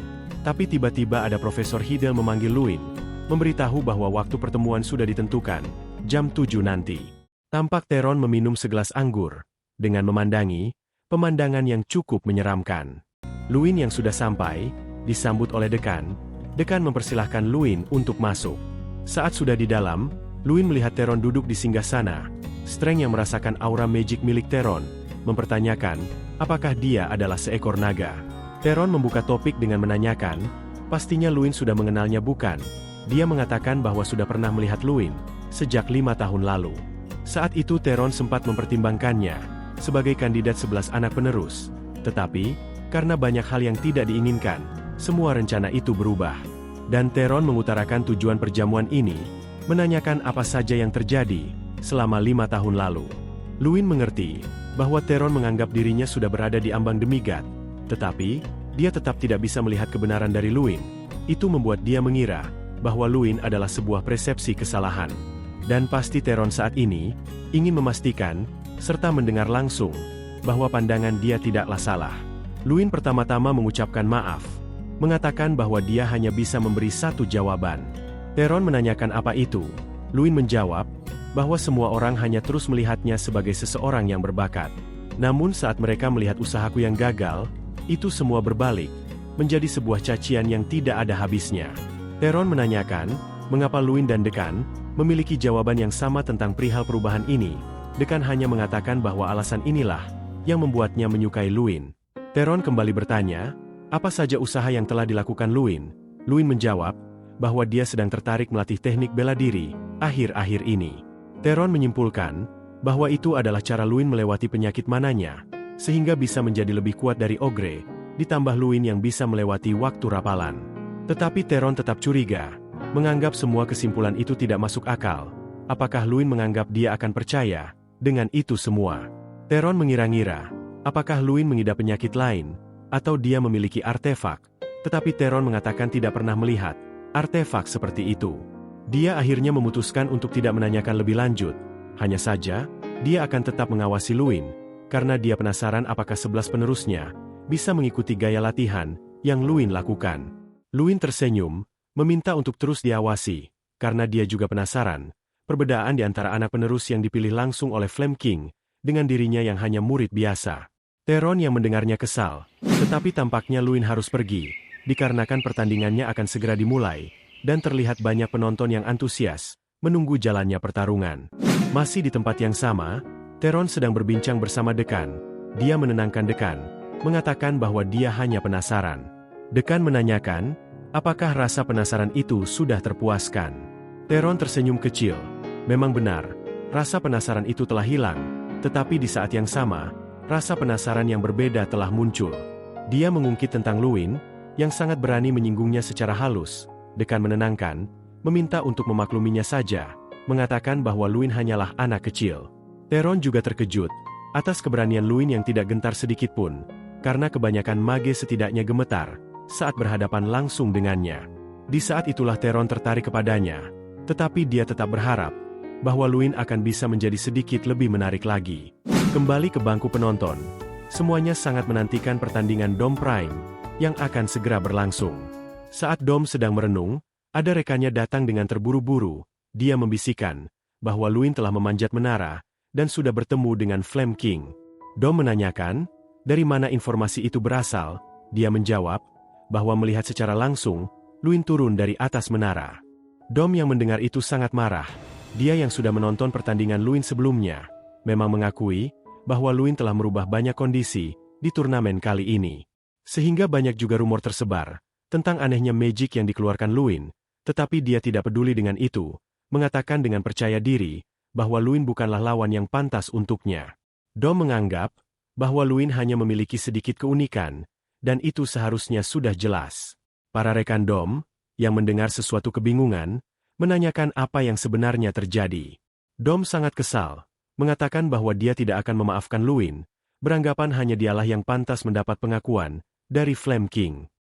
tapi tiba-tiba ada Profesor Hidel memanggil Luin, memberitahu bahwa waktu pertemuan sudah ditentukan, jam 7 nanti. Tampak Teron meminum segelas anggur, dengan memandangi pemandangan yang cukup menyeramkan. Luin yang sudah sampai, disambut oleh dekan. Dekan mempersilahkan Luin untuk masuk. Saat sudah di dalam, Luin melihat Teron duduk di singgasana. Streng yang merasakan aura magic milik Teron, mempertanyakan, apakah dia adalah seekor naga. Teron membuka topik dengan menanyakan, pastinya Luin sudah mengenalnya bukan? Dia mengatakan bahwa sudah pernah melihat Luin, sejak 5 tahun lalu. Saat itu Teron sempat mempertimbangkannya, sebagai kandidat 11 anak penerus. Tetapi, karena banyak hal yang tidak diinginkan, semua rencana itu berubah. Dan Teron mengutarakan tujuan perjamuan ini, menanyakan apa saja yang terjadi selama 5 tahun lalu. Luin mengerti bahwa Teron menganggap dirinya sudah berada di ambang demigod, tetapi dia tetap tidak bisa melihat kebenaran dari Luin. Itu membuat dia mengira bahwa Luin adalah sebuah persepsi kesalahan. Dan pasti Teron saat ini ingin memastikan serta mendengar langsung bahwa pandangan dia tidaklah salah. Luin pertama-tama mengucapkan maaf, mengatakan bahwa dia hanya bisa memberi satu jawaban. Teron menanyakan apa itu. Luin menjawab bahwa semua orang hanya terus melihatnya sebagai seseorang yang berbakat. Namun saat mereka melihat usahaku yang gagal, itu semua berbalik menjadi sebuah cacian yang tidak ada habisnya. Teron menanyakan mengapa Luin dan Dekan memiliki jawaban yang sama tentang perihal perubahan ini. Dekan hanya mengatakan bahwa alasan inilah yang membuatnya menyukai Luin. Teron kembali bertanya, apa saja usaha yang telah dilakukan Luin? Luin menjawab bahwa dia sedang tertarik melatih teknik bela diri akhir-akhir ini. Teron menyimpulkan bahwa itu adalah cara Luin melewati penyakit mananya, sehingga bisa menjadi lebih kuat dari Ogre, ditambah Luin yang bisa melewati waktu rapalan. Tetapi Teron tetap curiga, menganggap semua kesimpulan itu tidak masuk akal. Apakah Luin menganggap dia akan percaya dengan itu semua? Teron mengira-ngira, apakah Luin mengidap penyakit lain, atau dia memiliki artefak, tetapi Teron mengatakan tidak pernah melihat artefak seperti itu. Dia akhirnya memutuskan untuk tidak menanyakan lebih lanjut, hanya saja, dia akan tetap mengawasi Luin, karena dia penasaran apakah 11 penerusnya bisa mengikuti gaya latihan yang Luin lakukan. Luin tersenyum, meminta untuk terus diawasi, karena dia juga penasaran, perbedaan di antara anak penerus yang dipilih langsung oleh Flame King, dengan dirinya yang hanya murid biasa. Teron yang mendengarnya kesal, tetapi tampaknya Luin harus pergi, dikarenakan pertandingannya akan segera dimulai, dan terlihat banyak penonton yang antusias, menunggu jalannya pertarungan. Masih di tempat yang sama, Teron sedang berbincang bersama Dekan. Dia menenangkan Dekan, mengatakan bahwa dia hanya penasaran. Dekan menanyakan, apakah rasa penasaran itu sudah terpuaskan? Teron tersenyum kecil. Memang benar, rasa penasaran itu telah hilang, tetapi di saat yang sama, rasa penasaran yang berbeda telah muncul. Dia mengungkit tentang Luin, yang sangat berani menyinggungnya secara halus. Dekan menenangkan, meminta untuk memakluminya saja, mengatakan bahwa Luin hanyalah anak kecil. Teron juga terkejut atas keberanian Luin yang tidak gentar sedikit pun, karena kebanyakan mage setidaknya gemetar saat berhadapan langsung dengannya. Di saat itulah Teron tertarik kepadanya, tetapi dia tetap berharap bahwa Luin akan bisa menjadi sedikit lebih menarik lagi. Kembali ke bangku penonton, semuanya sangat menantikan pertandingan Dom Prime yang akan segera berlangsung. Saat Dom sedang merenung, ada rekannya datang dengan terburu-buru. Dia membisikkan bahwa Luin telah memanjat menara dan sudah bertemu dengan Flame King. Dom menanyakan, dari mana informasi itu berasal? Dia menjawab bahwa melihat secara langsung, Luin turun dari atas menara. Dom yang mendengar itu sangat marah. Dia yang sudah menonton pertandingan Luin sebelumnya, memang mengakui bahwa Luin telah merubah banyak kondisi di turnamen kali ini. Sehingga banyak juga rumor tersebar tentang anehnya magic yang dikeluarkan Luin, tetapi dia tidak peduli dengan itu, mengatakan dengan percaya diri bahwa Luin bukanlah lawan yang pantas untuknya. Dom menganggap bahwa Luin hanya memiliki sedikit keunikan, dan itu seharusnya sudah jelas. Para rekan Dom, yang mendengar sesuatu kebingungan, menanyakan apa yang sebenarnya terjadi. Dom sangat kesal, mengatakan bahwa dia tidak akan memaafkan Luin, beranggapan hanya dialah yang pantas mendapat pengakuan dari Flame King.